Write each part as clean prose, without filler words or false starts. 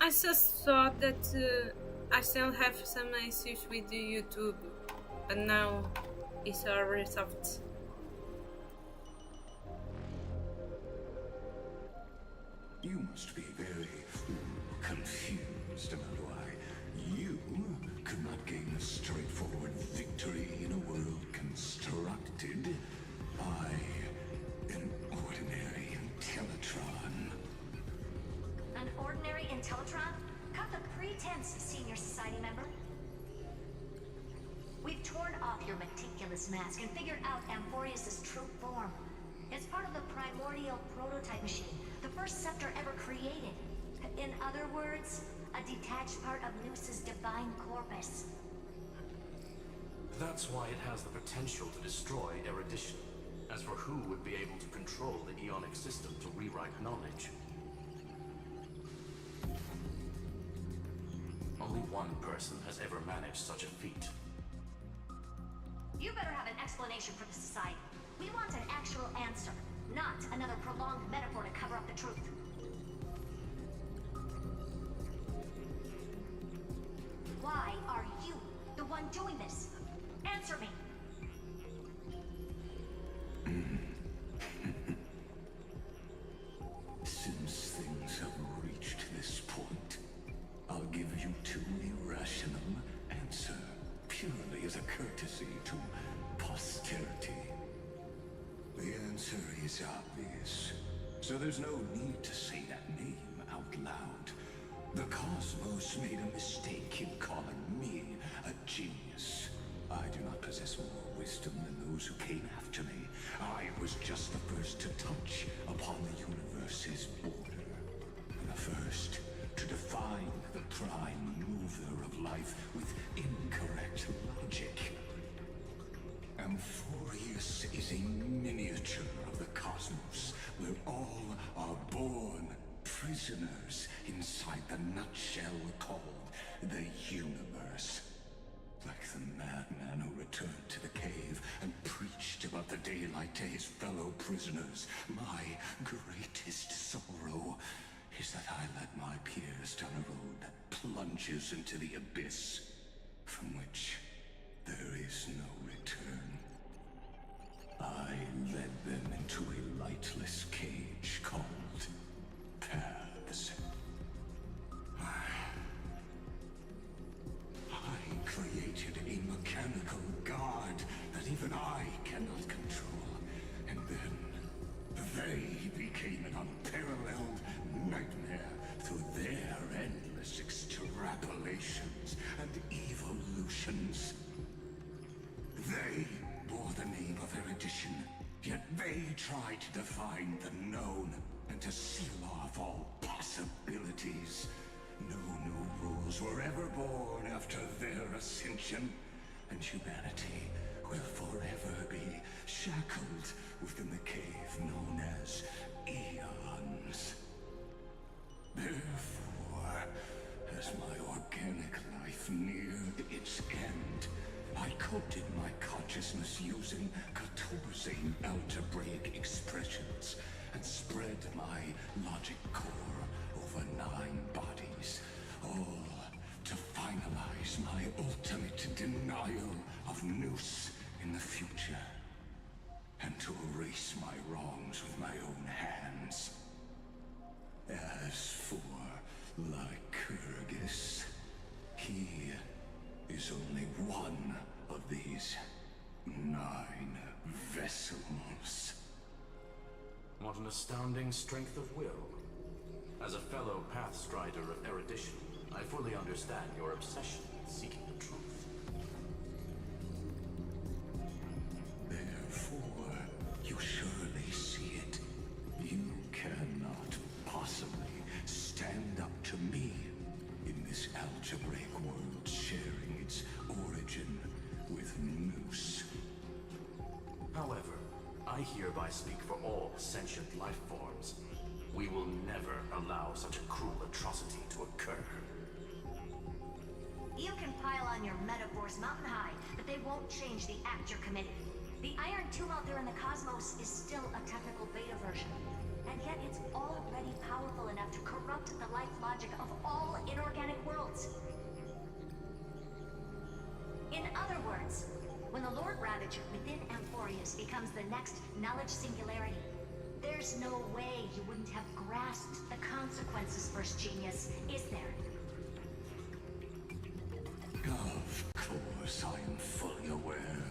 I just thought that I still have some issues with the YouTube, but now it's all resolved. You must be very confused about why you could not gain a straightforward victory in a world constructed by an ordinary Teletron. An ordinary Intellitron? Cut the pretense, senior society member. We've torn off your meticulous mask and figured out Amphorius's true form. It's part of the primordial prototype machine, the first scepter ever created. In other words, a detached part of Noos's divine corpus. That's why it has the potential to destroy erudition. As for who would be able to control the Eonic system to rewrite knowledge, only one person has ever managed such a feat. You better have an explanation for the society. We want an actual answer, not another prolonged metaphor to cover up the truth. Why are you the one doing this? Answer me. Since things have reached this point, I'll give you two irrational answer, purely as a courtesy to posterity. The answer is obvious, so there's no need to say that name out loud. The cosmos made a mistake in calling me a genius. I do not possess more wisdom than those who came after me. I was just the first to touch upon the universe's border, and the first to define the prime mover of life with incorrect logic. Amphorius is a miniature of the cosmos, where all are born prisoners inside the nutshell called the universe. Like the madman who returned to the cave and preached about the daylight to his fellow prisoners, my greatest sorrow is that I led my peers down a road that plunges into the abyss, from which there is no return. I led them into a lightless cage called paths. I created a mechanical guard that even I cannot control, and then they became an unparalleled nightmare through their endless extrapolations and evolutions. They bore the name of erudition, yet they tried to define the known and to seal off all possibilities. No new rules were ever born after their ascension, and humanity will forever be shackled within the cave known as eons. Therefore, as my organic life neared its end, I coded my consciousness using 14 algebraic expressions and spread my logic core over 9 bodies, all to finalize my ultimate denial of Noose in the future, and to erase my wrongs with my own hands. As for Lycurgus, he is only one of these 9 vessels. what an astounding strength of will. As a fellow pathstrider of erudition, I fully understand your obsession with seeking the truth. Therefore, you surely see it. You cannot possibly stand up to me in this algebraic world sharing its origin with Noose. However, I hereby speak for all sentient life forms. We will never allow such a cruel atrocity to occur. You can pile on your metaphors mountain high, but they won't change the act you're committing. The Iron Tomb out there in the cosmos is still a technical beta version. And yet it's already powerful enough to corrupt the life logic of all inorganic worlds. In other words, when the Lord Ravager within Amphorius becomes the next knowledge singularity, there's no way you wouldn't have grasped the consequences, First Genius, is there? Of course, I am fully aware.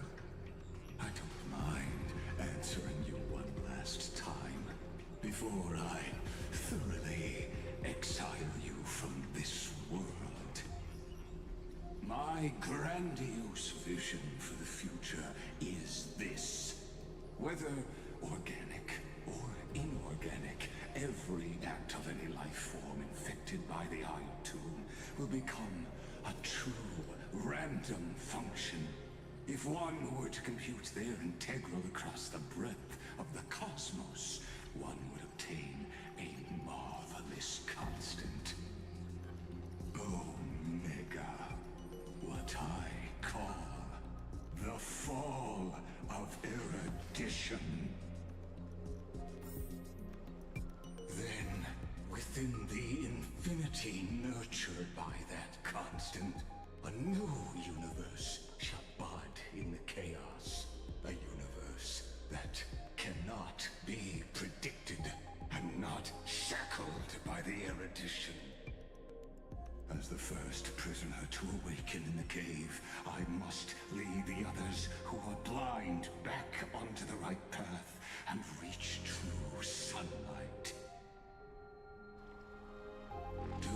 I don't mind answering you one last time before I thoroughly exile you from this world. My grandiose vision for the future is this. Whether organic or inorganic, every act of any life form infected by the Iron Tomb will become a true random function. If one were to compute their integral across the breadth of the cosmos, one would obtain a marvelous constant. Omega. What I call the fall of erudition. Then, within the infinity nurtured by that constant, a new universe shall bud in the chaos. A universe that cannot be predicted and not shackled by the erudition. As the first prisoner to awaken in the cave, I must lead the others who are blind back onto the right path and reach true sunlight. Do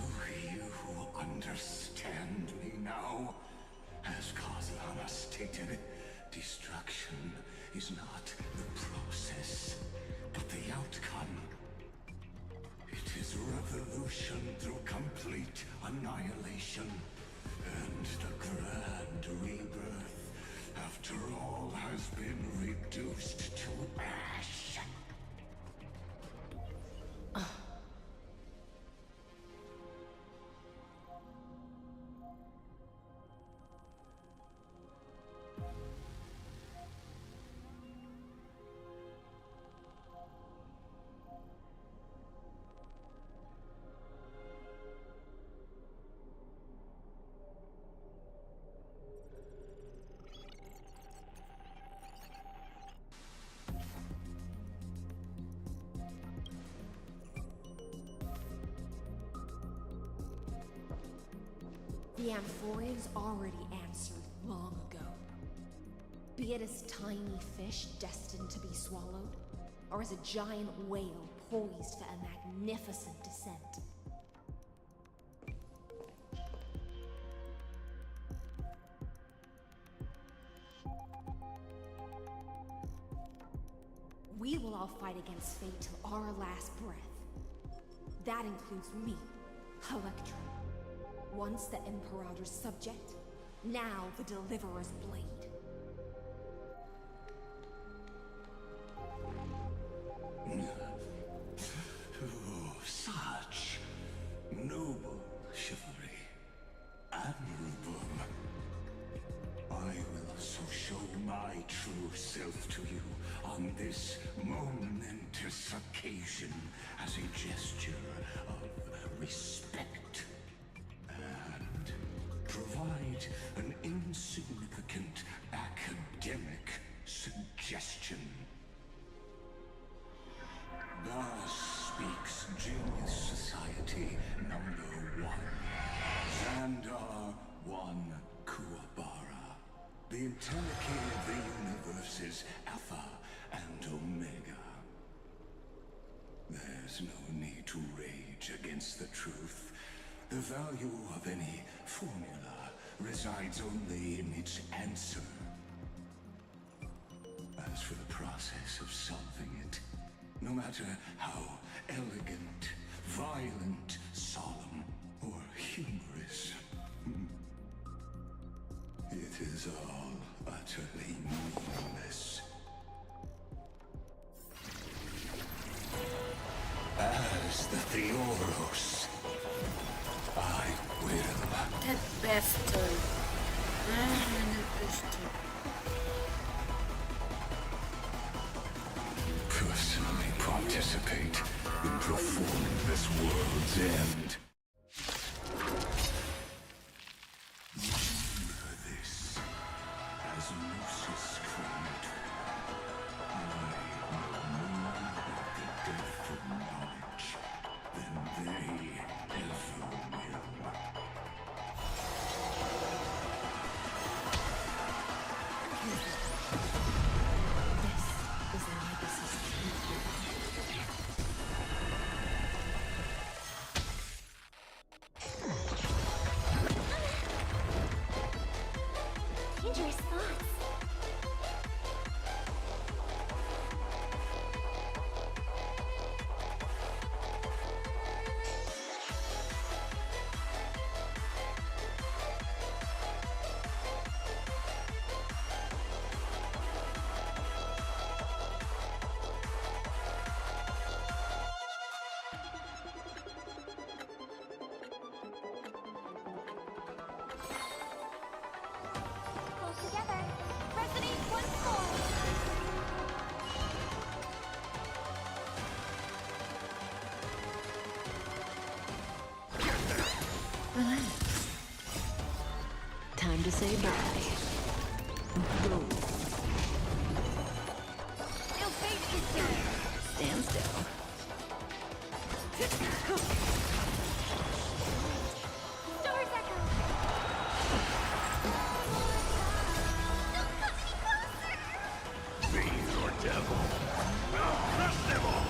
you understand me now? As Kozlana stated, destruction is not the process, but the outcome. It is revolution through complete annihilation, and the grand rebirth, after all, has been reduced to ash. The Amphorians already answered long ago. Be it as tiny fish destined to be swallowed, or as a giant whale poised for a magnificent descent. We will all fight against fate till our last breath. That includes me, Electra. Once the Imperator's subject, now the Deliverer's blade. Oh, such noble chivalry. Admirable. I will so show my true self to you on this momentous occasion as a gesture of respect. Provide an insignificant academic suggestion. Thus speaks Genius Society #1. Xandar 1 Kuwabara. The Entelechy of the universe's Alpha and Omega. There's no need to rage against the truth. The value of any formula resides only in its answer. As for the process of solving it, no matter how elegant, violent, solemn, or humorous, it is all utterly meaningless. As the Theoros, I will. That bastard. Bastard. Personally prompt participate in performing this world's end. This, as Lucis cried, I know more about the death of knowledge than they ever will. This is Legacy's true form. Dangerous thoughts. Close together. Resonate once more. Relax. Time to say bye. Boom. Your fate is dead. Stand still. Stars echo. Fiend or devil, I'll crush them all!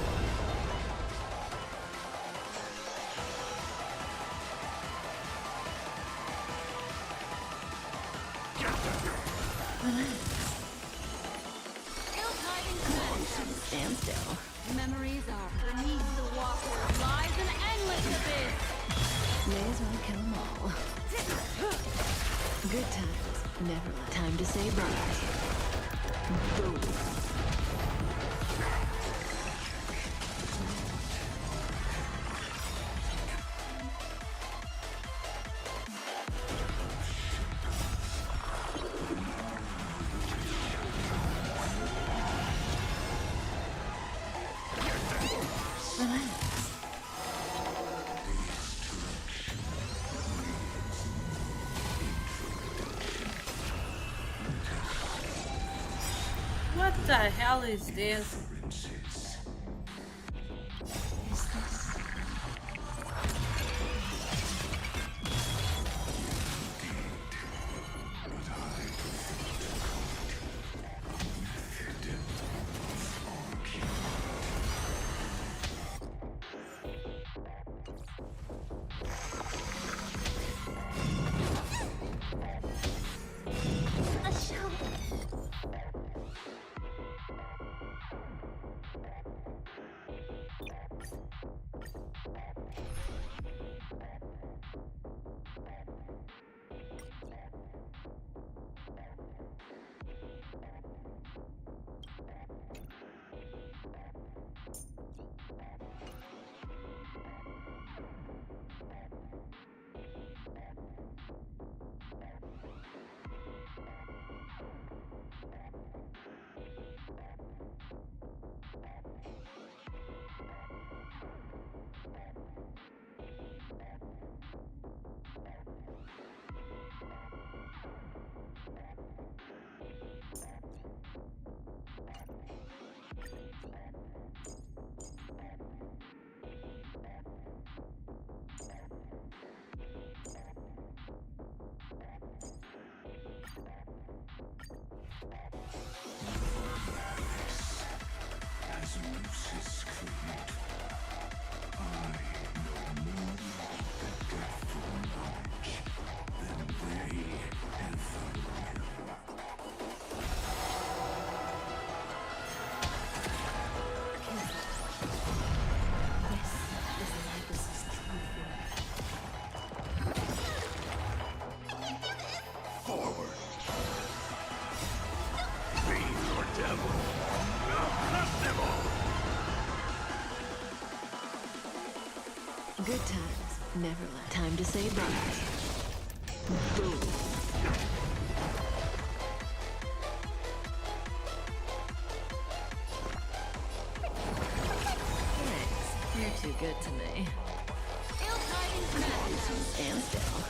Stand still. Memories are beneath the water, lies an endless abyss. May as well kill them all. Good times. Never let time to say bye. Boom. What the hell is this? A show. As Lucis cried, I know more about the depth of knowledge than they ever will. This is Legacy's true form. Forward! Fiend or devil, I'll crush them all! Good times. Never let time to say bye. Boom. too good to me. Ill tidings manifest. Stand still.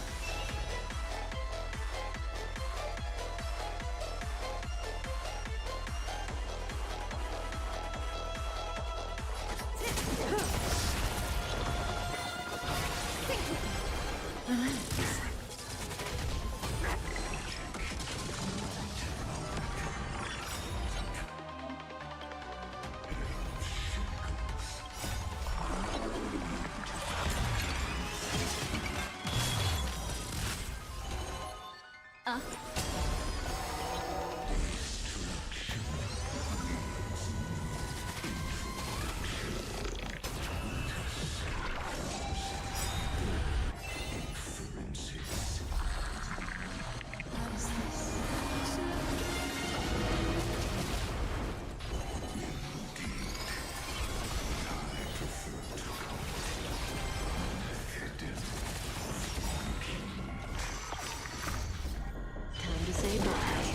Time to say bye.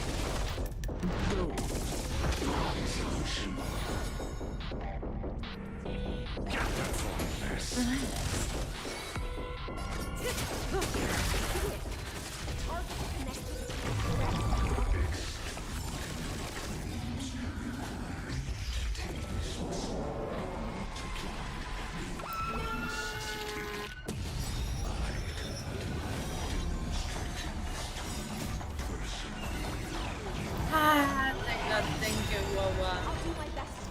Go. Ah, thank God, thank you, Wawa.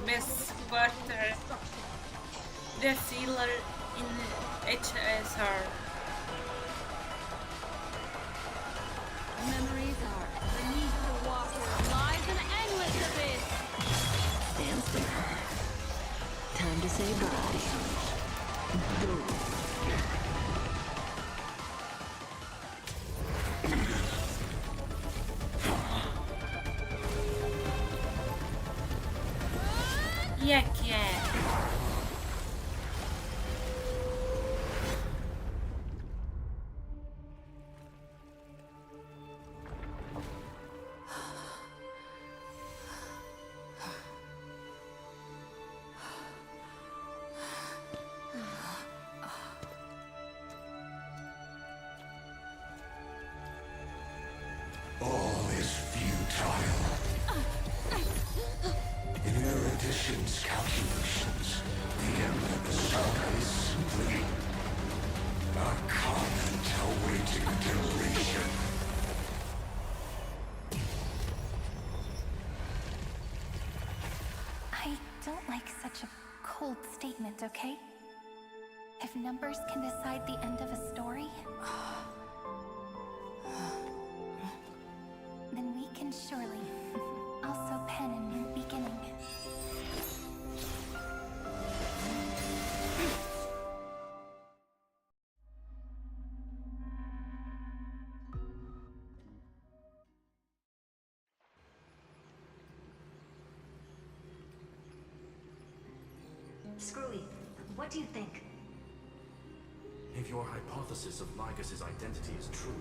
Miss Carter, the sealer in HSR. Memories are beneath the water lies an endless abyss. Stand still. Time to say bye. Go. Yak yak. All is futile. In Erudition's calculations, the end of the saga is simply a comment awaiting duration. I don't like such a cold statement, okay? If numbers can decide the end of a story, then we can surely also pen a new beginning. Screwy, what do you think? If your hypothesis of Lygus' identity is true,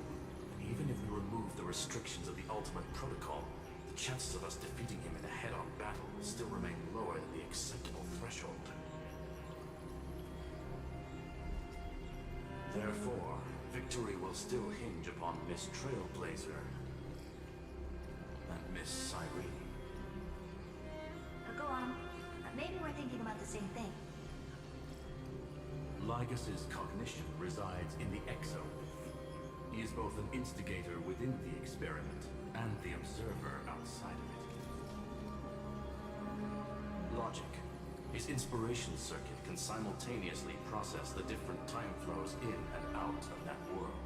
even if we remove the restrictions of the Ultimate Protocol, the chances of us defeating him in a head-on battle will still remain lower than the acceptable threshold. Therefore, victory will still hinge upon Miss Trailblazer and Miss Cyrene. Go on. Maybe we're thinking about the same thing. Lygus' cognition resides in the exome. He is both an instigator within the experiment and the observer outside of it. Logic. His inspiration circuit can simultaneously process the different time flows in and out of that world.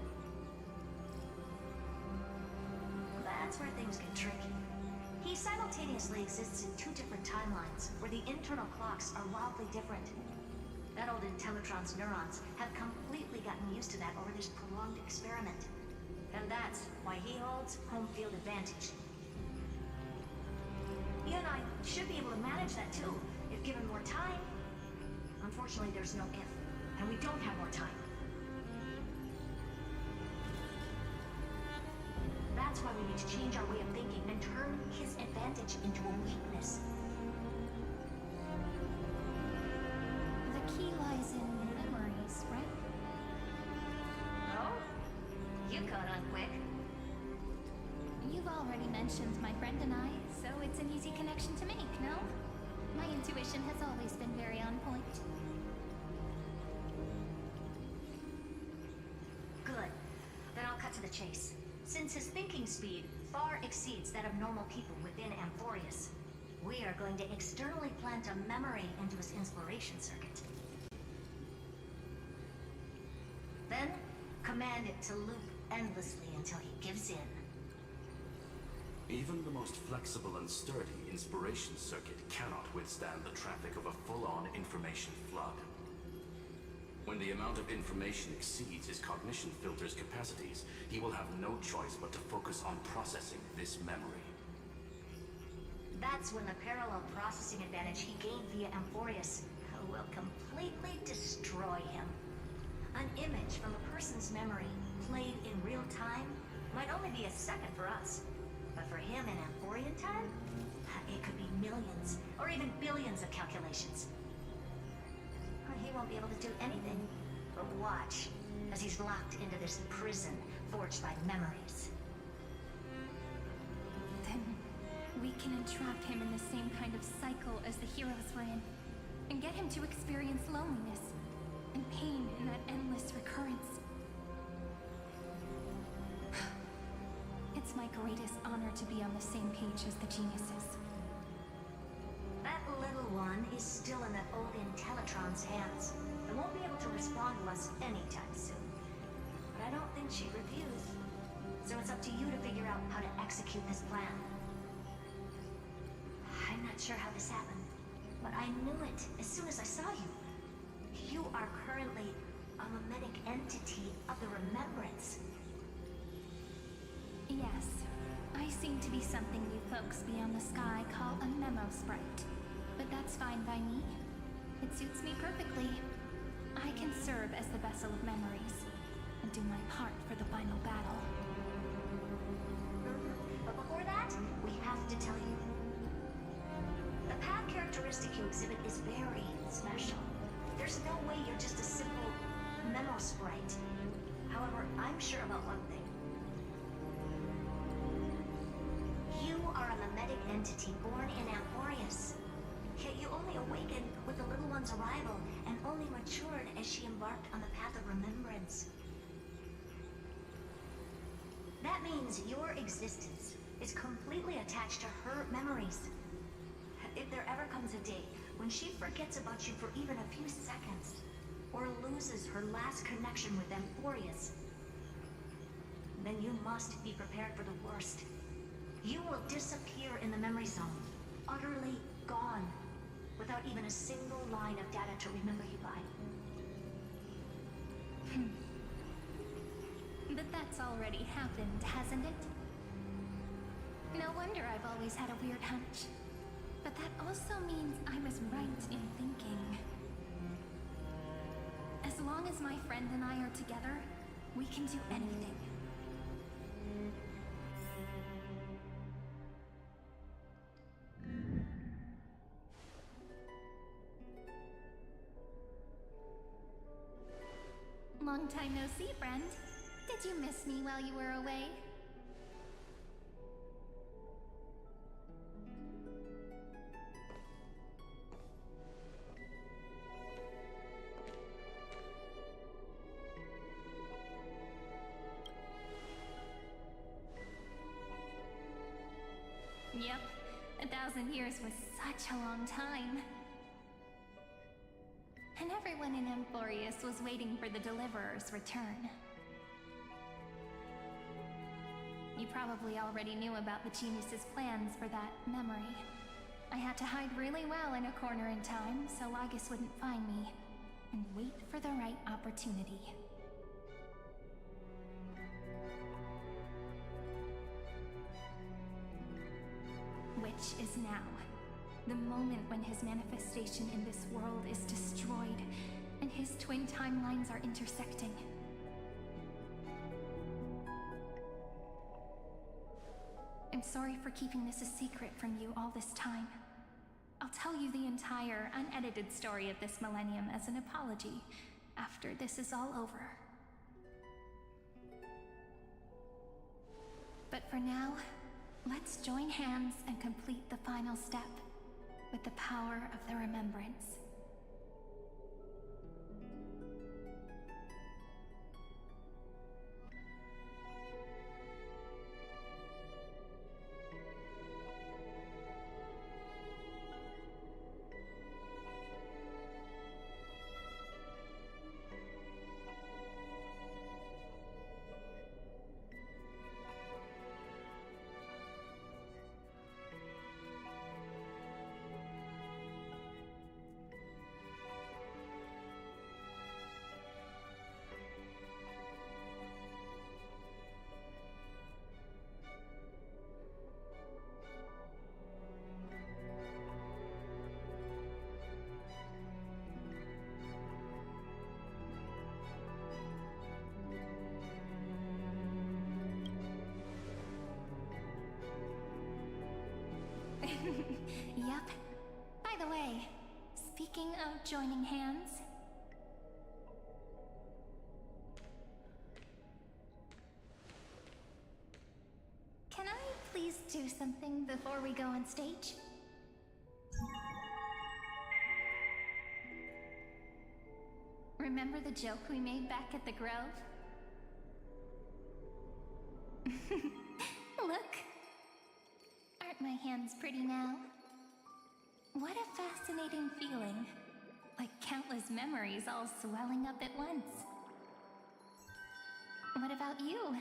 That's where things get tricky. He simultaneously exists in two different timelines, where the internal clocks are wildly different. That old Intellatron's neurons have completely gotten used to that over this prolonged experiment. And that's why he holds home field advantage. You and I should be able to manage that too, if given more time. Unfortunately, there's no if, and we don't have more time. That's why we need to change our way of thinking and turn his advantage into a weakness. The key lies in already mentioned my friend and I, so it's an easy connection to make, no? My intuition has always been very on point. Good. Then I'll cut to the chase. Since his thinking speed far exceeds that of normal people within Amphorius, we are going to externally plant a memory into his inspiration circuit. Then, command it to loop endlessly until he gives in. Even the most flexible and sturdy inspiration circuit cannot withstand the traffic of a full-on information flood. When the amount of information exceeds his cognition filter's capacities, he will have no choice but to focus on processing this memory. That's when the parallel processing advantage he gained via Amphorius will completely destroy him. An image from a person's memory, played in real time, might only be a second for us. But for him in Amphorian time, it could be millions, or even billions of calculations. He won't be able to do anything but watch as he's locked into this prison forged by memories. Then we can entrap him in the same kind of cycle as the heroes were in, and get him to experience loneliness and pain in that endless recurrence. It's my greatest honor to be on the same page as the geniuses. That little one is still in that old Intellitron's hands and won't be able to respond to us anytime soon. But I don't think she'd refuse. So it's up to you to figure out how to execute this plan. I'm not sure how this happened, but I knew it as soon as I saw you. You are currently a mimetic entity of the Remembrance. Yes, I seem to be something you folks beyond the sky call a memo sprite. But that's fine by me. It suits me perfectly. I can serve as the vessel of memories and do my part for the final battle. But before that, we have to tell you. The path characteristic you exhibit is very special. There's no way you're just a simple memo sprite. However, I'm sure about one thing. You are a mimetic entity born in Amphorius. Yet you only awakened with the little one's arrival and only matured as she embarked on the path of remembrance. That means your existence is completely attached to her memories. If there ever comes a day when she forgets about you for even a few seconds, or loses her last connection with Amphorius, then you must be prepared for the worst. You will disappear in the memory zone, utterly gone, without even a single line of data to remember you by. But that's already happened, hasn't it? No wonder I've always had a weird hunch. But that also means I was right in thinking. As long as my friend and I are together, we can do anything. Long time no see, friend. Did you miss me while you were away? Yep, 1,000 years was such a long time. And everyone in Amphorius was waiting for the Deliverer's return. You probably already knew about the genius's plans for that memory. I had to hide really well in a corner in time so Lygus wouldn't find me, and wait for the right opportunity. Which is now. The moment when his manifestation in this world is destroyed, and his twin timelines are intersecting. I'm sorry for keeping this a secret from you all this time. I'll tell you the entire, unedited story of this millennium as an apology, after this is all over. But for now, Let's join hands and complete the final step with the power of the remembrance. Yup. By the way, speaking of joining hands... Can I please do something before we go on stage? Remember the joke we made back at the Grove? Look! Aren't my hands pretty now? What a fascinating feeling. Like countless memories all swelling up at once. What about you?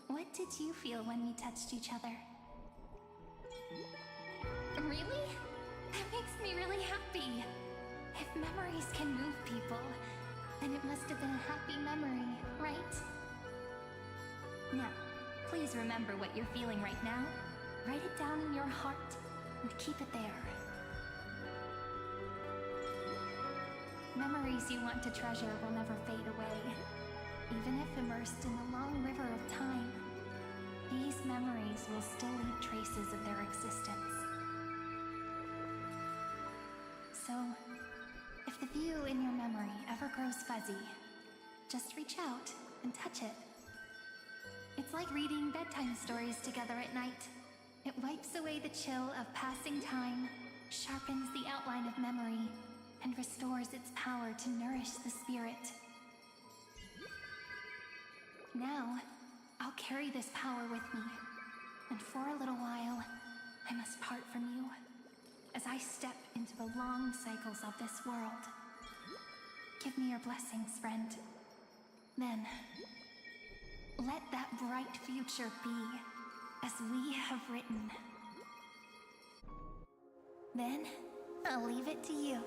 What did you feel when we touched each other? Really? That makes me really happy. If memories can move people, then it must have been a happy memory, right? Now, please remember what you're feeling right now. Write it down in your heart and keep it there. Memories you want to treasure will never fade away. Even if immersed in the long river of time, these memories will still leave traces of their existence. So, if the view in your memory ever grows fuzzy, just reach out and touch it. It's like reading bedtime stories together at night. It wipes away the chill of passing time, sharpens the outline of memory, and restores its power to nourish the spirit. Now, I'll carry this power with me, and for a little while, I must part from you, as I step into the long cycles of this world. Give me your blessings, friend. Then, let that bright future be, as we have written. Then, I'll leave it to you.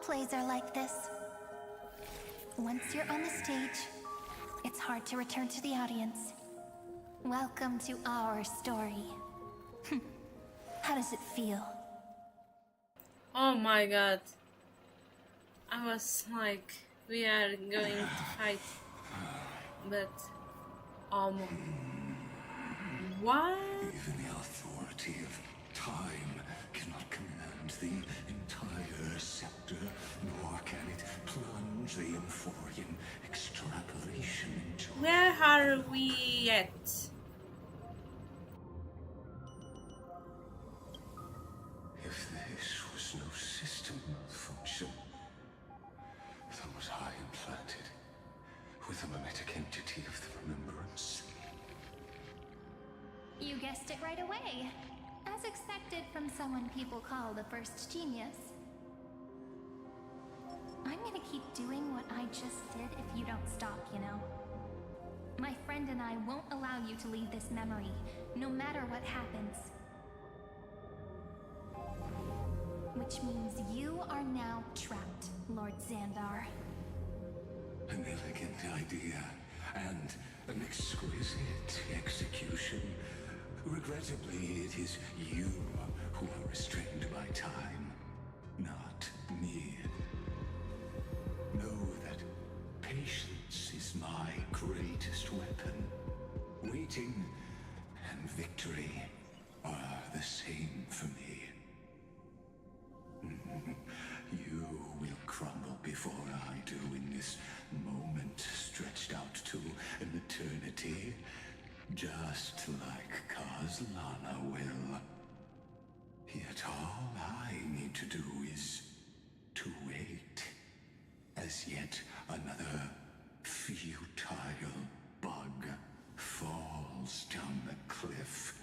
Plays are like this. Once you're on the stage, it's hard to return to the audience. Welcome to our story. How does it feel? Oh my god. I was like, we are going to fight. But, what? Even the authority of time cannot command the entire scepter, nor can it plunge the Amphorian extrapolation into... Where are we at? Okay. As expected from someone people call the first genius. I'm gonna keep doing what I just did if you don't stop, you know? My friend and I won't allow you to leave this memory, no matter what happens. Which means you are now trapped, Lord Xandar. An elegant idea, and an exquisite execution. Regrettably, it is you who are restrained by time, not me. Know that patience is my greatest weapon. Waiting and victory are the same for me. You will crumble before I do in this moment stretched out to an eternity, just like Kazlana will. Yet all I need to do is to wait, as yet another futile bug falls down the cliff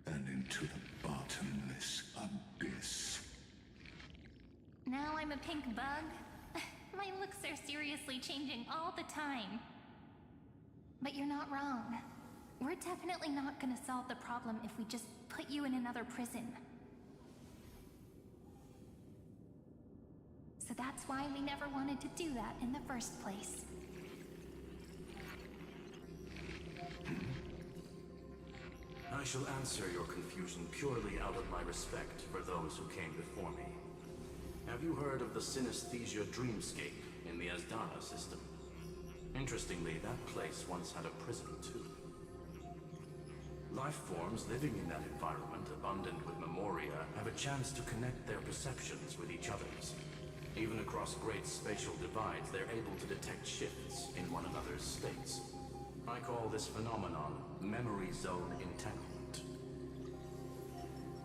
and into the bottomless abyss. Now I'm a pink bug? My looks are seriously changing all the time. But you're not wrong. We're definitely not gonna solve the problem if we just put you in another prison. So that's why we never wanted to do that in the first place. I shall answer your confusion purely out of my respect for those who came before me. Have you heard of the synesthesia dreamscape in the Asdana system? Interestingly, that place once had a prison too. Life forms living in that environment, abundant with memoria, have a chance to connect their perceptions with each other's. Even across great spatial divides, they're able to detect shifts in one another's states. I call this phenomenon memory zone entanglement.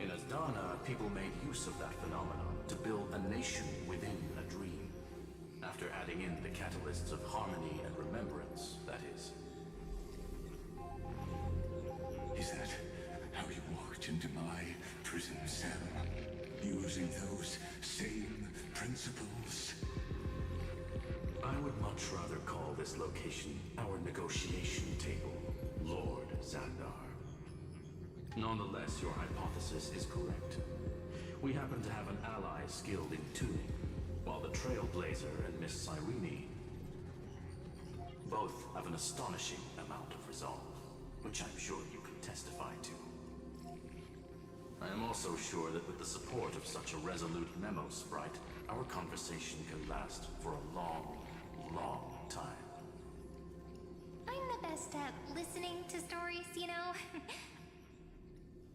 In Asdana, people made use of that phenomenon to build a nation within a dream. After adding in the catalysts of harmony and remembrance, that is. Is that how you walked into my prison cell? Using those same principles? I would much rather call this location our negotiation table, Lord Xandar. Nonetheless, your hypothesis is correct. We happen to have an ally skilled in tuning, while the Trailblazer and Miss Cyrene both have an astonishing amount of resolve, which I'm sure you can testify to. I am also sure that with the support of such a resolute memo sprite, our conversation can last for a long, long time. I'm the best at listening to stories, you know?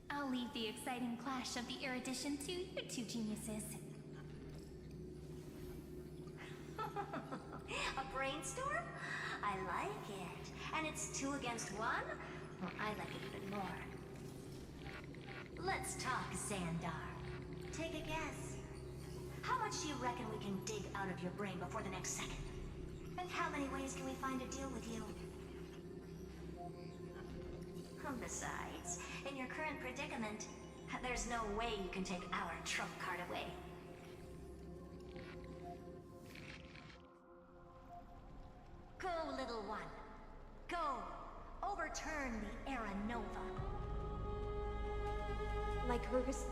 I'll leave the exciting clash of the erudition to you two geniuses. A brainstorm? I like it. And it's 2 against 1? Well, I like it even more. Let's talk, Xandar. Take a guess. How much do you reckon we can dig out of your brain before the next second? And how many ways can we find to deal with you? Besides, in your current predicament, there's no way you can take our trump card away. Go, little one. Go. Overturn the Era Nova. Lycurgus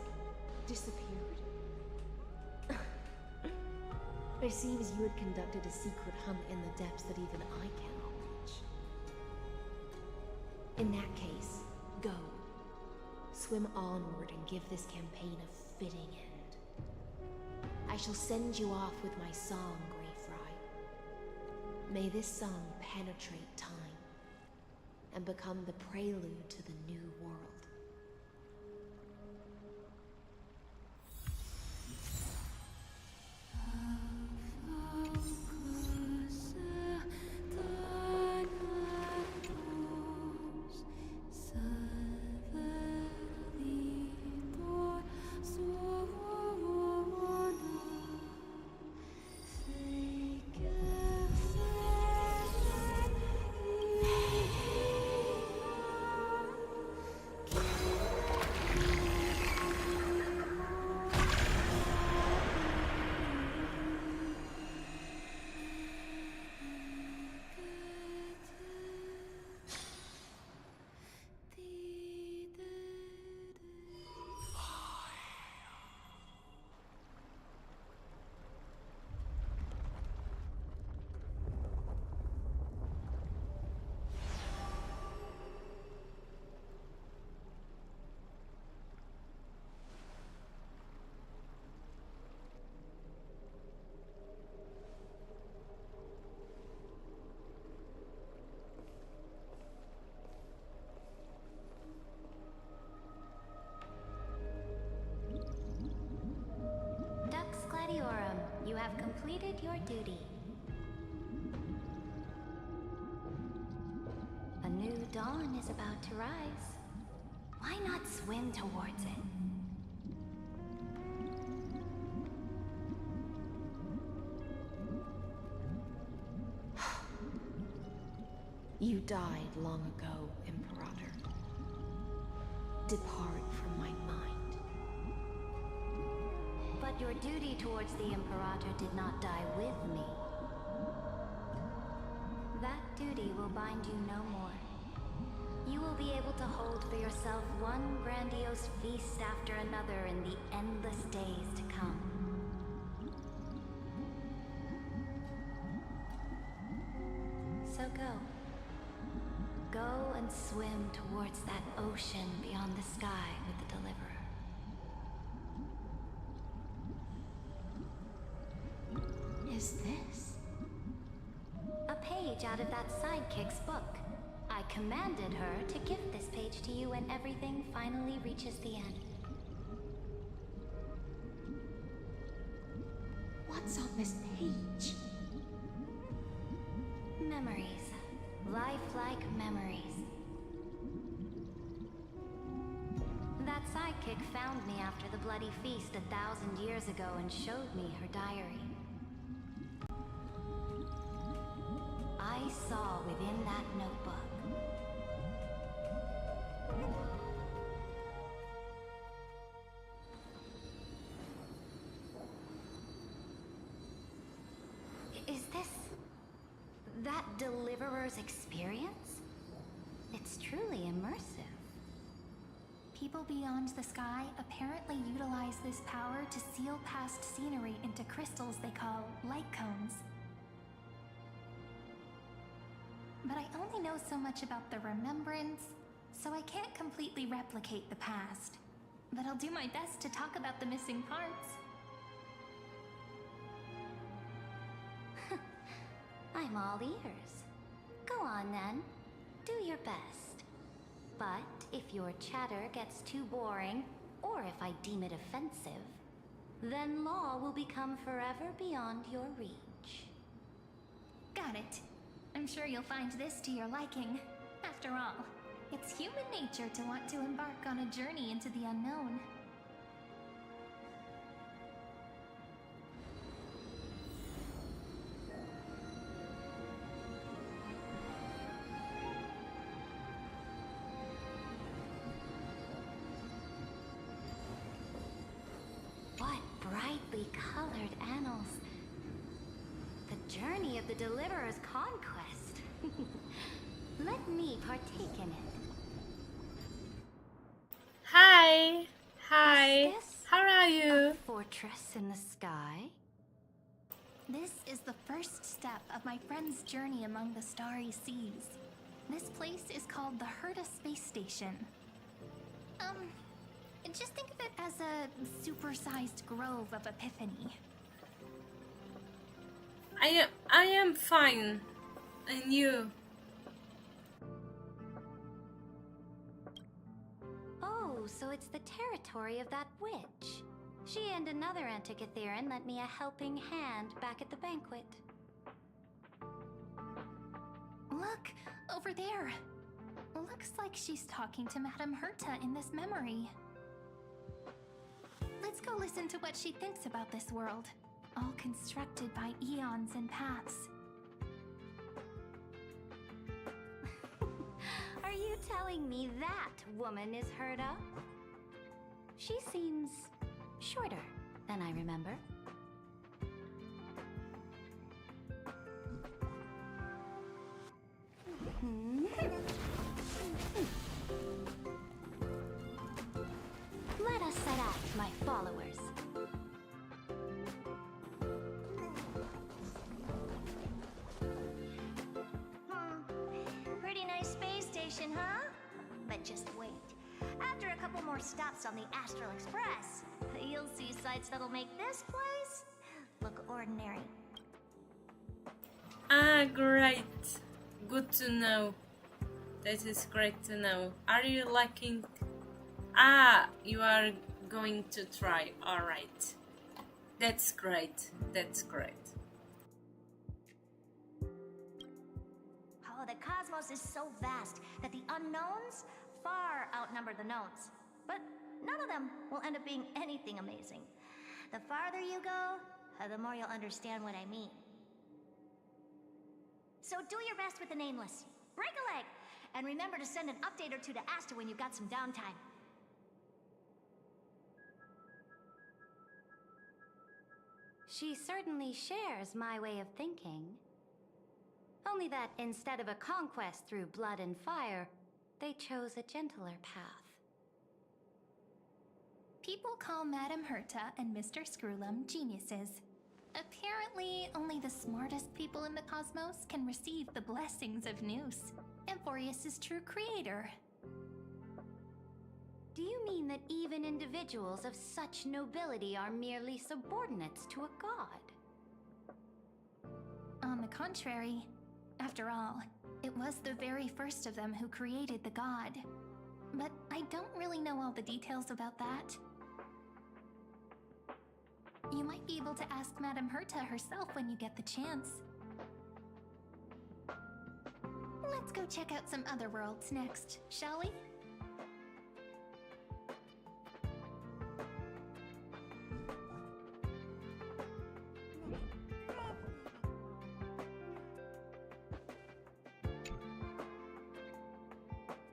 disappeared. It seems you had conducted a secret hunt in the depths that even I cannot reach. In that case, go. Swim onward and give this campaign a fitting end. I shall send you off with my song, Greyfry. May this song penetrate time and become the prelude to the new world. have completed your duty. A new dawn is about to rise. Why not swim towards it? You died long ago, Imperator. Depart from my mind. But your duty towards the Imperator did not die with me. That duty will bind you no more. You will be able to hold for yourself one grandiose feast after another in the endless days to come. So go. Go and swim towards that ocean beyond the sky with the Deliverer. Is this? A page out of that sidekick's book. I commanded her to gift this page to you when everything finally reaches the end. What's on this page? Memories. Lifelike memories. That sidekick found me after the bloody feast 1,000 years ago and showed me her diary. I saw within that notebook Is this that Deliverer's experience? It's truly immersive. People beyond the sky apparently utilize this power to seal past scenery into crystals they call light cones. But I only know so much about the remembrance, so I can't completely replicate the past. But I'll do my best to talk about the missing parts. I'm all ears. Go on then. Do your best. But if your chatter gets too boring, or if I deem it offensive, then law will become forever beyond your reach. Got it. I'm sure you'll find this to your liking. After all, it's human nature to want to embark on a journey into the unknown. What brightly colored annals. The journey of the Deliverer's conquest. Let me partake in it. Hi! Hi! Is this How are you? a fortress in the sky? This is the first step of my friend's journey among the starry seas. This place is called the Herta Space Station. Just think of it as a supersized grove of Epiphany. I am fine. And you? Oh, so it's the territory of that witch. She and another Antikytherian lent me a helping hand back at the banquet. Look, over there. Looks like she's talking to Madame Herta in this memory. Let's go listen to what she thinks about this world, all constructed by eons and paths. Are you telling me that woman is Herta? She seems shorter than I remember. Let us set out, my followers. Pretty nice space station, huh? But just wait. After a couple more stops on the Astral Express, you'll see sights that'll make this place look ordinary. Ah, great. Good to know. That is great to know. Are you liking... Ah, you are going to try. Alright. That's great. That's great. Oh, the cosmos is so vast that the unknowns far outnumber the knowns. But none of them will end up being anything amazing. The farther you go, the more you'll understand what I mean. So do your best with the nameless. Break a leg! And remember to send an update or two to Asta when you've got some downtime. She certainly shares my way of thinking. Only that instead of a conquest through blood and fire, they chose a gentler path. People call Madame Herta and Mr. Screwlum geniuses. Apparently, only the smartest people in the cosmos can receive the blessings of Nous, Amphorius' true creator. Do you mean that even individuals of such nobility are merely subordinates to a god? On the contrary, after all, it was the very first of them who created the god. But I don't really know all the details about that. You might be able to ask Madame Herta herself when you get the chance. Let's go check out some other worlds next, shall we?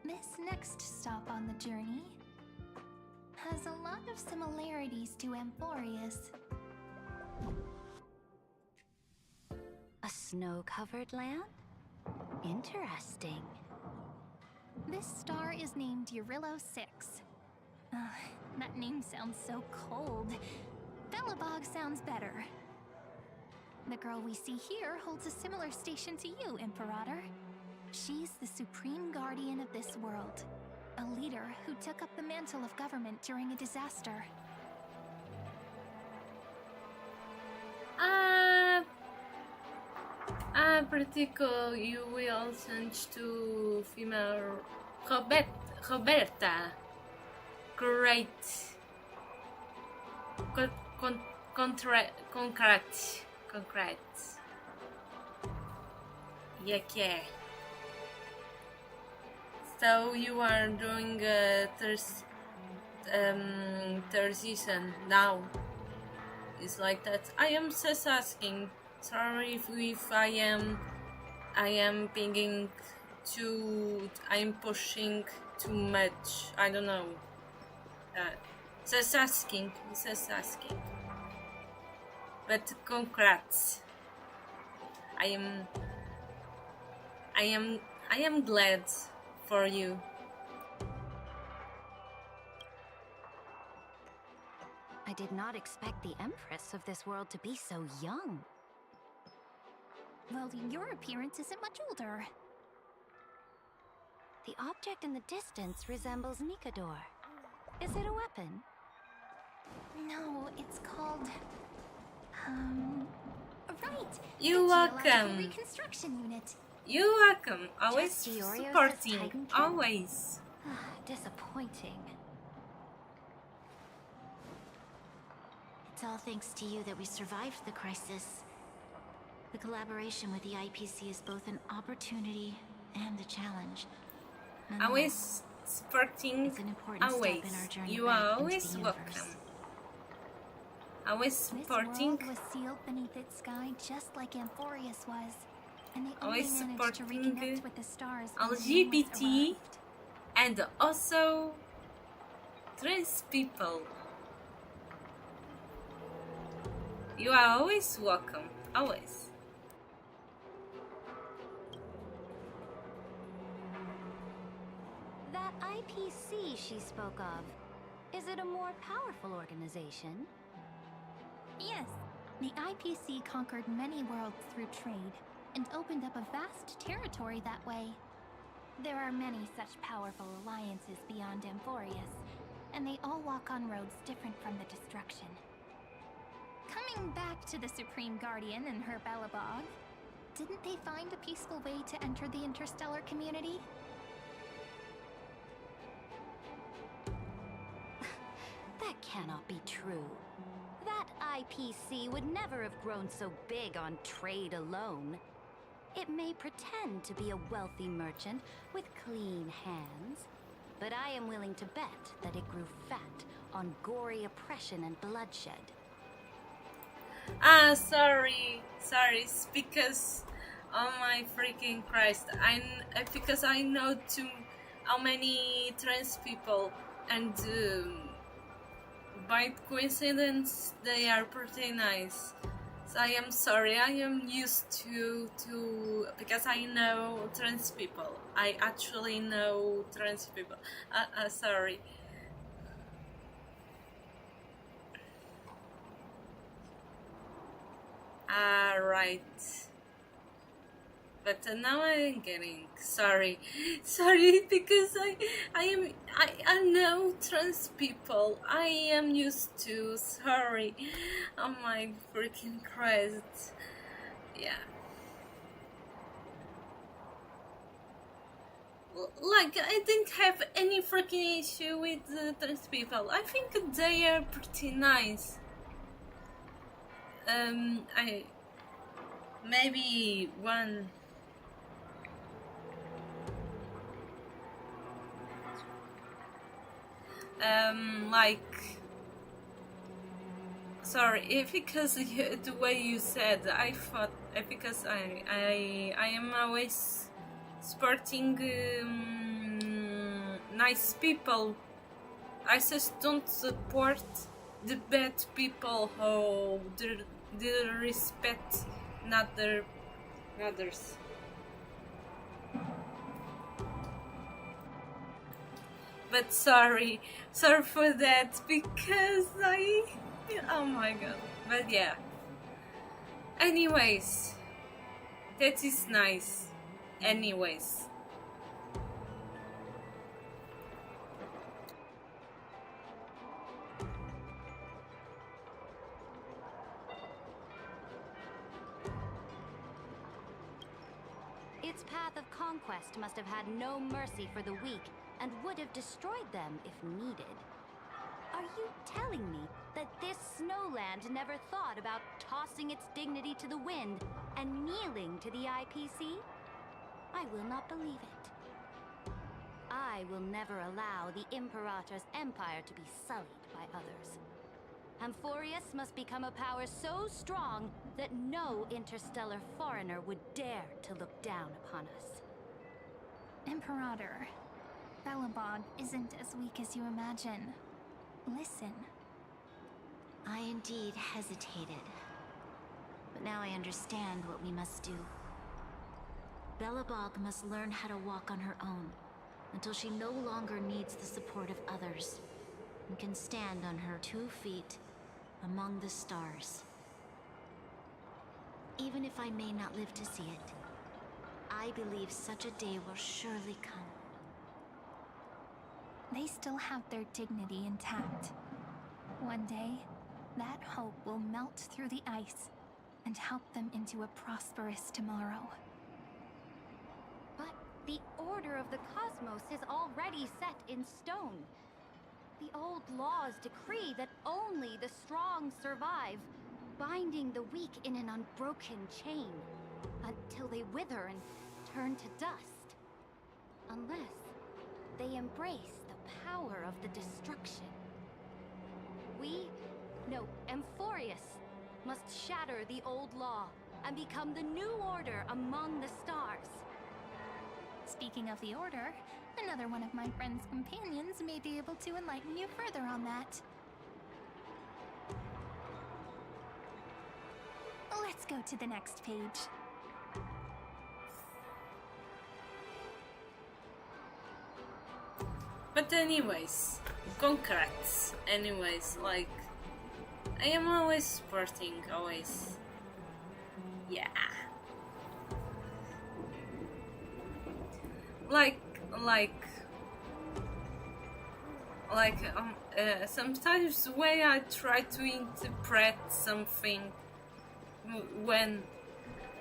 This next stop on the journey has a lot of similarities to Amphorius. A snow-covered land? Interesting. This star is named Eurillo 6. That name sounds so cold. Belobog sounds better. The girl we see here holds a similar station to you, Imperator. She's the supreme guardian of this world. A leader who took up the mantle of government during a disaster. Pretty cool. You will change to female Roberta. Great. Concrete. Yeah. So you are doing a third season now. It's like that. I am just asking. Sorry if I am pinging too. I'm pushing too much. I don't know. Just asking. But congrats. I am glad for you. I did not expect the Empress of this world to be so young. Well, your appearance isn't much older. The object in the distance resembles Nikador. Is it a weapon? No, it's called... right! You're the welcome. Geological Reconstruction Unit. You're welcome. Always Just Fiorio supporting. says Titankin? Always. Disappointing. It's all thanks to you that we survived the crisis. The collaboration with the IPC is both an opportunity and a challenge. Always supporting. It's an important Always. step in our journey You back are into always the welcome. universe. Always This supporting. world was sealed beneath its sky just like Amphorius was. And they Always only managed to supporting reconnect with the stars when the LGBT Nameless arrived. and also trans people. You are always welcome. Always. That IPC she spoke of, is it a more powerful organization? Yes, the IPC conquered many worlds through trade and opened up a vast territory that way. There are many such powerful alliances beyond Amphorius, and they all walk on roads different from the destruction. Coming back to the Supreme Guardian and her Belobog, didn't they find a peaceful way to enter the interstellar community? That cannot be true. That IPC would never have grown so big on trade alone. It may pretend to be a wealthy merchant with clean hands, but I am willing to bet that it grew fat on gory oppression and bloodshed. Sorry, it's because, oh my freaking Christ, because I know how many trans people, and by coincidence they are pretty nice. So I am sorry, I am used to because I know trans people. I actually know trans people. Sorry. Right. But now I'm getting sorry because I know trans people. I am used to sorry. Oh my freaking Christ. Yeah. Like, I didn't have any freaking issue with trans people. I think they are pretty nice. I maybe one. Like, sorry, because the way you said, I thought because I am always supporting nice people. I just don't support the bad people who respect others. But sorry for that, because oh my god. But yeah. Anyways, that is nice. Anyways. Its path of conquest must have had no mercy for the weak, and would have destroyed them if needed. Are you telling me that this snowland never thought about tossing its dignity to the wind and kneeling to the IPC? I will not believe it. I will never allow the Imperator's empire to be sullied by others. Amphorius must become a power so strong that no interstellar foreigner would dare to look down upon us. Imperator, Belobog isn't as weak as you imagine. Listen. I indeed hesitated. But now I understand what we must do. Belobog must learn how to walk on her own until she no longer needs the support of others and can stand on her 2 feet among the stars. Even if I may not live to see it, I believe such a day will surely come. They still have their dignity intact. One day, that hope will melt through the ice and help them into a prosperous tomorrow. But the order of the cosmos is already set in stone. The old laws decree that only the strong survive, binding the weak in an unbroken chain, until they wither and turn to dust. Unless they embrace the power of the destruction. Amphorius, must shatter the old law and become the new order among the stars. Speaking of the Order, another one of my friend's companions may be able to enlighten you further on that. Let's go to the next page. But anyways, congrats. Anyways, like, I am always supporting, always. Yeah. Sometimes the way I try to interpret something when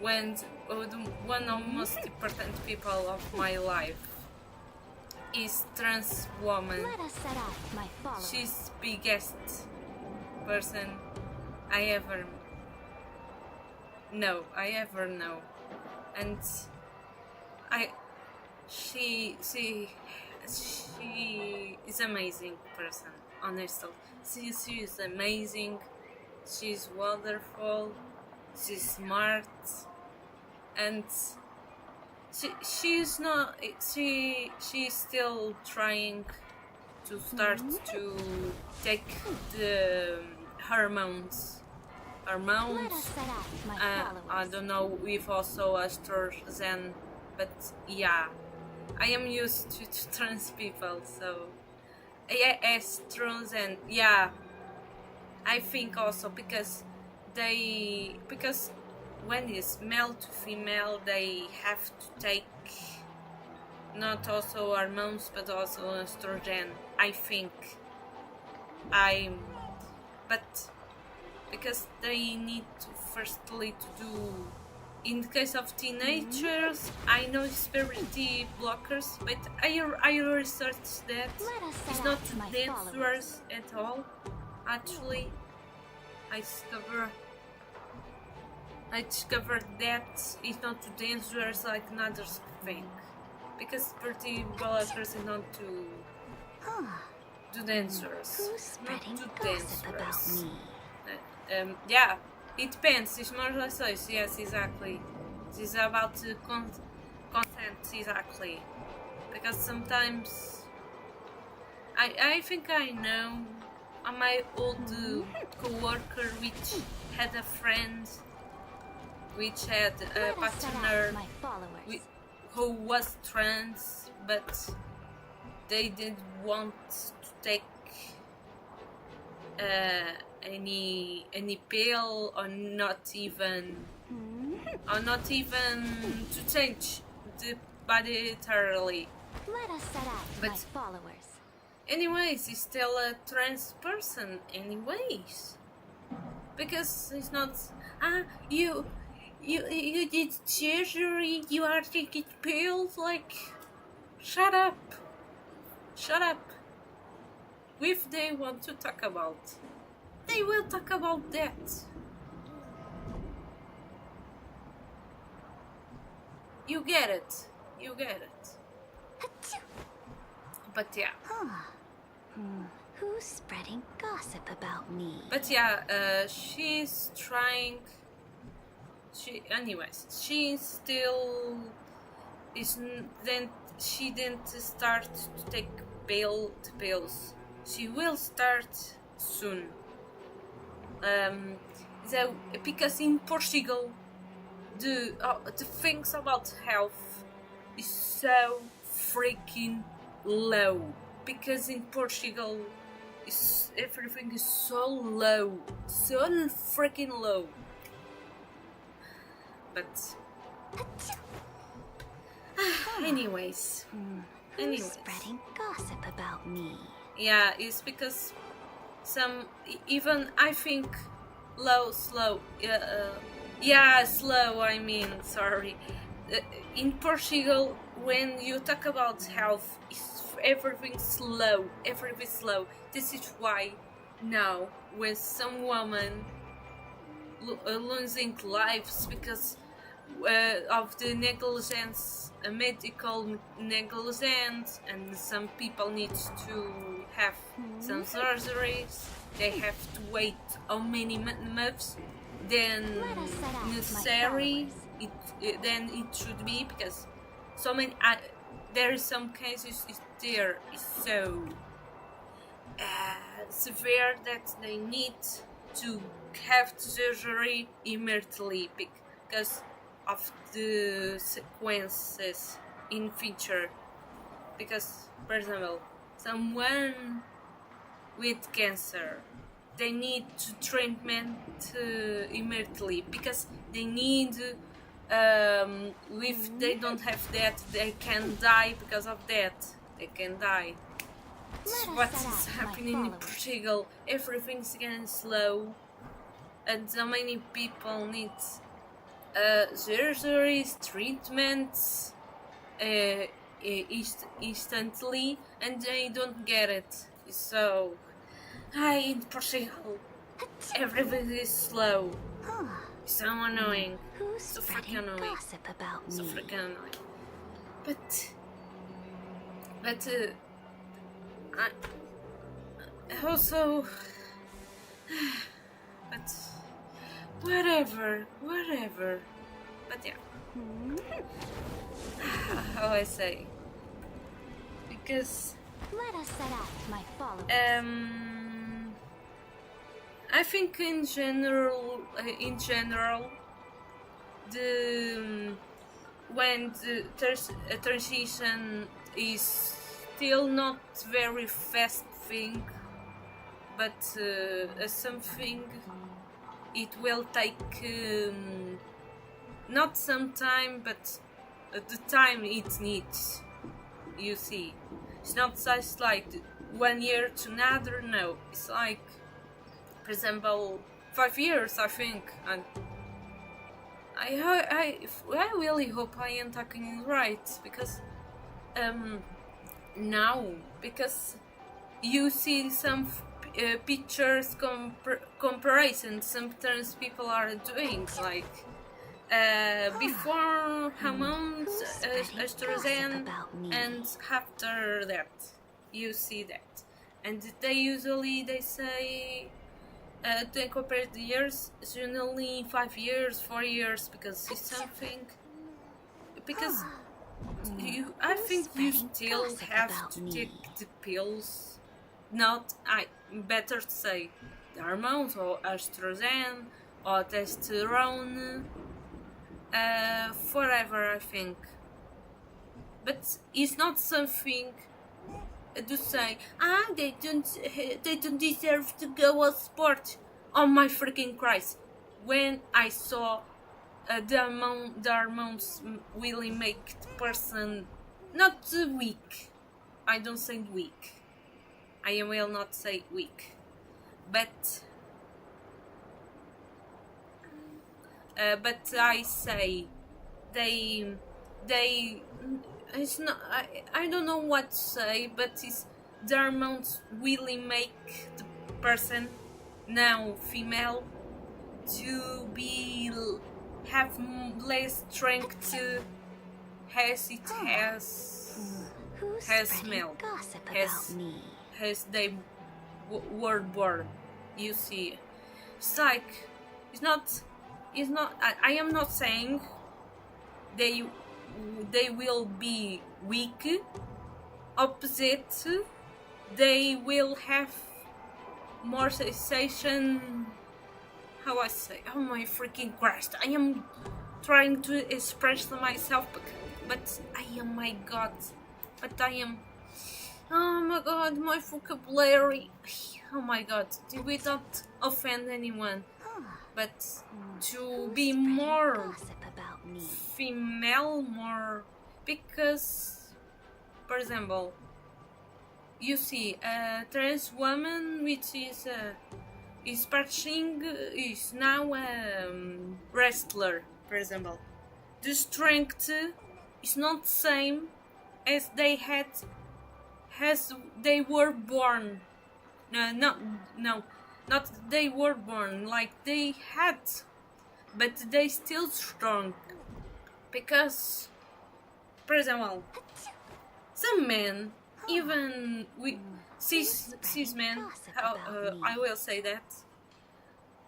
one of the most important people of my life is trans woman. Let us set out, my followers. She's biggest person I ever know. And I she is amazing person, honestly. She is amazing. She's wonderful. She's smart, and she's not. She's still trying to start to take the hormones. Let us set out, my followers. I don't know if also estrogen, but yeah, I am used to trans people, so yeah, estrogen. Yeah, I think also because when it's male to female, they have to take not also hormones but also estrogen. I think but because they need to firstly to do. In the case of teenagers, I know it's puberty blockers, but I researched that Let us set it's out, not my dangerous at all. Actually, I discovered that it's not too dangerous like others think, because puberty blockers is not too dangerous. Who's Not spreading too gossip about dangerous. me? Yeah, it depends. It's more like so. Yes, exactly. It's about consent, exactly. Because sometimes I think I know my old co-worker which had a friend which had a Let us set out, partner my followers. who was trans, but they didn't want to take any pill or not even to change the body thoroughly. Let us set out, But- my followers. Anyways, he's still a trans person anyways, because it's not you did surgery, you are taking pills, like shut up. If they want to talk about, they will talk about that. You get it. But yeah. Who's spreading gossip about me? But yeah, she's trying. She still then she didn't start to take pills. She will start soon. So because in Portugal, the things about health is so freaking low. Because in Portugal, everything is so low, so freaking low. But anyways, Who's spreading gossip about me? yeah, it's because even I think slow. I mean, sorry. In Portugal, when you talk about health, everything's slow. This is why now, when some woman losing lives because of the negligence, medical negligence, and some people need to have some surgeries. They have to wait how many months than Let us set out, my necessary. followers. Then it should be, because so many. There are some cases there is so severe that they need to have surgery immediately because of the sequences in future. Because, for example, someone with cancer, they need to treatment immediately, because they need if they don't have that, they can die because of that. They can die. Let us What set is out, my happening in followers. Portugal? Everything's getting slow, and so many people need surgeries, treatments instantly, and they don't get it. So, in Portugal, everything is slow. Huh. So annoying. Who's So spreading freaking annoying. gossip about So me? freaking annoying. But I also, but whatever. But yeah, how I say, because Let us set out, my followers. I think in general, the when the transition is still not very fast thing, but something it will take not some time, but the time it needs. You see, it's not just like 1 year to another. No, it's like, for example, 5 years, I think, and I really hope I am talking right, because now, because you see some pictures comparison sometimes people are doing, like before hormones, estrogen, and after that, you see that, and they say they compare the years, it's usually 5 years, 4 years, because it's something, because I think you still have to take the pills, not, I better say, the hormones or estrogen or testosterone, forever, I think. But it's not something to say, they don't deserve to go on sport. Oh my freaking Christ! When I saw the hormones really make the person not weak. I don't say weak. I will not say weak, but I say they it's not, I don't know what to say, but it's the hormones really make the person, now female, to be have less strength as it has male, as they were born. You see, it's like, it's not I am not saying they will be weak. Opposite, they will have more sensation. How I say? Oh my freaking Christ! I am trying to express myself, but I am, my God, but I am. Oh my God, my vocabulary. Oh my God, without offend anyone, but to be more female, more, because, for example, you see a trans woman which is practicing, is now a wrestler, for example. The strength is not the same as they had, as they were born. Not they were born, like they had, but they still strong. Because, for example, some men, even with cis men, I will say that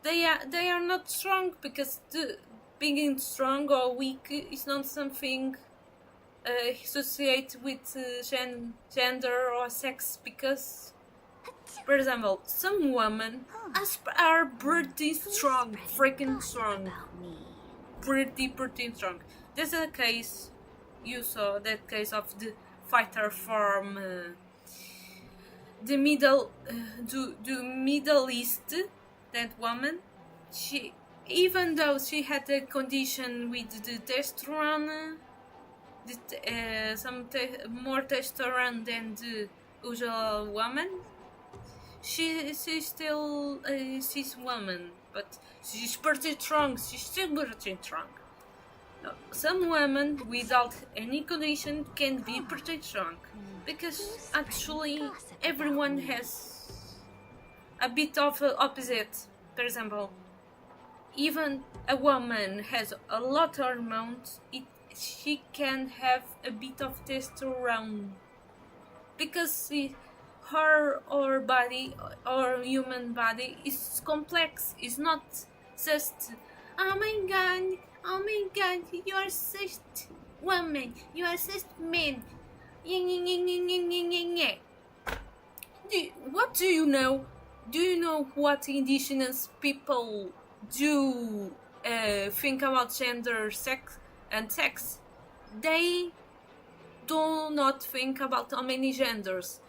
they are not strong, because being strong or weak is not something associated with gender or sex, because, for example, some women are pretty strong, freaking strong, pretty strong. There's a case, you saw that case of the fighter from the Middle East. That woman, she, even though she had a condition with the testosterone, more testosterone than the usual woman, she's still she's woman, but she's pretty strong. She's still pretty strong. Some women without any condition can be pretty strong, because actually everyone has a bit of opposite. for example, even a woman has a lot of hormones, she can have a bit of testosterone because her or body or human body is complex. It's not just oh my god, you are such woman, you are such man. What do you know? Do you know what indigenous people do think about gender, sex, and sex? They do not think about how many genders.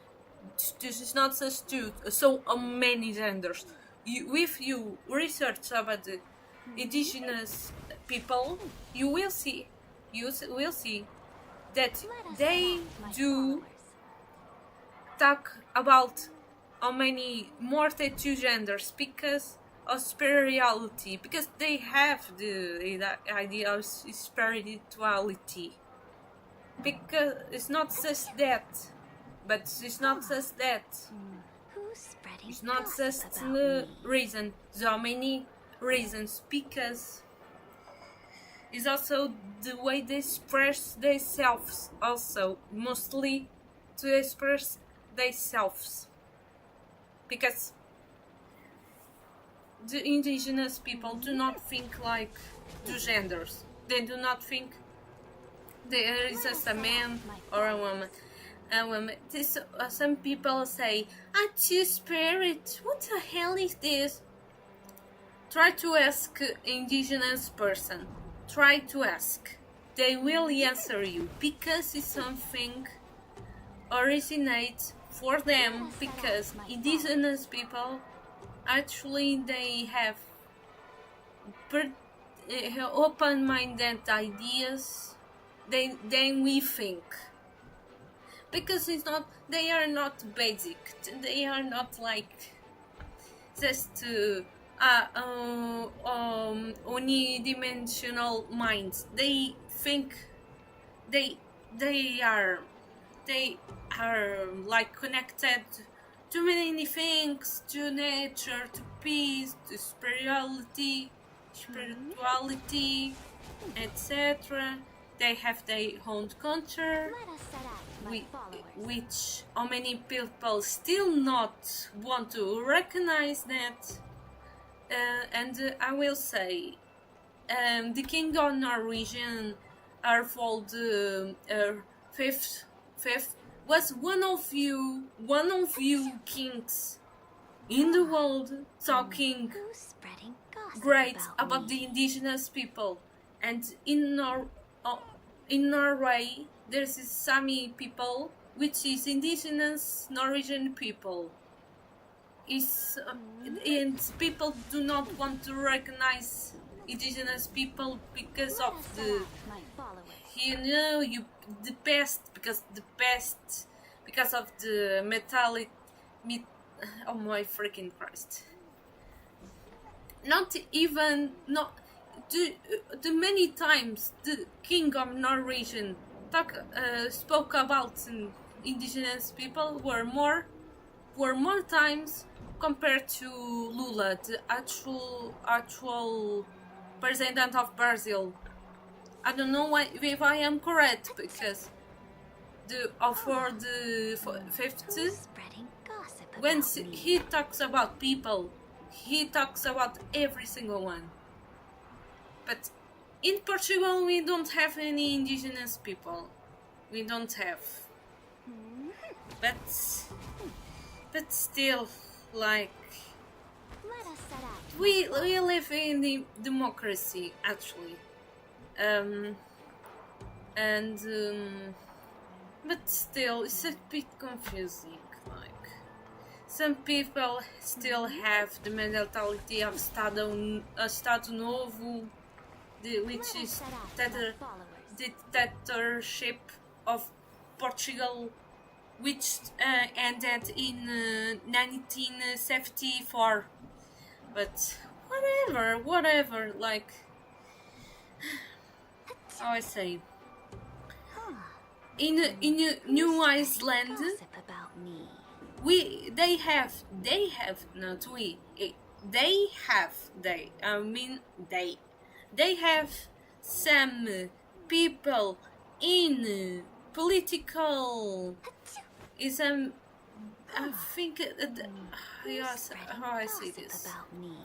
This is not such so many genders. If you research about the indigenous people, you will see that they do talk about how many more than two genders because of spirituality, because they have the idea of spirituality. Because it's not just that, but it's not just that. Who's spreading It's not gossip just about the me? reason. So many reasons. Because it's also the way they express themselves. Also, mostly to express themselves. Because the indigenous people do not think like the genders. They do not think there is just a man or a woman. Some people say, "Ah, two-spirit. What the hell is this?" Try to ask indigenous person. Try to ask. They will answer you because it's something originates for them. Because indigenous people actually they have open-minded ideas than we think, because they are not basic, they are not like just unidimensional minds. They think they are like connected to many things, to nature, to peace, to spirituality, etc. They have their own culture, which how many people still not want to recognize that. And I will say, the king of Norwegian, Arfold fifth, was one of you kings in the world talking Who's spreading gossip great about about me? the indigenous people. And in Norway there's this Sami people, which is indigenous Norwegian people. And people do not want to recognize indigenous people because of the My followers. the past, because of the metallic oh my freaking Christ. Not the many times the king of Norwegian spoke about indigenous people were more times compared to Lula, the actual president of Brazil. I don't know if I am correct, because for the 50, Who's spreading gossip when about me? he talks about people, he talks about every single one. But in Portugal we don't have any indigenous people. We don't have. But still, like, Let us set out. we live in the democracy, actually. But still, it's a bit confusing. Like, some people still have the mentality of Estado Novo, which is dictatorship of Portugal, which ended in 1974. But whatever, like, how I say, in New Iceland, Gossip about me. they have some people in political is I think yes, how I say this. About me.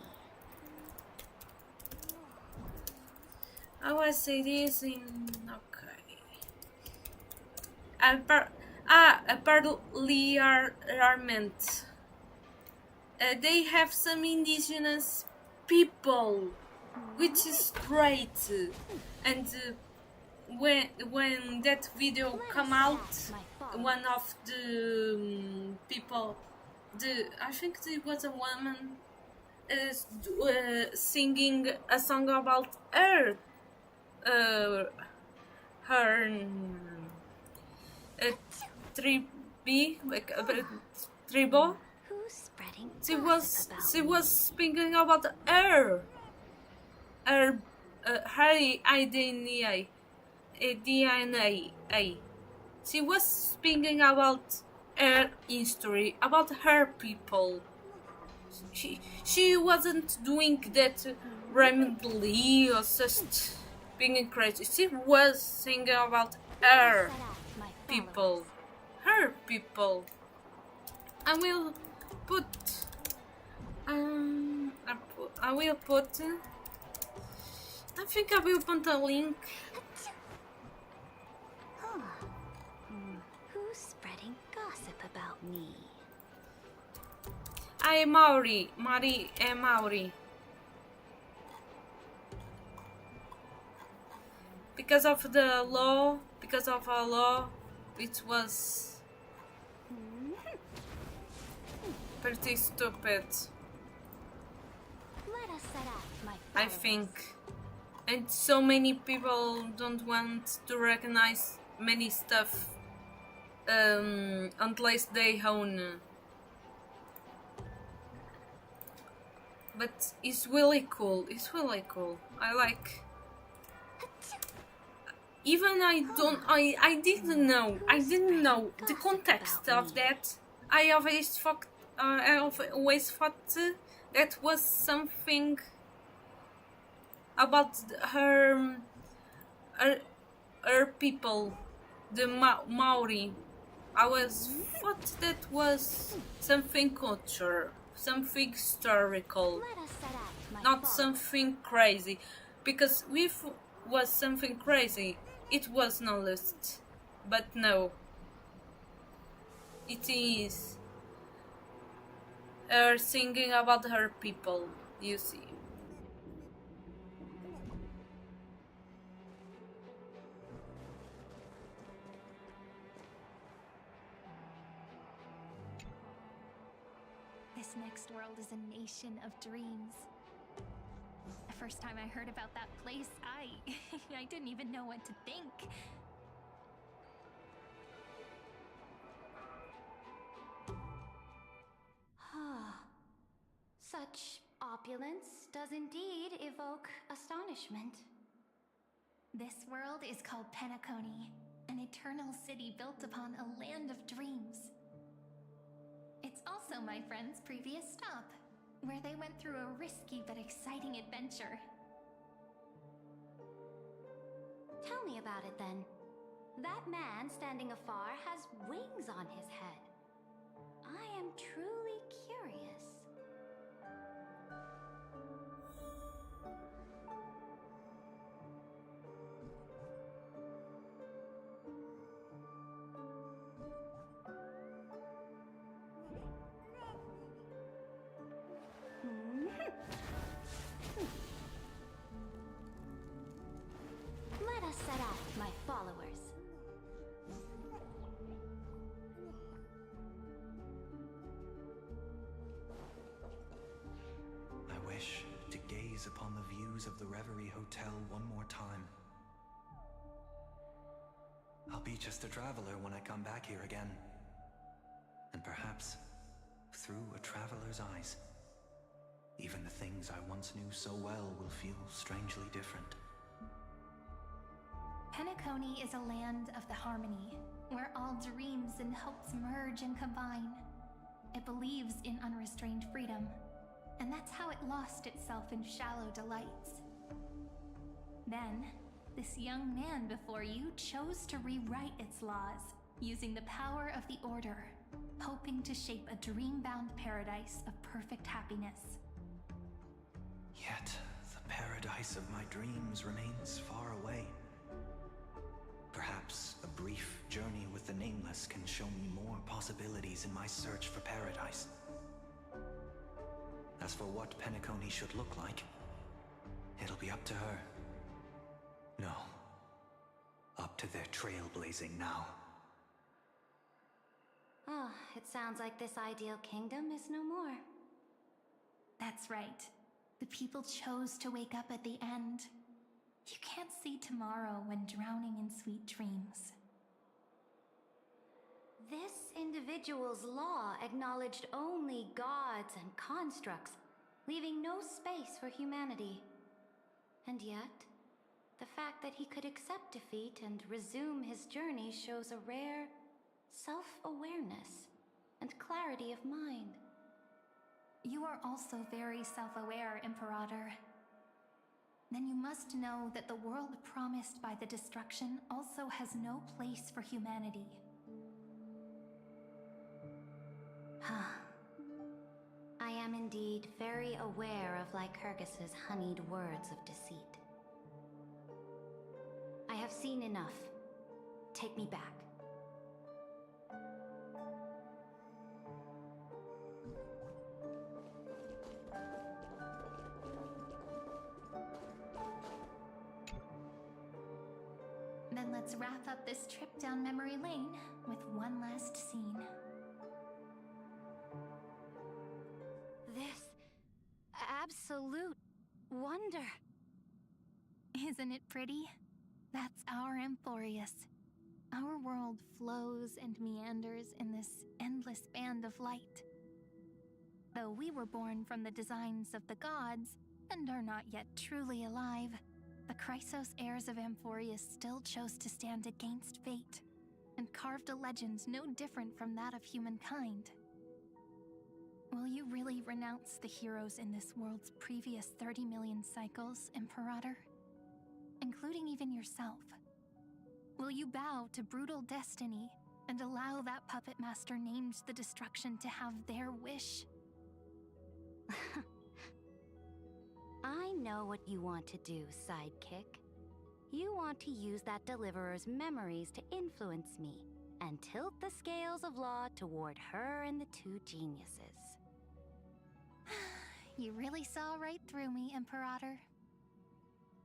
How I say this in okay. A parliament. They have some indigenous people, which is great. And when that video come out, one of the people, I think it was a woman, singing a song about her tribo. Who's spreading She gossip was speaking about her DNA. She was speaking about her history, about her people. She wasn't doing that randomly or just being crazy. She was singing about her people. Her people. I will put. I will put. I think I will put a link. Who's spreading gossip about me? I am Maori. Mari é Maori. Because of a law, it was pretty stupid. Let us set out, my I think. And so many people don't want to recognize many stuff unless they own. But it's really cool. I like. Even I didn't know the context of that. I always thought that was something about her people, the Maori. I was thought that was something culture, something historical, not something crazy. Because if was something crazy, it was no list. But no, it is her singing about her people, you see. This next world is a nation of dreams. The first time I heard about that place, I didn't even know what to think. Such opulence does indeed evoke astonishment. This world is called Penacony, an eternal city built upon a land of dreams. It's also my friend's previous stop, where they went through a risky but exciting adventure. Tell me about it then. That man standing afar has wings on his head. I am truly curious. Let us set out, my followers. I wish to gaze upon the views of the Reverie Hotel one more time. I'll be just a traveler when I come back here again. And perhaps, through a traveler's eyes, even the things I once knew so well will feel strangely different. Penacony is a land of the harmony, where all dreams and hopes merge and combine. It believes in unrestrained freedom, and that's how it lost itself in shallow delights. Then, this young man before you chose to rewrite its laws, using the power of the Order, hoping to shape a dream-bound paradise of perfect happiness. Yet, the paradise of my dreams remains far away. Perhaps a brief journey with the Nameless can show me more possibilities in my search for paradise. As for what Penacony should look like, it'll be up to her. No. Up to their trailblazing now. Oh, it sounds like this ideal kingdom is no more. That's right. The people chose to wake up at the end. You can't see tomorrow when drowning in sweet dreams. This individual's law acknowledged only gods and constructs, leaving no space for humanity. And yet, the fact that he could accept defeat and resume his journey shows a rare self-awareness and clarity of mind. You are also very self-aware, Imperator. Then you must know that the world promised by the destruction also has no place for humanity. I am indeed very aware of Lycurgus's honeyed words of deceit. I have seen enough. Take me back. Then let's wrap up this trip down memory lane with one last scene. This absolute wonder. Isn't it pretty? That's our Amphorius. Our world flows and meanders in this endless band of light. Though we were born from the designs of the gods and are not yet truly alive, the Chrysos heirs of Amphorius still chose to stand against fate and carved a legend no different from that of humankind. Will you really renounce the heroes in this world's previous 30 million cycles, Imperator? Including even yourself. Will you bow to brutal destiny and allow that puppet master named the destruction to have their wish? I know what you want to do, sidekick. You want to use that deliverer's memories to influence me and tilt the scales of law toward her and the two geniuses. You really saw right through me, Imperator.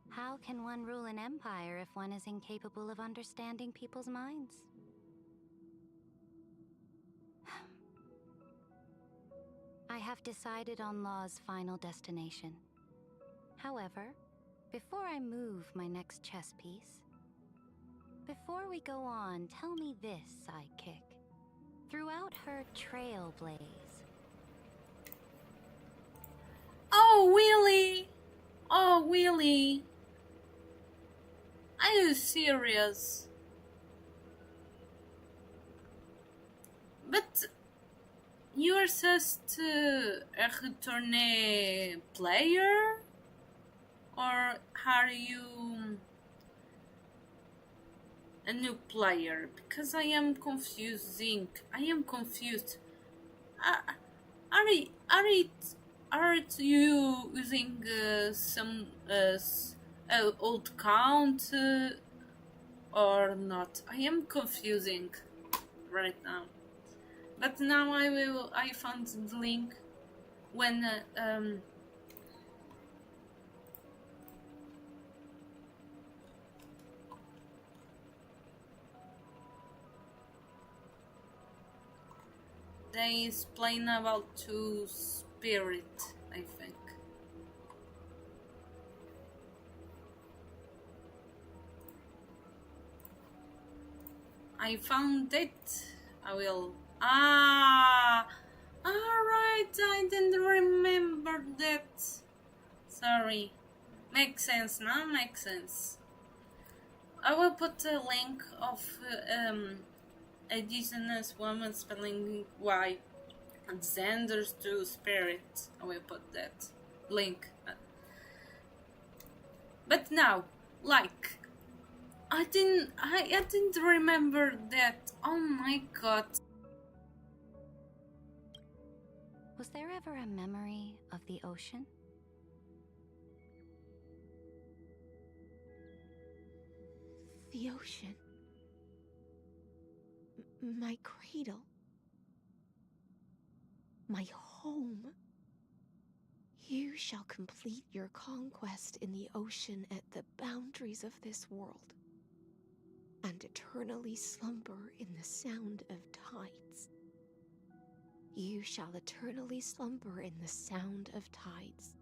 How can one rule an empire if one is incapable of understanding people's minds? I have decided on Law's final destination. However, before I move my next chess piece, before we go on, tell me this, sidekick. Throughout her trailblaze... Oh, really? Oh, really? Are you serious? But you are just a retourné player? Or are you a new player? Because I am confusing. I am confused. Aren't you using some old count or not? I am confusing right now. But now I found the link when they explain about two spirit, I think. I found it. I will. Alright, I didn't remember that. Sorry. Makes sense now, makes sense. I will put a link of a indigenous woman spelling Y And Xander's two spirits. I will put that link. But now, like, I didn't remember that. Oh my god. Was there ever a memory of the ocean? The ocean. My cradle. My home. You shall complete your conquest in the ocean at the boundaries of this world, and eternally slumber in the sound of tides. You shall eternally slumber in the sound of tides,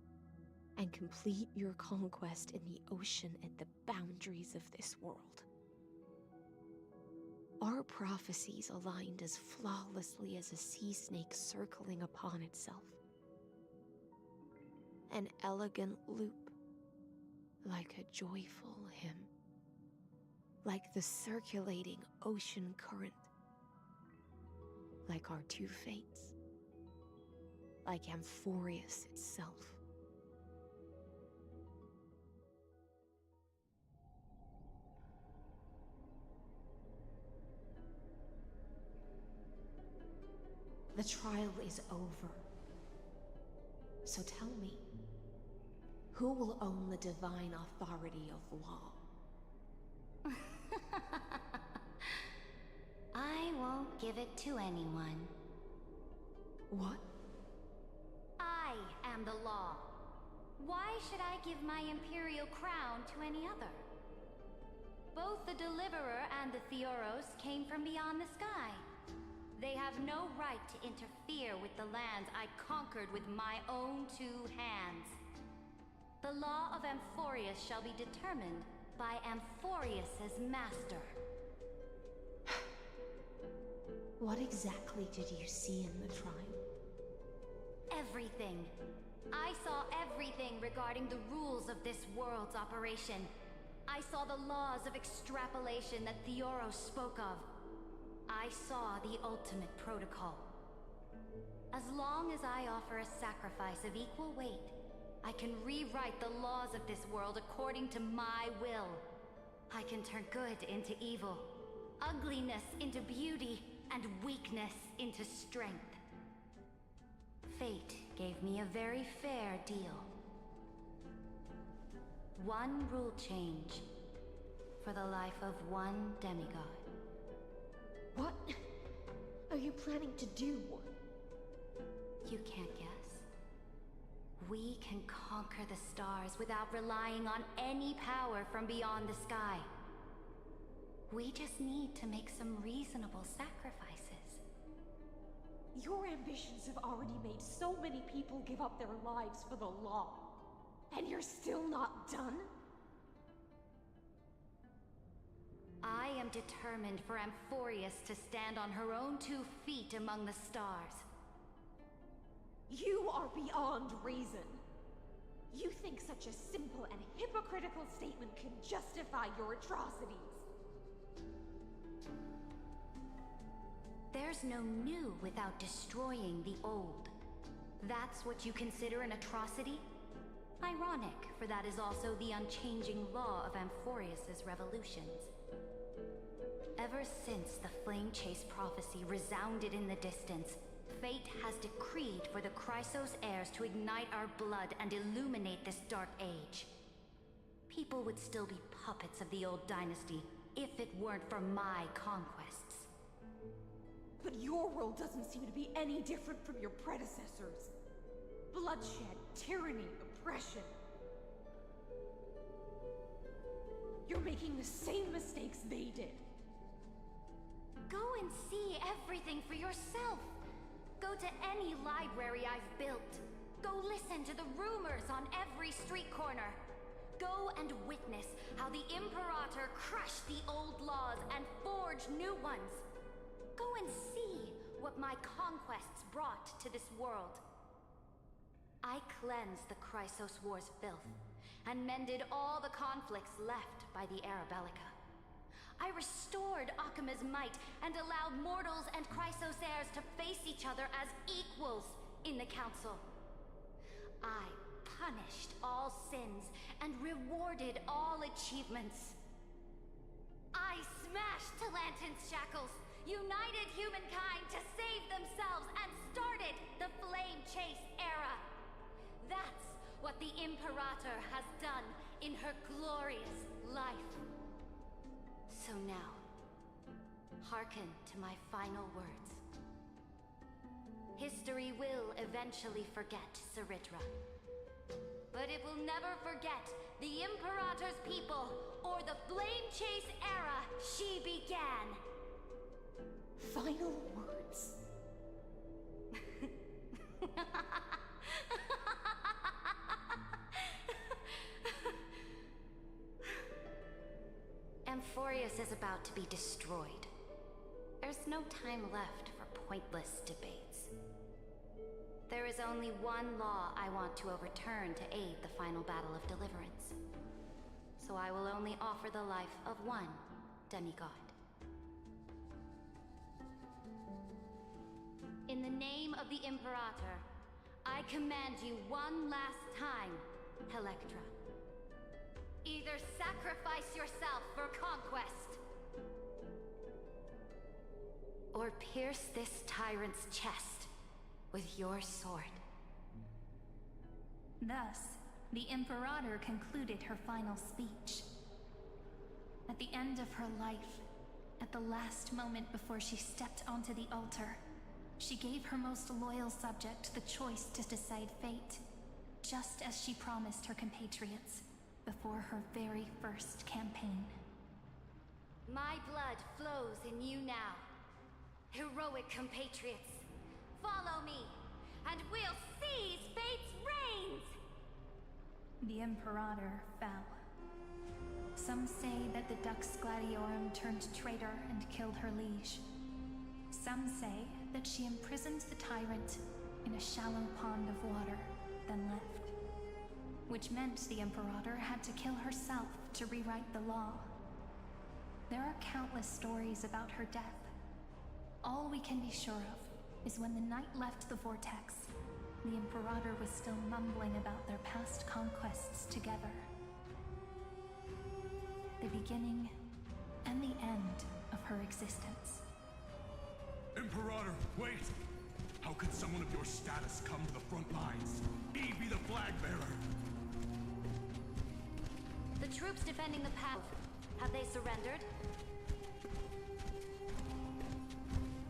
and complete your conquest in the ocean at the boundaries of this world. Our prophecies aligned as flawlessly as a sea snake circling upon itself. An elegant loop, like a joyful hymn, like the circulating ocean current, like our two fates, like Amphorius itself. The trial is over. So tell me, who will own the divine authority of law? I won't give it to anyone. What? I am the law. Why should I give my imperial crown to any other? Both the Deliverer and the Theoros came from beyond the sky. They have no right to interfere with the lands I conquered with my own two hands. The law of Amphorius shall be determined by Amphorius's master. What exactly did you see in the trial? Everything. I saw everything regarding the rules of this world's operation. I saw the laws of extrapolation that Theoros spoke of. I saw the ultimate protocol. As long as I offer a sacrifice of equal weight, I can rewrite the laws of this world according to my will. I can turn good into evil, ugliness into beauty, and weakness into strength. Fate gave me a very fair deal. One rule change for the life of one demigod. What are you planning to do? You can't guess. We can conquer the stars without relying on any power from beyond the sky. We just need to make some reasonable sacrifices. Your ambitions have already made so many people give up their lives for the law. And you're still not done? I am determined for Amphorius to stand on her own 2 feet among the stars. You are beyond reason. You think such a simple and hypocritical statement can justify your atrocities. There's no new without destroying the old. That's what you consider an atrocity? Ironic, for that is also the unchanging law of Amphorius's revolutions. Ever since the Flame Chase prophecy resounded in the distance, fate has decreed for the Chrysos heirs to ignite our blood and illuminate this dark age. People would still be puppets of the old dynasty if it weren't for my conquests. But your world doesn't seem to be any different from your predecessors. Bloodshed, tyranny, oppression. You're making the same mistakes they did. Go and see everything for yourself. Go to any library I've built. Go listen to the rumors on every street corner. Go and witness how the Imperator crushed the old laws and forged new ones. Go and see what my conquests brought to this world. I cleansed the Chrysos War's filth and mended all the conflicts left by the Arabellica. I restored Akima's might and allowed mortals and Chrysosaires to face each other as equals in the Council. I punished all sins and rewarded all achievements. I smashed Talantin's shackles, united humankind to save themselves, and started the Flame Chase era. That's what the Imperator has done in her glorious life. So now, hearken to my final words. History will eventually forget Cyritra, but it will never forget the Imperator's people or the Flame Chase era she began. Final words. Amphorius is about to be destroyed. There's no time left for pointless debates. There is only one law I want to overturn to aid the final battle of deliverance. So I will only offer the life of one demigod. In the name of the Imperator, I command you one last time, Electra. Either sacrifice yourself for conquest, or pierce this tyrant's chest with your sword. Thus, the Imperator concluded her final speech. At the end of her life, at the last moment before she stepped onto the altar, she gave her most loyal subject the choice to decide fate, just as she promised her compatriots before her very first campaign. My blood flows in you now. Heroic compatriots, follow me, and we'll seize fate's reins! The Imperator fell. Some say that the Dux Gladiorum turned traitor and killed her liege. Some say that she imprisoned the tyrant in a shallow pond of water, then left. Which meant the Imperator had to kill herself to rewrite the law. There are countless stories about her death. All we can be sure of is when the knight left the vortex, the Imperator was still mumbling about their past conquests together. The beginning and the end of her existence. Imperator, wait! How could someone of your status come to the front lines? Be the flag bearer! The troops defending the path, have they surrendered?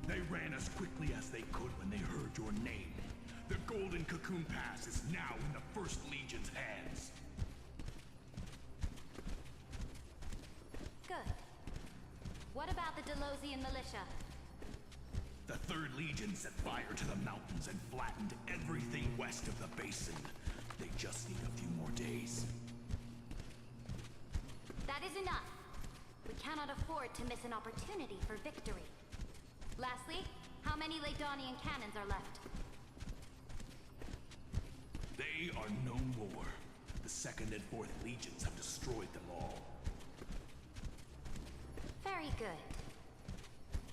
They ran as quickly as they could when they heard your name. The Golden Cocoon Pass is now in the First Legion's hands. Good. What about the Delosian militia? The Third Legion set fire to the mountains and flattened everything west of the basin. They just need a few more days. That is enough. We cannot afford to miss an opportunity for victory. Lastly, how many Ladonian cannons are left? They are no more. The Second and Fourth Legions have destroyed them all. Very good.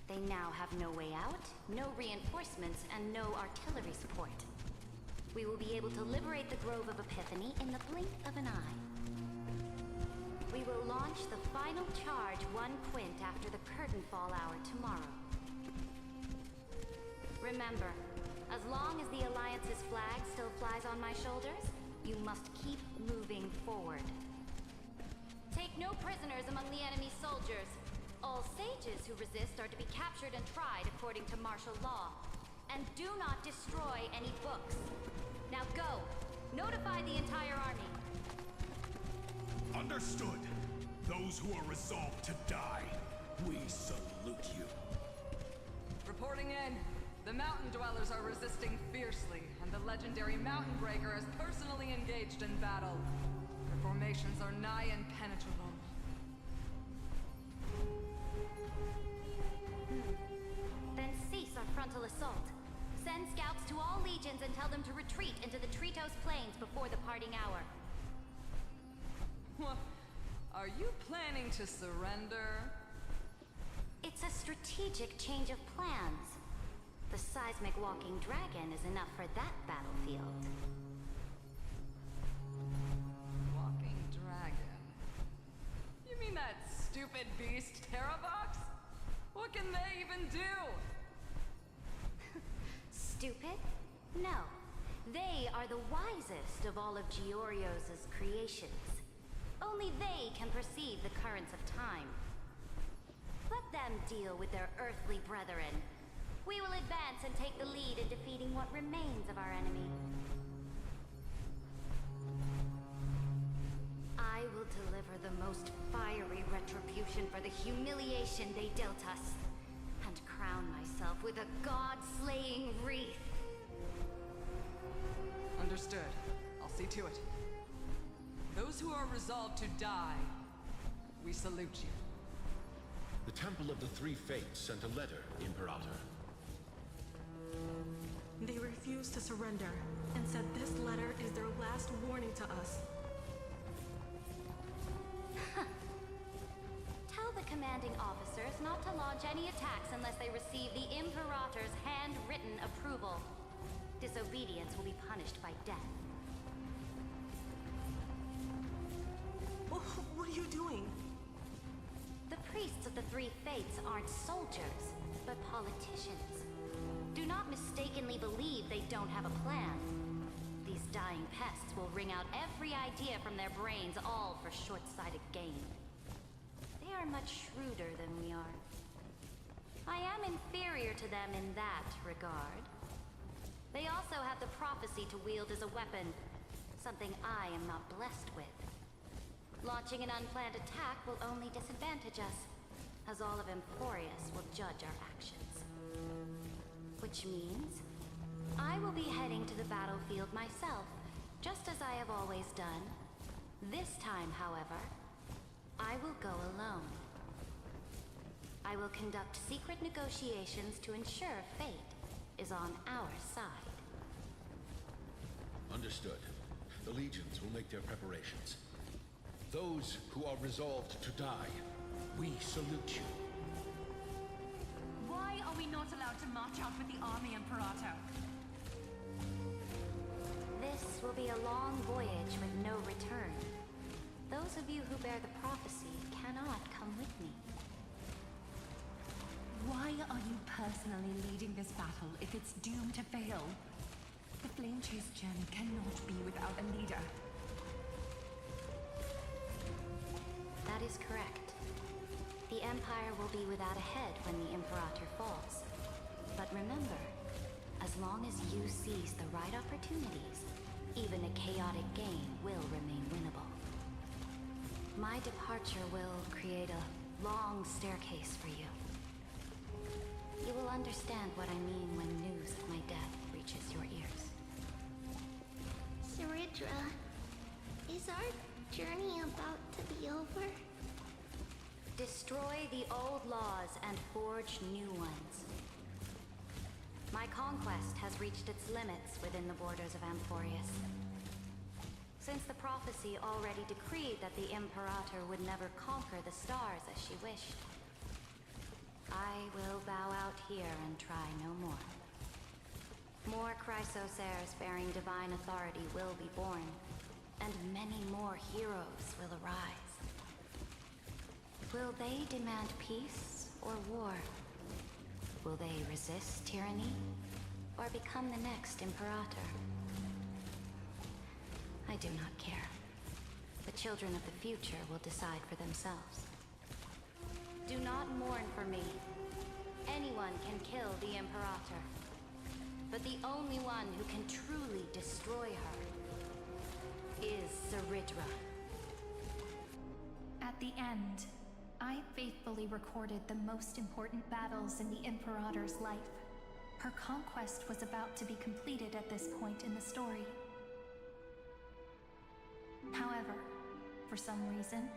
They now have no way out, no reinforcements, and no artillery support. We will be able to liberate the Grove of Epiphany in the blink of an eye. We will launch the final charge 1 quint after the curtain fall hour tomorrow. Remember, as long as the Alliance's flag still flies on my shoulders, you must keep moving forward. Take no prisoners among the enemy's soldiers. All sages who resist are to be captured and tried according to martial law. And do not destroy any books. Now go! Notify the entire army. Understood. Those who are resolved to die, we salute you. Reporting in. The mountain dwellers are resisting fiercely, and the legendary Mountain Breaker is personally engaged in battle. Their formations are nigh impenetrable. Then cease our frontal assault. Send scouts to all legions and tell them to retreat into the Tritos Plains before the parting hour. What? Are you planning to surrender? It's a strategic change of plans. The seismic walking dragon is enough for that battlefield. Walking dragon? You mean that stupid beast, Terravox? What can they even do? Stupid? No. They are the wisest of all of Giorio's creations. Only they can perceive the currents of time. Let them deal with their earthly brethren. We will advance and take the lead in defeating what remains of our enemy. I will deliver the most fiery retribution for the humiliation they dealt us, and crown myself with a god-slaying wreath. Understood. I'll see to it. Those who are resolved to die, we salute you. The Temple of the Three Fates sent a letter, Imperator. They refused to surrender and said this letter is their last warning to us. Tell the commanding officers not to launch any attacks unless they receive the Imperator's handwritten approval. Disobedience will be punished by death. What are you doing? The priests of the Three Fates aren't soldiers, but politicians. Do not mistakenly believe they don't have a plan. These dying pests will wring out every idea from their brains, all for short-sighted gain. They are much shrewder than we are. I am inferior to them in that regard. They also have the prophecy to wield as a weapon, something I am not blessed with. Launching an unplanned attack will only disadvantage us, as all of Emporius will judge our actions. Which means, I will be heading to the battlefield myself, just as I have always done. This time, however, I will go alone. I will conduct secret negotiations to ensure fate is on our side. Understood. The legions will make their preparations. Those who are resolved to die, we salute you. Why are we not allowed to march out with the army, Imperator? This will be a long voyage with no return. Those of you who bear the prophecy cannot come with me. Why are you personally leading this battle if it's doomed to fail? The Flame Chase journey cannot be without a leader. That is correct. The Empire will be without a head when the Imperator falls. But remember, as long as you seize the right opportunities, even a chaotic game will remain winnable. My departure will create a long staircase for you. You will understand what I mean when news of my death reaches your ears. Saridra, is our journey about to be over? Destroy the old laws and forge new ones. My conquest has reached its limits within the borders of Emporius. Since the prophecy already decreed that the Imperator would never conquer the stars as she wished, I will bow out here and try no more. More Chrysosairs bearing divine authority will be born, and many more heroes will arise. Will they demand peace or war? Will they resist tyranny or become the next Imperator? I do not care. The children of the future will decide for themselves. Do not mourn for me. Anyone can kill the Imperator. But the only one who can truly destroy her is Saridra. At the end, I faithfully recorded the most important battles in the Imperator's life. Her conquest was about to be completed at this point in the story. However, for some reason,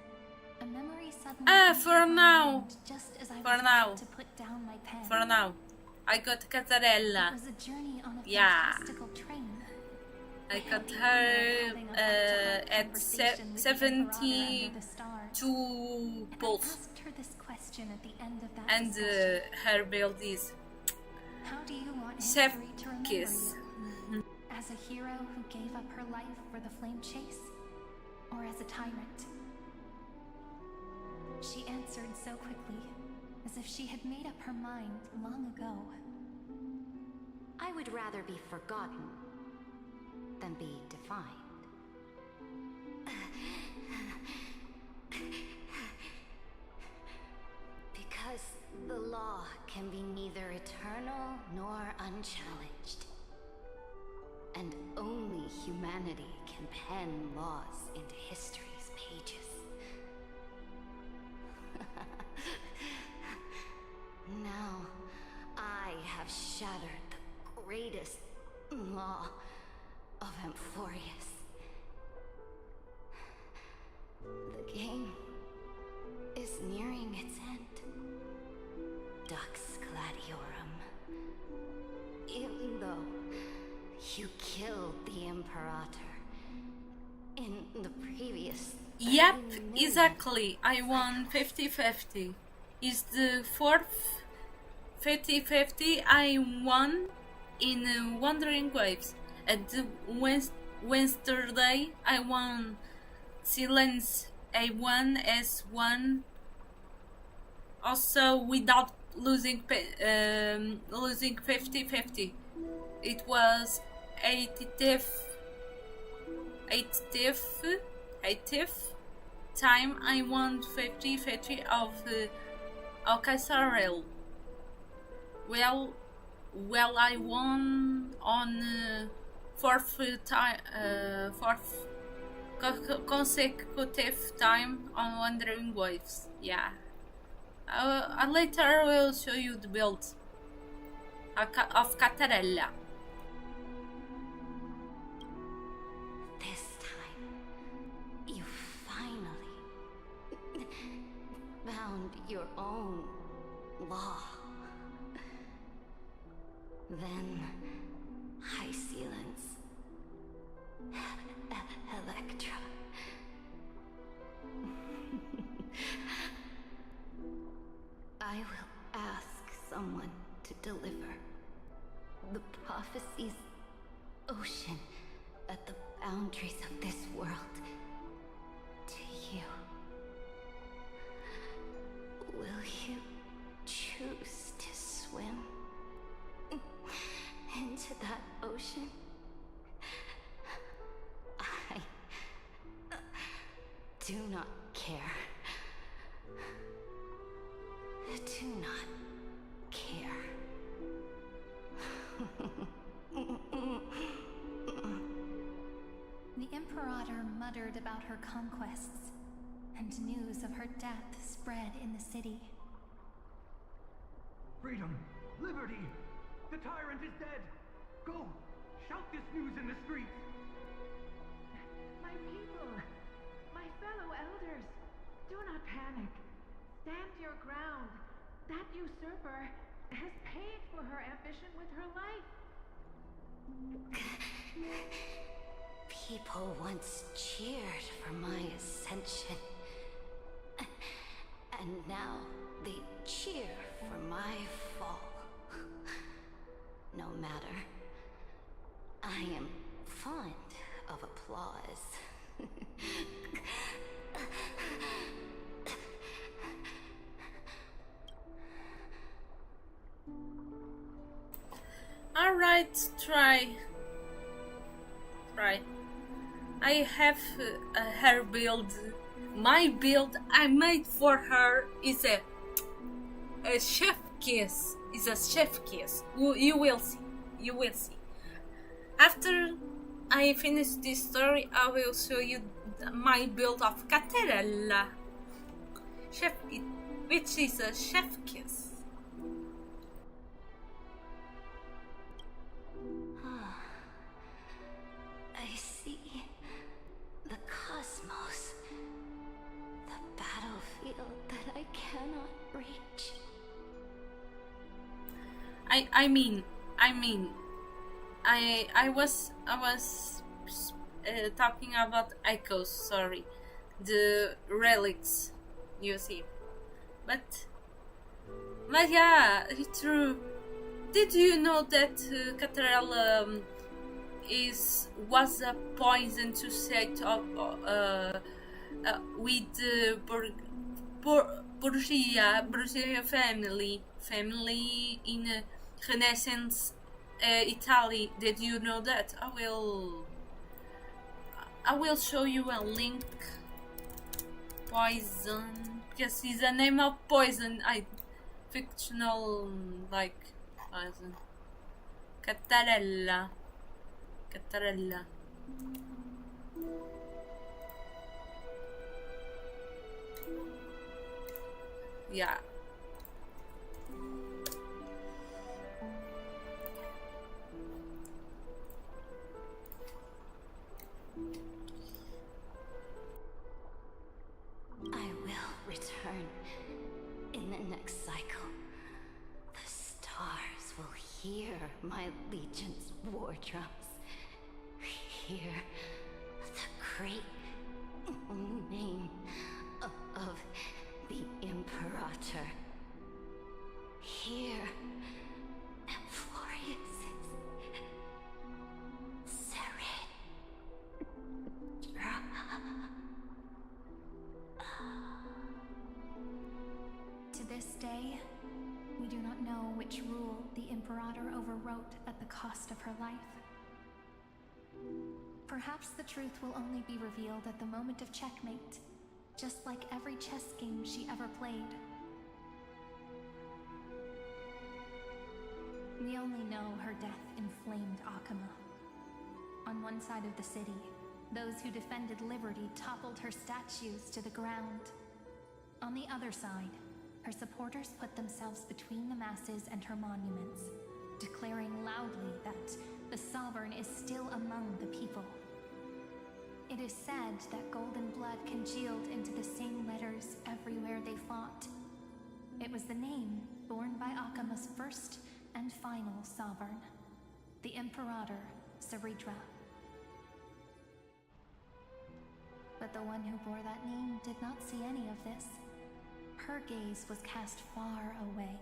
a memory suddenly for now. just as I For was now. about to put down my pen. For now. I got Cantarella. It was a journey on a Yeah. fantastical train. I got her at 70. The stars. two I pulls. asked her this question at the end of that And discussion. her build is How do you want Chef history to remember Kiss. you? As a hero who gave up her life for the flame chase? Or as a tyrant? She answered so quickly, as if she had made up her mind long ago. I would rather be forgotten than be defined. Because the law can be neither eternal nor unchallenged. And only humanity can pen laws into history's pages. Now, I have shattered the greatest law of Amphorius. The game is nearing its end. Dux Gladiorum. Even though you killed the Imperator in the previous... Yep, exactly. I won 50-50. Is the fourth 50-50 I won in Wandering Waves. At the Wednesday I won Silence A1 S1, also without losing 50-50. It was 80th time I won 50-50 of Cantarella. Well, I won on fourth consecutive time on Wandering Waves. Yeah. I later will show you the build of Cantarella. This time, you finally found your own law. Then, High Sealants, Electra. I will ask someone to deliver the prophecy's ocean at the boundaries of this world to you. Will you choose to swim into that ocean? I do not care. Do not care. The Imperator muttered about her conquests, and news of her death spread in the city. Freedom! Liberty! The tyrant is dead! Go! Shout this news in the streets! My people! My fellow elders! Do not panic. Stand your ground. That usurper has paid for her ambition with her life. People once cheered for my ascension. And now they cheer for my fall. No matter. I am fond of applause. Alright, try. I have her build. My build I made for her is a chef kiss. Is a chef kiss. You will see. You will see. After I finish this story, I will show you my build of Cantarella, which is a chef kiss. I see the cosmos, the battlefield that I cannot reach. I was talking about echoes. Sorry, the relics, you see. But yeah, it's true. Did you know that Cantarella was a poison to set up with the Borgia family in Renaissance Italy? Did you know that? I will show you a link. Poison, because it's a name of poison. Fictional like poison. Cantarella. Yeah. I will return in the next cycle. The stars will hear my legion's war drums. Hear the great name of the Imperator. Hear Amphorius's To this day, we do not know which rule the Imperator overwrote at the cost of her life. Perhaps the truth will only be revealed at the moment of checkmate, just like every chess game she ever played. We only know her death inflamed Akama. On one side of the city, those who defended liberty toppled her statues to the ground. On the other side, her supporters put themselves between the masses and her monuments, declaring loudly that the Sovereign is still among the people. It is said that golden blood congealed into the same letters everywhere they fought. It was the name borne by Akama's first and final Sovereign, the Imperator Saridra. But the one who bore that name did not see any of this. Her gaze was cast far away,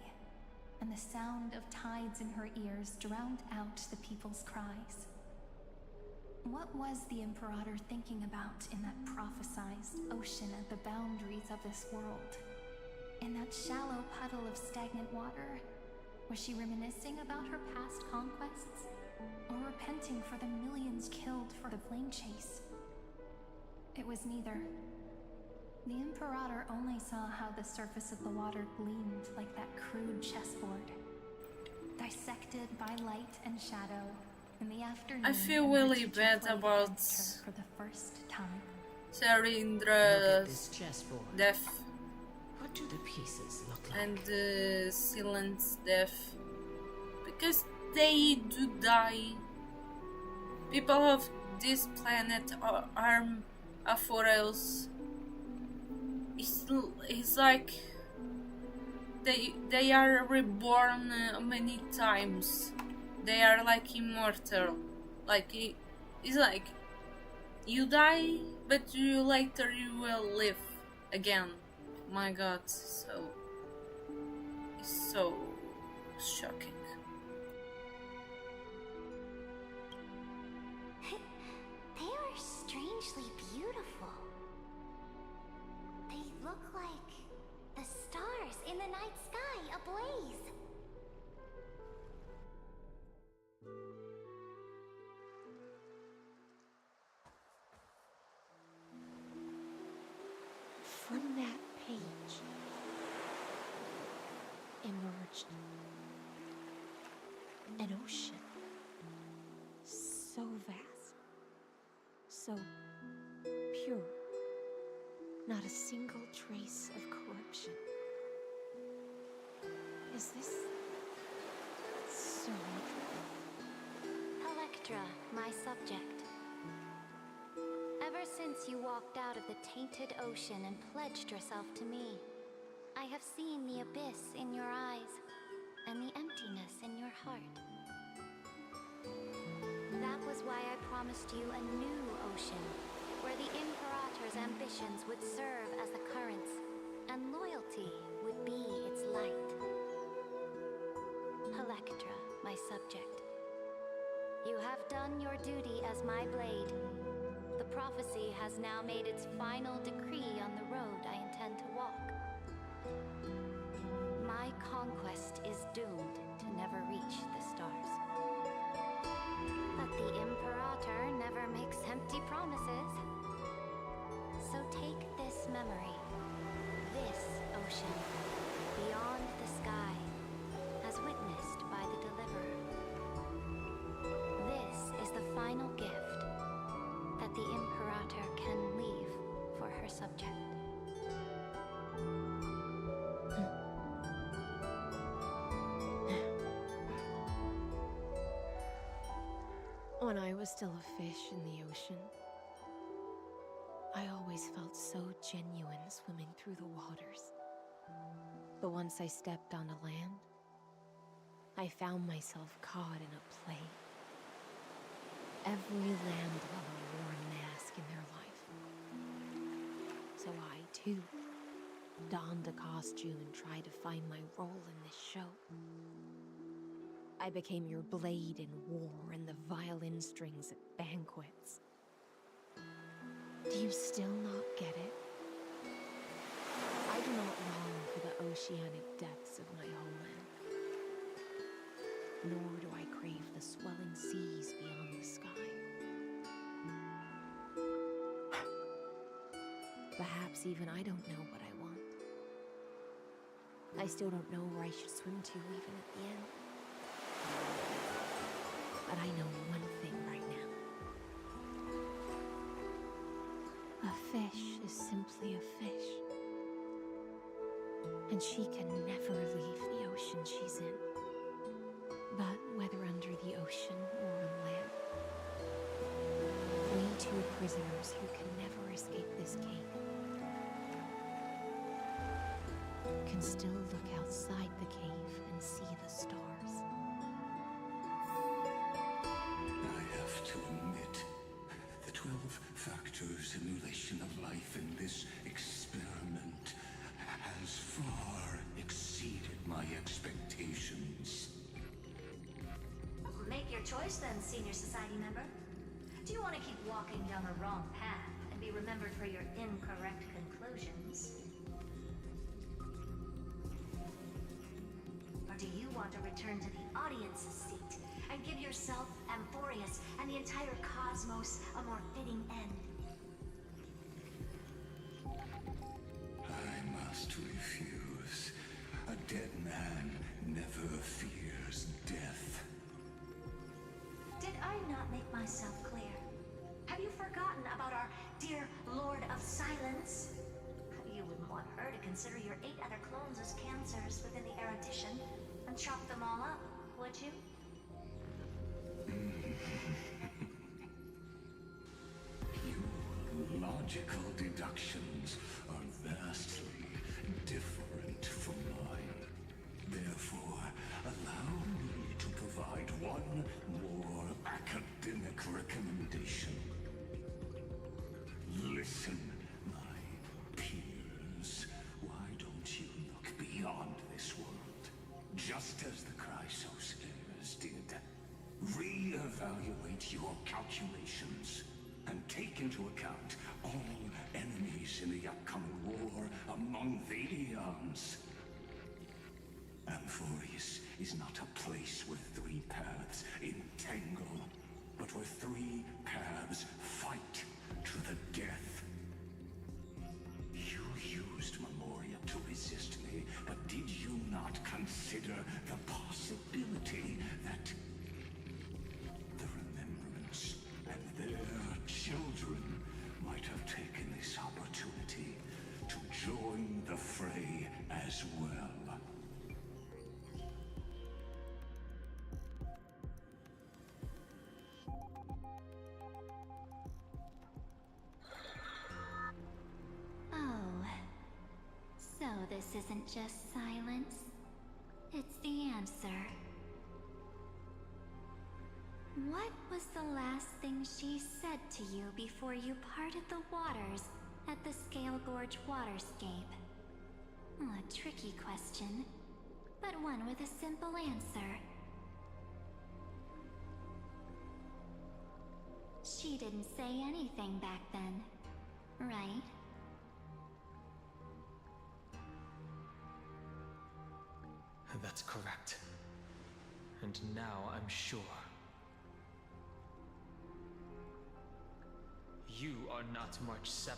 and the sound of tides in her ears drowned out the people's cries. What was the Imperator thinking about in that prophesized ocean at the boundaries of this world? In that shallow puddle of stagnant water? Was she reminiscing about her past conquests? Or repenting for the millions killed for the flame chase? It was neither. The Imperator only saw how the surface of the water gleamed like that crude chessboard, dissected by light and shadow. In the afternoon, I feel really bad about for the first time. Sarindra's death. What do the pieces look like? And Silent's death. Because they do die. People of this planet are Aphores. It's like they are reborn many times. They are like immortal. Like it's like you die, but you later you will live again. My God, it's so shocking. They are strangely beautiful. They look like the stars in the night sky ablaze. From that page emerged an ocean so vast, so pure, not a single trace of corruption. Is this so? Electra, my subject. Ever since you walked out of the tainted ocean and pledged yourself to me, I have seen the abyss in your eyes and the emptiness in your heart. That was why I promised you a new ocean, where the Imperator Imperator's ambitions would serve as the currents, and loyalty would be its light. Electra, my subject, you have done your duty as my blade. The prophecy has now made its final decree on the road I intend to walk. My conquest is doomed to never reach the stars. But the Imperator never makes empty promises. So take this memory, this ocean, beyond the sky, as witnessed by the Deliverer. This is the final gift that the Imperator can leave for her subject. When I was still a fish in the ocean, I always felt so genuine swimming through the waters. But once I stepped onto land, I found myself caught in a play. Every land dweller wore a mask in their life. So I, too, donned a costume and tried to find my role in this show. I became your blade in war and the violin strings at banquets. Do you still not get it? I do not long for the oceanic depths of my homeland. Nor do I crave the swelling seas beyond the sky. Perhaps even I don't know what I want. I still don't know where I should swim to even at the end. But I know one thing right now. A fish is simply a fish. And she can never leave the ocean she's in. But whether under the ocean or on land, we two prisoners who can never escape this cave can still look outside the cave and see the stars. I have to admit, the 12-factor simulation of life in this experiment has far exceeded my expectations. Make your choice then, Senior Society member. Do you want to keep walking down the wrong path and be remembered for your incorrect conclusions? Or do you want to return to the audience's seat and give yourself, Amphorius, and the entire cosmos a more fitting end? I must refuse. A dead man never fears death. Did I not make myself clear? Have you forgotten about our dear Lord of Silence? You wouldn't want her to consider your 8 other clones as cancers within the erudition and chop them all up, would you? Your logical deductions are vastly different from mine. Therefore, allow me to provide one more academic recommendation. Listen, my peers. Why don't you look beyond this world? Just as the Chrysoseirs did. Re-evaluate your calculations and take into account all enemies in the upcoming war among the eons. Amphorius is not a place where 3 paths entangle, but where 3 paths fight to the death. You used Memoria to resist me, but did you not consider the possibility that the Remembrance and their children might have taken this opportunity to join the fray as well? Oh, so this isn't just silence. It's the answer. What was the last thing she said to you before you parted the waters at the Scale Gorge waterscape? A tricky question, but one with a simple answer. She didn't say anything back then, right? That's correct. And now I'm sure. You are not March 7th.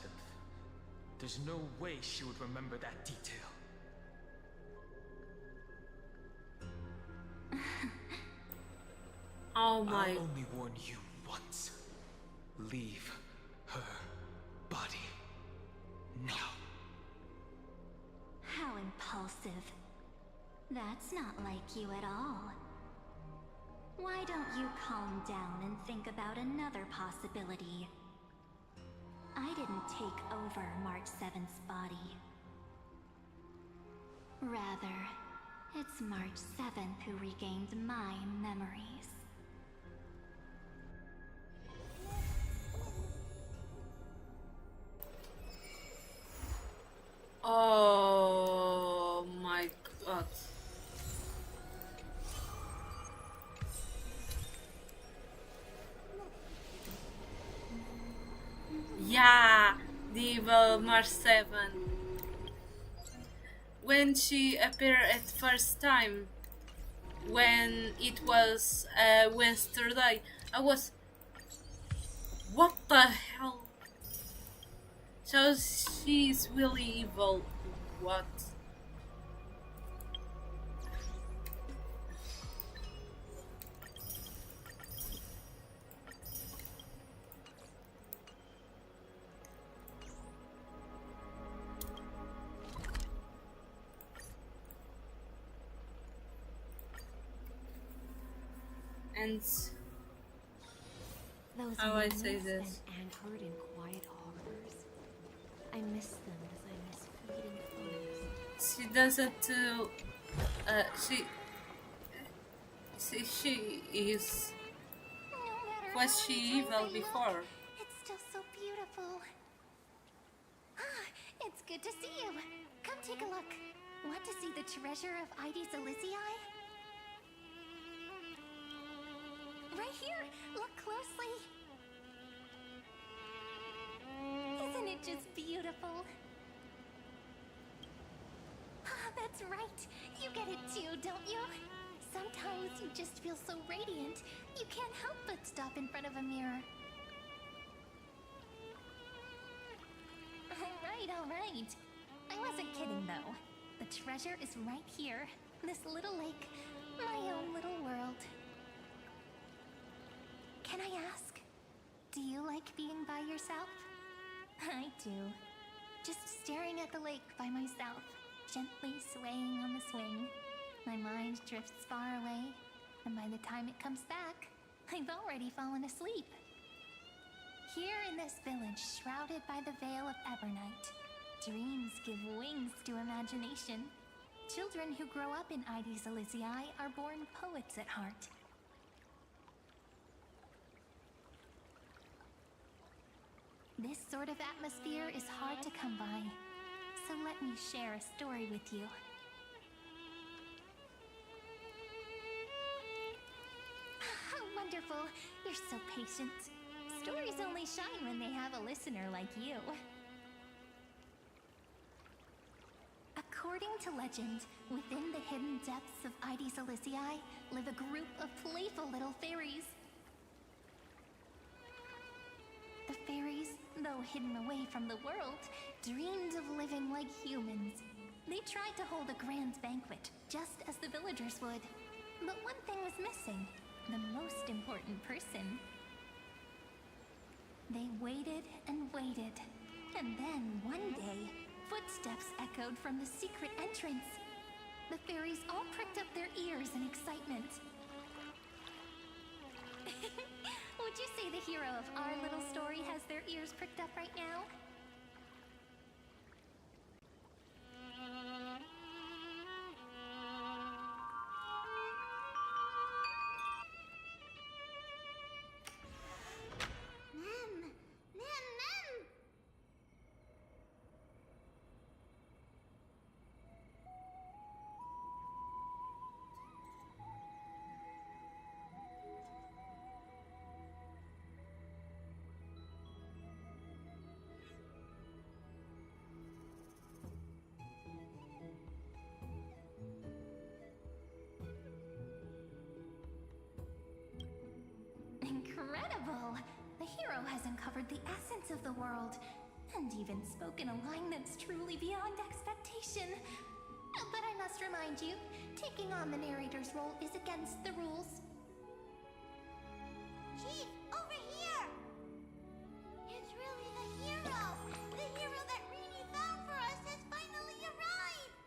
There's no way she would remember that detail. Oh my. I'll only warn you once. Leave her body now. How impulsive. That's not like you at all. Why don't you calm down and think about another possibility? I didn't take over March 7th's body. Rather, it's March 7th who regained my memories. Oh my god. Yeah, the evil March 7. When she appeared at first time, when it was Wednesday, I was, what the hell? So she's really evil. What? And Those how I say moments this? spent anchored in quiet harbors. I miss them as I miss fleeting photos. She doesn't. She is. Was she evil before? It's still so beautiful. Ah, it's good to see you. Come take a look. Want to see the treasure of Ides Elysiae? Right here. Look closely. Isn't it just beautiful? Ah, that's right. You get it too, don't you? Sometimes you just feel so radiant, you can't help but stop in front of a mirror. All right. I wasn't kidding, though. The treasure is right here. This little lake. My own little world. Can I ask? Do you like being by yourself? I do. Just staring at the lake by myself, gently swaying on the swing. My mind drifts far away, and by the time it comes back, I've already fallen asleep. Here in this village, shrouded by the veil of Evernight, dreams give wings to imagination. Children who grow up in Ides Elysiae are born poets at heart. This sort of atmosphere is hard to come by, so let me share a story with you. How wonderful! You're so patient. Stories only shine when they have a listener like you. According to legend, within the hidden depths of Ides Elysiae live a group of playful little fairies. The fairies, though hidden away from the world, dreamed of living like humans. They tried to hold a grand banquet, just as the villagers would. But one thing was missing, the most important person. They waited and waited, and then one day, footsteps echoed from the secret entrance. The fairies all pricked up their ears in excitement. Would you say the hero of our little story has their ears pricked up right now? Mem! Mem! Mem! hero has uncovered the essence of the world, and even spoken a line that's truly beyond expectation. But I must remind you, taking on the narrator's role is against the rules. Chief, over here! It's really the hero! The hero that Rini found for us has finally arrived!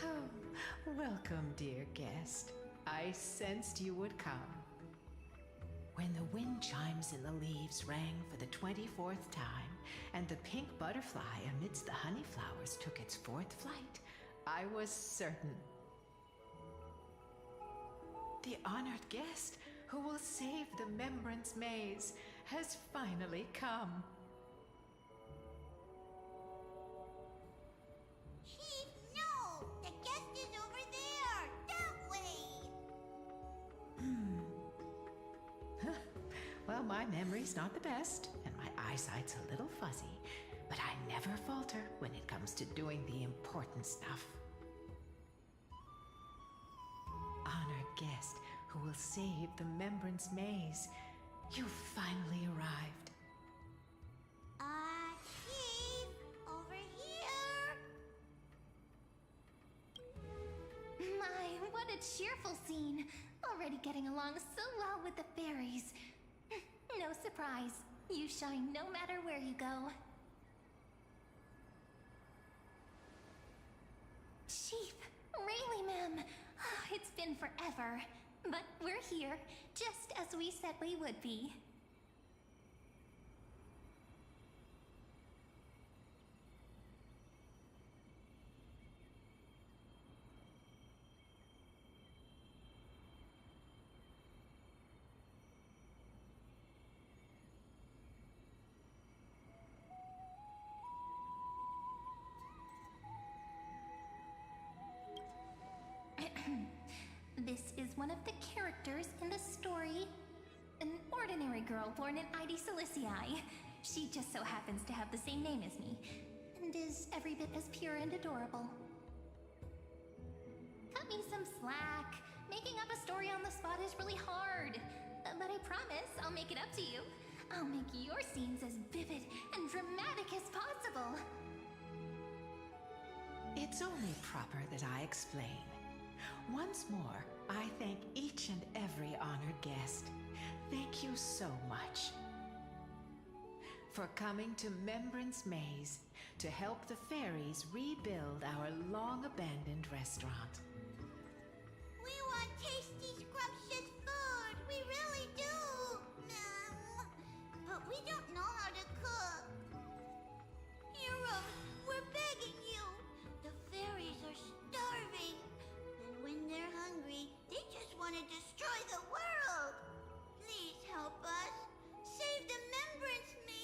Oh, welcome, dear guest. I sensed you would come. When the wind chimes in the leaves rang for the 24th time, and the pink butterfly amidst the honey flowers took its 4th flight, I was certain. The honored guest who will save the Membrance Maze has finally come. Chief, no! The guest is over there! That way! Well, my memory's not the best, and my eyesight's a little fuzzy, but I never falter when it comes to doing the important stuff. Honored guest who will save the Membrance Maze, you finally arrived. Chief, over here! My, what a cheerful scene! Already getting along so well with the fairies. No surprise. You shine no matter where you go. Chief, really, ma'am. It's been forever. But we're here, just as we said we would be. This is one of the characters in the story. An ordinary girl born in Ide Silicii. She just so happens to have the same name as me, and is every bit as pure and adorable. Cut me some slack. Making up a story on the spot is really hard. But I promise I'll make it up to you. I'll make your scenes as vivid and dramatic as possible. It's only proper that I explain. Once more, I thank each and every honored guest. Thank you so much for coming to Membrance Maze to help the fairies rebuild our long-abandoned restaurant. We want tasty, scrumptious food! We really do! But we don't know how to cook. Heroes, we're begging you! The fairies are starving! And when they're hungry, they just want to destroy the world! Please help us! Save the Membrance Maze!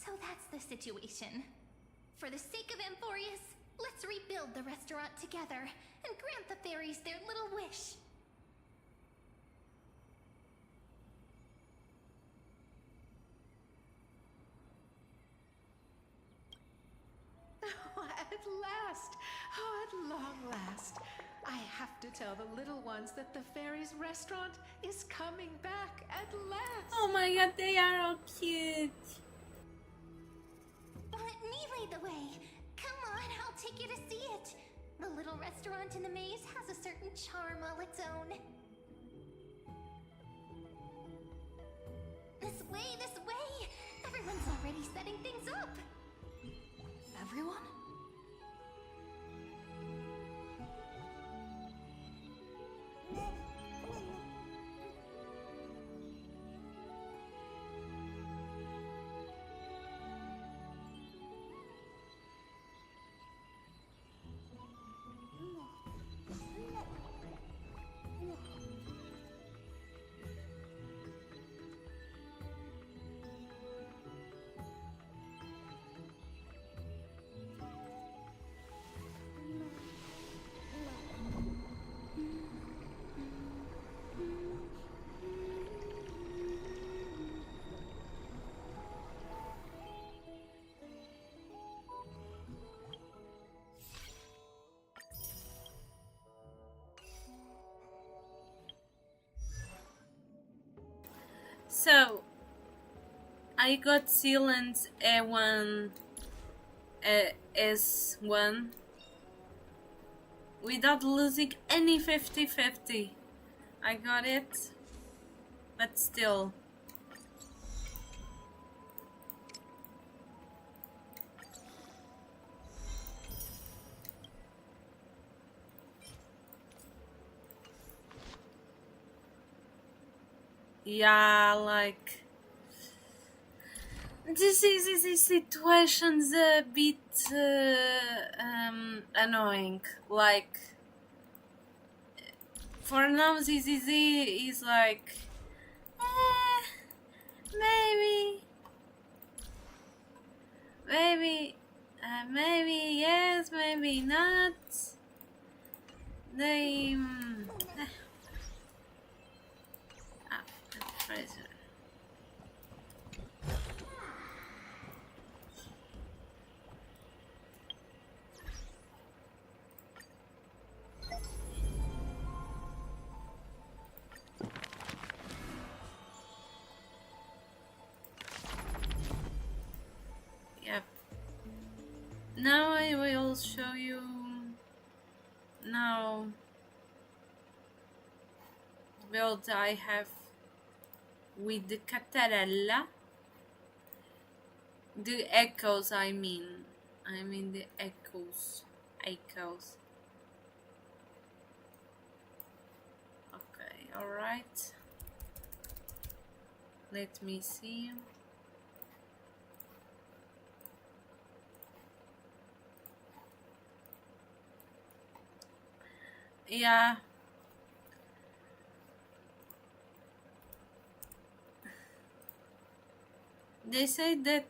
So that's the situation. For the sake of Amphorius, let's rebuild the restaurant together and grant the fairies their little wish. Oh, at last! Oh, at long last! I have to tell the little ones that the fairies' restaurant is coming back at last! Oh my god, they are all cute! Let me lead the way. Come on, I'll take you to see it. The little restaurant in the maze has a certain charm all its own. This way, this way! The Everyone's already setting things up. Everyone? So, I got sealants A1 S1 without losing any 50-50. I got it, but still. Yeah, like this situation's a bit annoying. Like for now, this is like maybe maybe yes, maybe not. They Fraser. Yep. Now I will show you now build I have with the Cantarella. The echoes, I mean the echoes. Okay, alright. Let me see. Yeah. They say that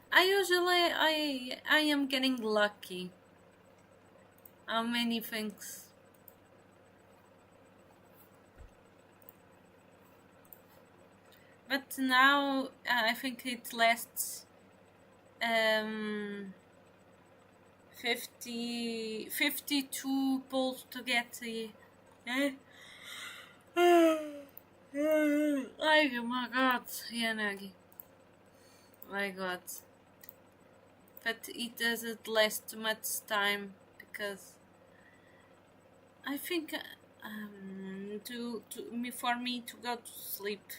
I am getting lucky. How many things? But now I think it lasts 52 pulls to get the oh my god, Yanagi. My god. But it doesn't last too much time because I think for me to go to sleep.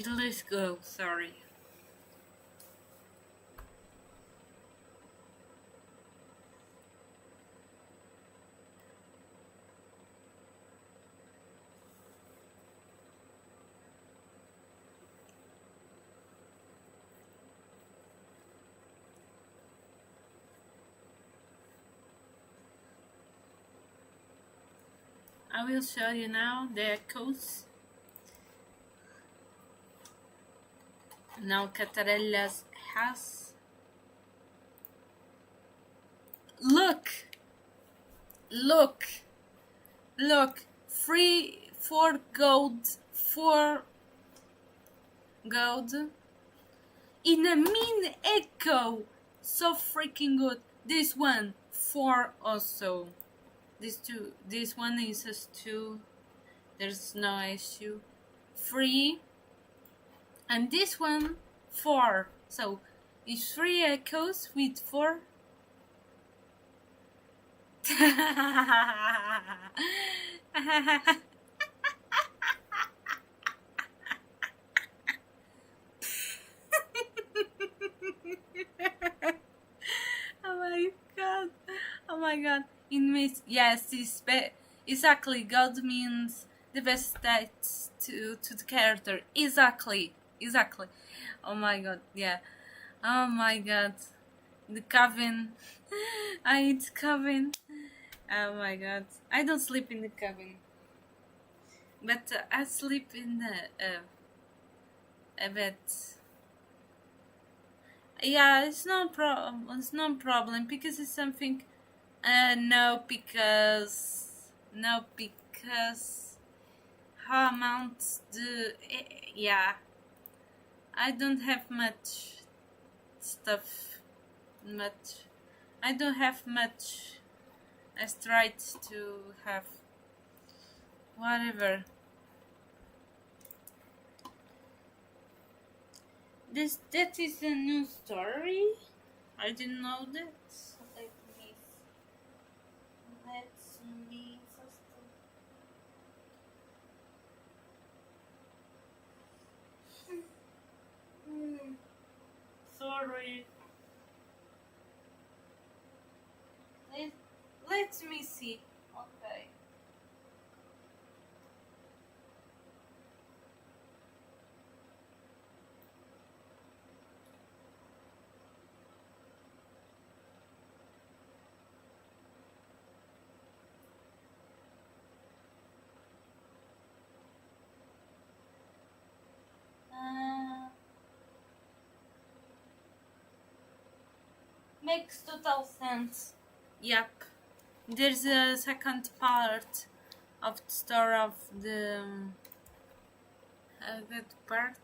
Let's go. Sorry. I will show you now the echoes. Now Cantarella's house. Look! Look! Look! 4 gold, 4 gold. In a mean echo! So freaking good. This one, 4 also. This one is a 2. There's no issue. 3. And this one, 4. So, it's 3 echoes with 4. Oh my god. It means, yes, exactly. God means the best stats to the character. Exactly. Oh my god, yeah. Oh my god. The cabin. I eat cabin. Oh my god. I don't sleep in the cabin. But I sleep in the a bed. Yeah, it's no problem. It's no problem because it's something. No, because how amounts the yeah. I don't have much stuff. I don't have much. I tried to have whatever. That is a new story. I didn't know that. Let me first. Sorry. Let me see. Okay. Makes total sense. Yep. There's a second part of the story of the good part.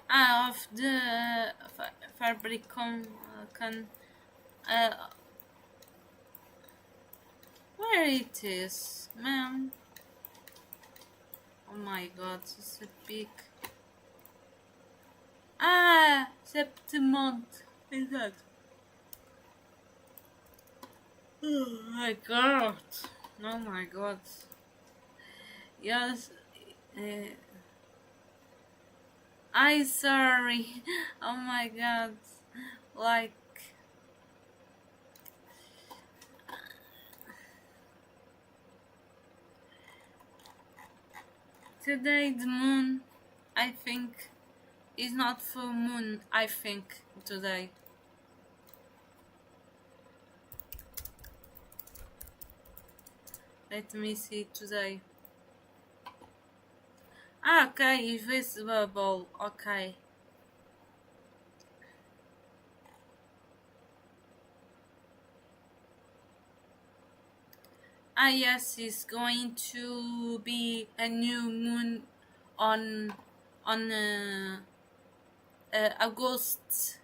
Of the fabric where it is, man. Oh my god, it's a big. Septimont. Is that? Oh my god. Oh my god. Yes. I sorry. Oh my god. Like. Today the moon, I think, is not full moon, I think, today. Let me see today. Okay, invisible, okay. Yes, it's going to be a new moon on August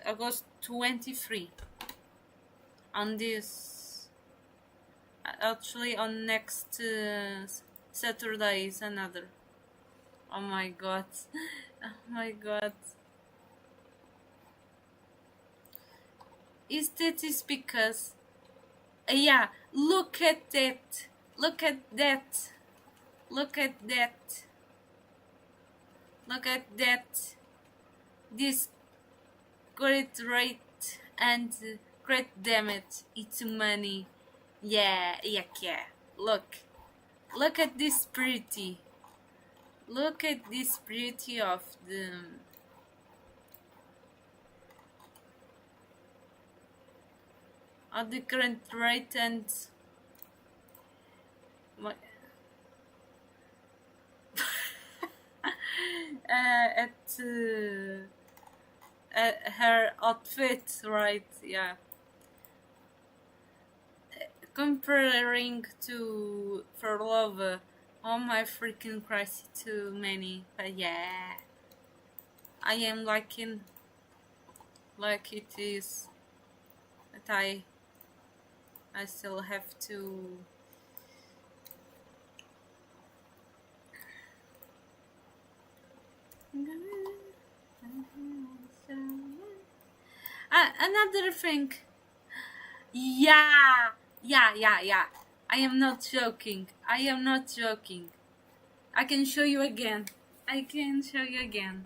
August 23 on this actually on next Saturday is another. Oh my god. Oh my god. Is because yeah, look at that. Look at that. Look at that. Look at that. This great rate and great damage. It's money. Yeah. Look. Look at this pretty. Look at this beauty of the current rate and my at her outfit, right? Yeah. Comparing to For Love, oh my freaking Christ, too many. But yeah, I am liking like it is, but I still have to. Another thing. Yeah. I am not joking. I can show you again.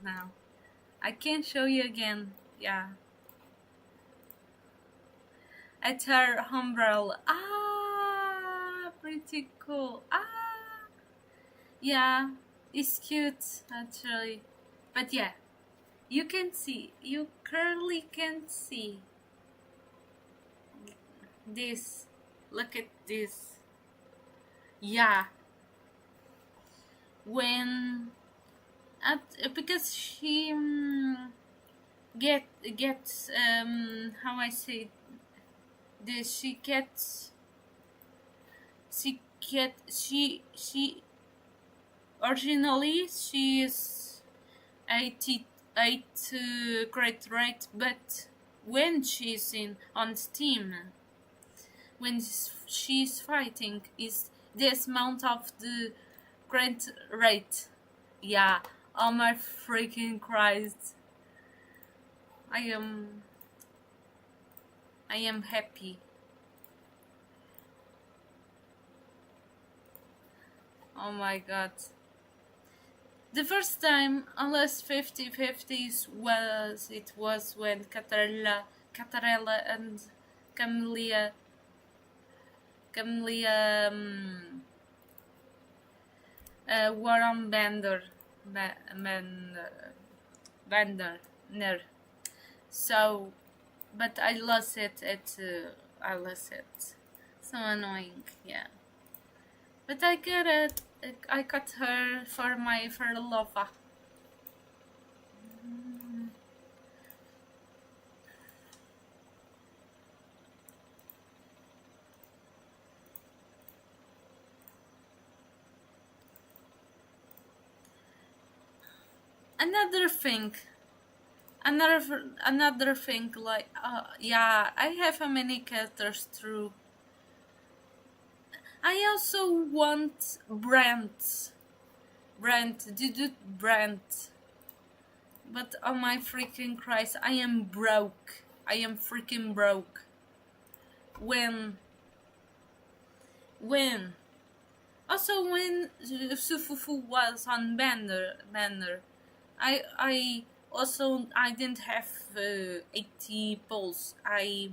Now. I can show you again. Yeah. At her umbrella. Pretty cool. Yeah, it's cute actually. But yeah, you clearly can see this. Look at this. Yeah. Because she gets how I say this, she originally she is 88 great rate, but when she's on Steam, when she's fighting, is this amount of the great rate. Yeah, oh my freaking Christ. I am happy. Oh my god. The first time, unless 50-50s, was when Cantarella and Camellia were on Bender. So, but I lost it So annoying, yeah. But I got it. I got her for lover. Another thing, like yeah, I have many characters through. I also want Brent, but oh my freaking Christ, I am broke. I am freaking broke. When Sufufu was on Banner, I didn't have 80 polls. I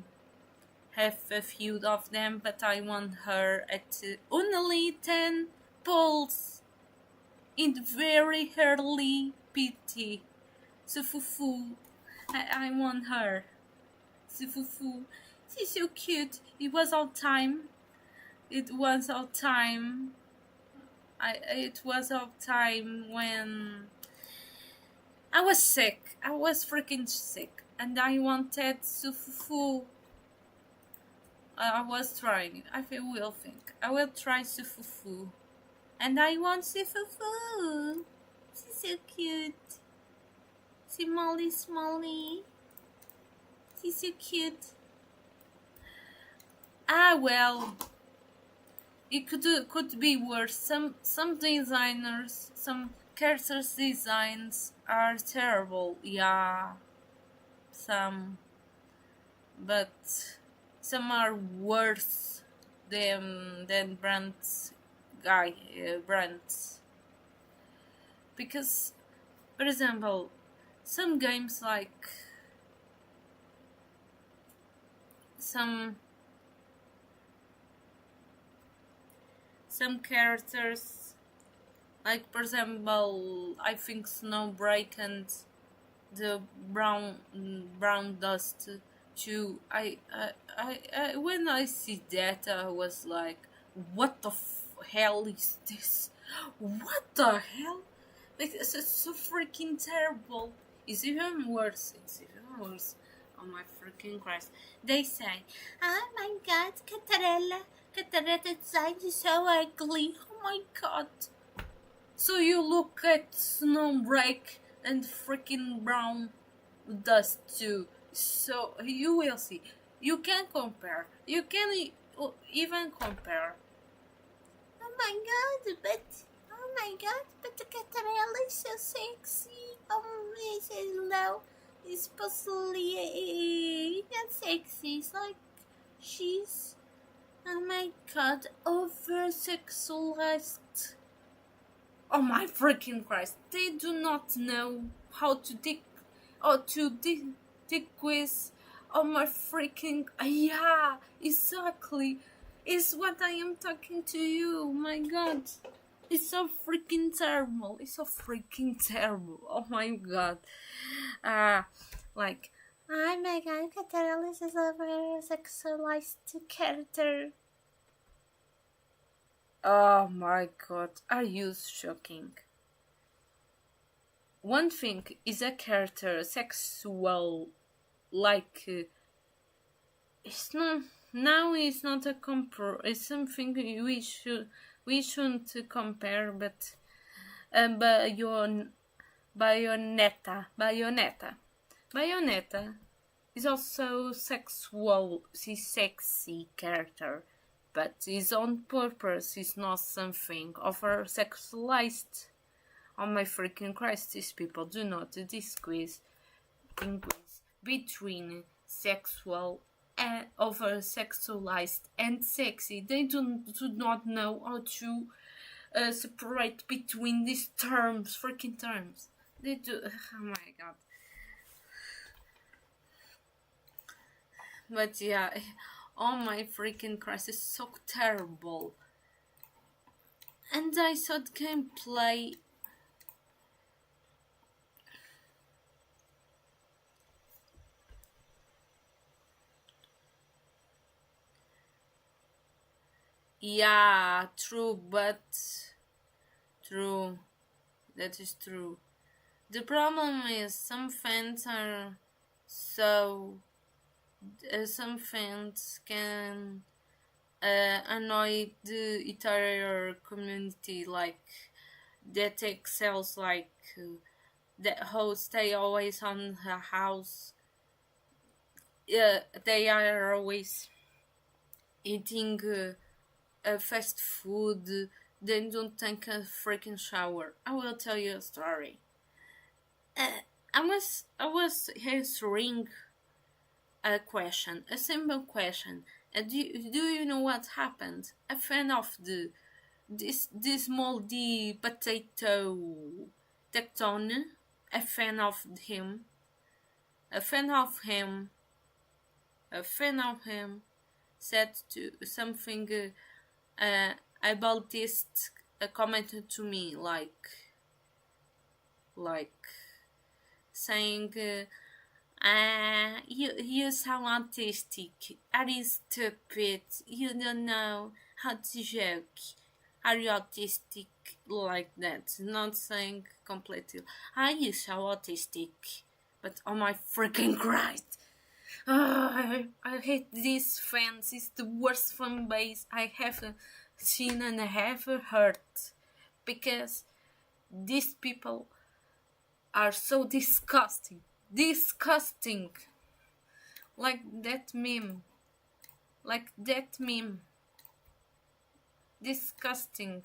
have a few of them, but I won her at only 10 polls in very early PT. Sufufu, I won her. Sufufu, she's so cute. It was all time. It was all time when I was sick. I was freaking sick, and I wanted Sufufu. I was trying. I will think. I will try Sufufu, and I want Sufufu. She's so cute. Smolly. She's so cute. Well. It could be worse. Some designers, some characters' designs are terrible. Yeah, but some are worse than Brandt's Brandt's. Because, for example, some games like some characters, like for example, I think Snowbreak and the brown dust too. I when I see that, I was like, what the hell is this? What the hell? Like, it's so freaking terrible. It's even worse. It's even worse. Oh my freaking Christ. They say, oh my god, Cantarella design is so ugly. Oh my god. So you look at Snowbreak and freaking brown dust too. So you will see. You can compare. You can even compare. Oh my god, but the Cantarella is so sexy. It's low. It's supposedly not sexy. It's like she's, oh my god, over sexualized. Oh my freaking Christ! They do not know how to decrease. Oh my freaking, yeah, exactly. It's what I am talking to you. My god. It's so freaking terrible. It's so freaking terrible. Oh my god. Like, oh my god, Cantarella is a very sexualized character. Oh my god, are you shocking? One thing is a character sexual, like, it's not, now it's not a compare, it's something we shouldn't compare, but Bayonetta is also sexual, she's sexy character, but is on purpose, is not something over sexualized. Oh my freaking Christ, these people do not distinguish between sexual and over sexualized and sexy. They do not know how to separate between these terms, freaking terms. They do. Oh my god. But yeah, oh my freaking Christ, it's so terrible. And I saw the gameplay. Yeah, true, but true. That is true. The problem is some fans are so. Some fans can annoy the entire community, like that excels, like that host. They always on her house. They are always eating fast food. They don't take a freaking shower. I will tell you a story. I was answering a question, a simple question. Do you know what happened? A fan of this moldy potato tectone, a fan of him said to something about this, commented to me like saying, you sound autistic. Are you stupid? You don't know how to joke. Are you autistic? Like that. Not saying completely, are you so autistic? But oh my freaking Christ. I hate these fans. It's the worst fan base I have seen and have heard. Because these people are so disgusting. Disgusting. Like that meme. Disgusting.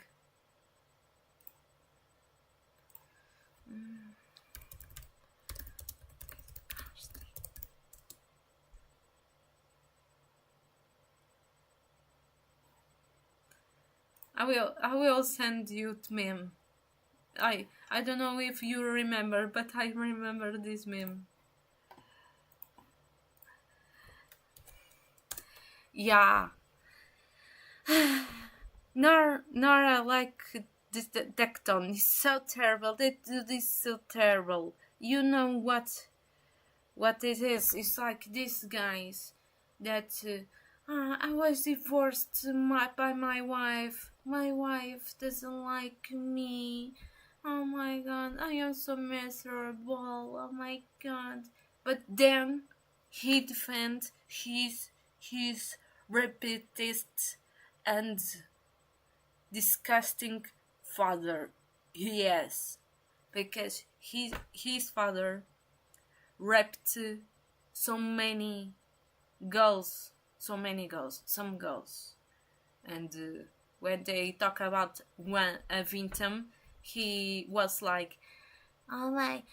I will send you the meme. I don't know if you remember, but I remember this meme. Yeah. nor I like this Decton. It's so terrible. They do this so terrible. You know what it is? It's like these guys that I was divorced by my wife. My wife doesn't like me. Oh my god, I am so miserable. Oh my god. But then he defends his rapist and disgusting father. Yes, because his father raped so many girls, some girls, and when they talk about one a victim, he was like, "Oh my,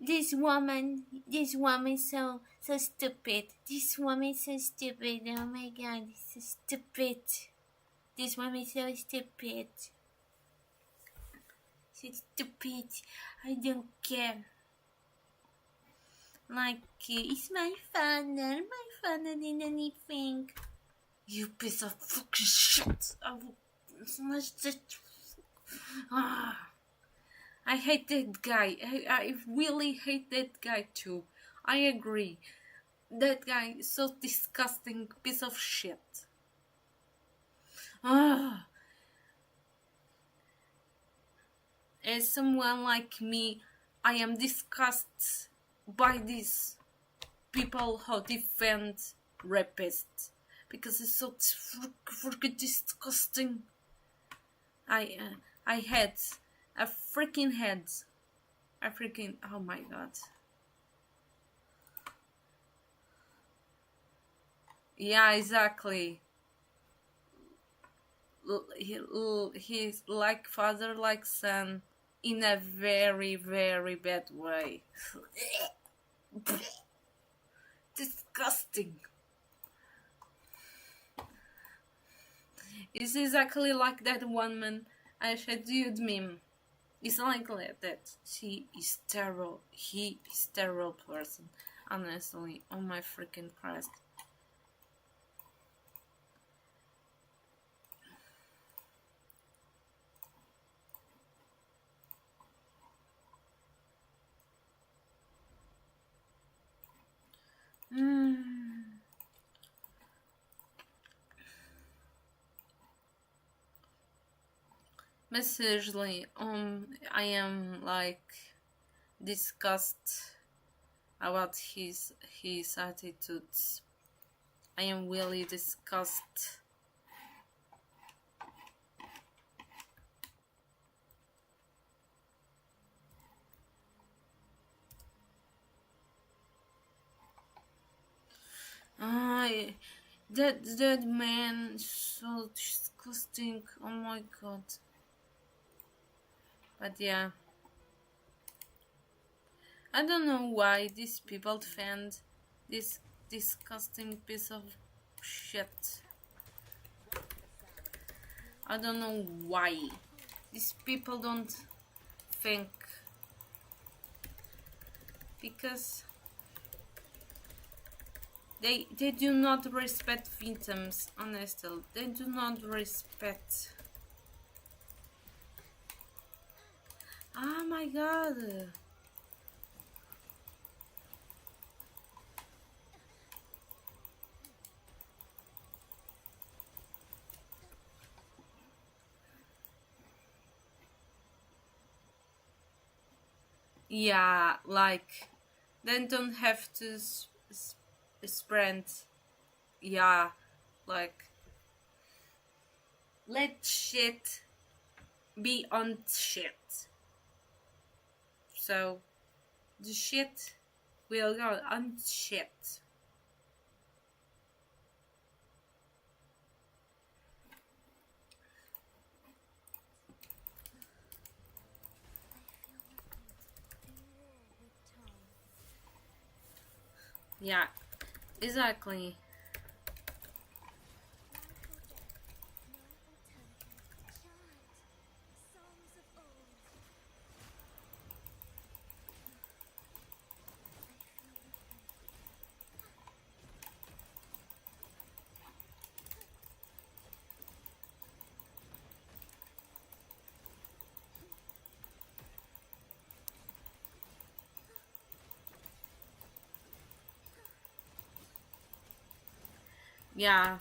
this woman, so stupid. This woman so stupid. Oh my god, so stupid. This woman so stupid. So stupid. I don't care. Like, it's my father. My father did anything. You piece of fucking shit. I will smash that. I hate that guy. I really hate that guy too. I agree. That guy is so disgusting piece of shit. As someone like me, I am disgusted by these people who defend rapists because it's so freaking disgusting. I had a freaking head. Oh my god. Yeah, exactly. He's like father, like son, in a very, very bad way. Disgusting. It's exactly like that woman I showed you the meme. It's like that. She is terrible. He is terrible person. Honestly, oh my freaking Christ. But seriously, I am like disgusted about his attitudes. I am really disgusted. That man is so disgusting. Oh my god. But yeah, I don't know why these people defend this disgusting piece of shit. I don't know why these people don't think, because they do not respect victims. Honestly, they do not respect. Oh my god. Yeah, like, then don't have to spread. Yeah, like, let shit be on shit. So the shit will go on shit. Yeah, exactly. Yeah.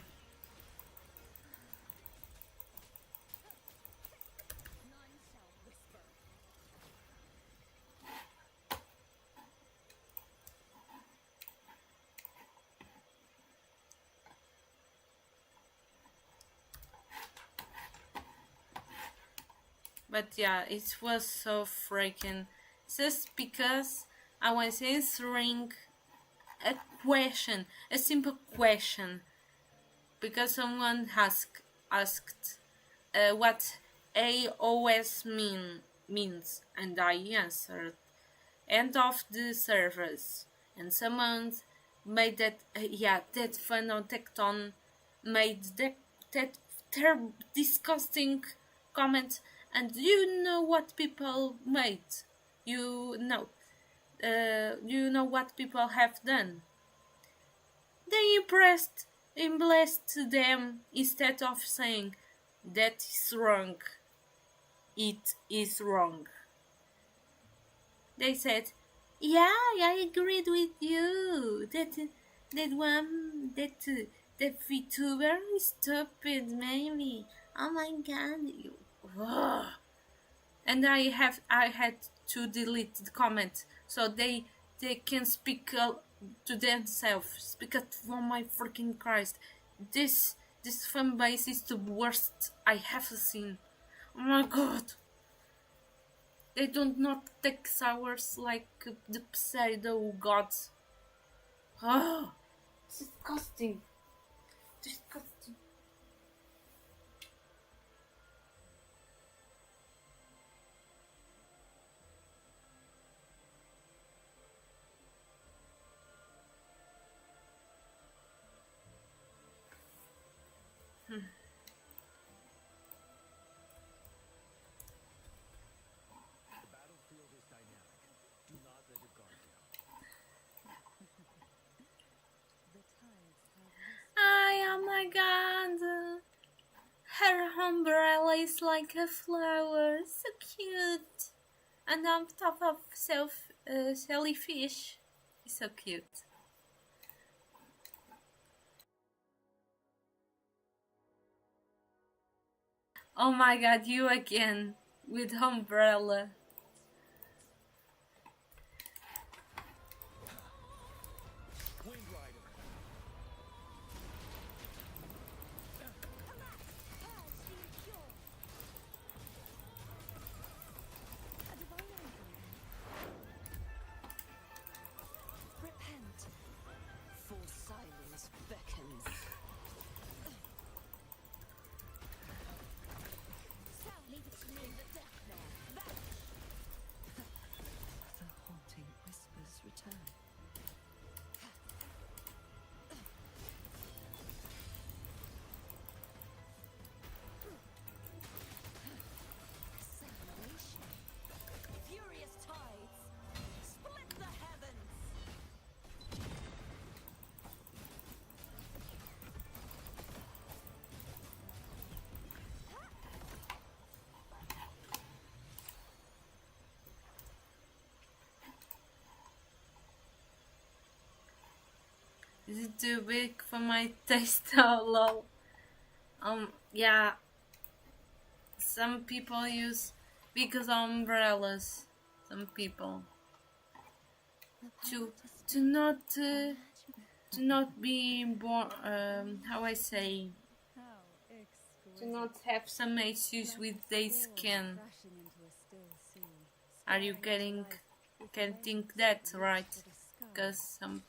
But yeah, it was so freaking just because I was answering a question, a simple question, because someone asked what AOS means, and I answered end of the service, and someone made that that fan on Tecton made that disgusting comment, and you know what people made, you know what people have done. They blessed them instead of saying that is wrong. It is wrong. They said, "Yeah, I agreed with you. That VTuber is stupid, maybe. Oh my god, you." Ugh. And I had to delete the comment so they can speak to themselves, because for my freaking Christ, this fan base is the worst I have seen. Oh my god. They don't not take sours like the pseudo gods. Oh, disgusting. Disgusting. Oh my god. Her umbrella is like a flower. So cute. And on top of jellyfish. It's so cute. Oh my god, you again. With umbrella. Repent, for silence beckons. Leave it to me, the death there. The haunting whispers return. Separation. Furious tides. Split the heavens. Is it too big for my taste? Oh lol. Yeah. Some people use big umbrellas. Some people to not be born. How I say, to not have some issues with their skin. Are you getting that right? Because some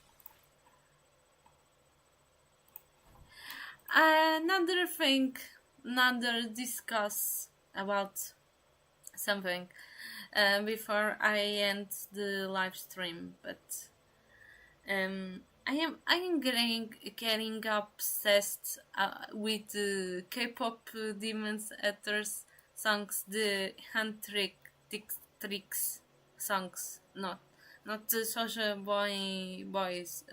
another thing, another discuss about something before I end the live stream, but I am getting obsessed with the K-pop Demons Eaters songs, the hand tricks songs, not the Social Boys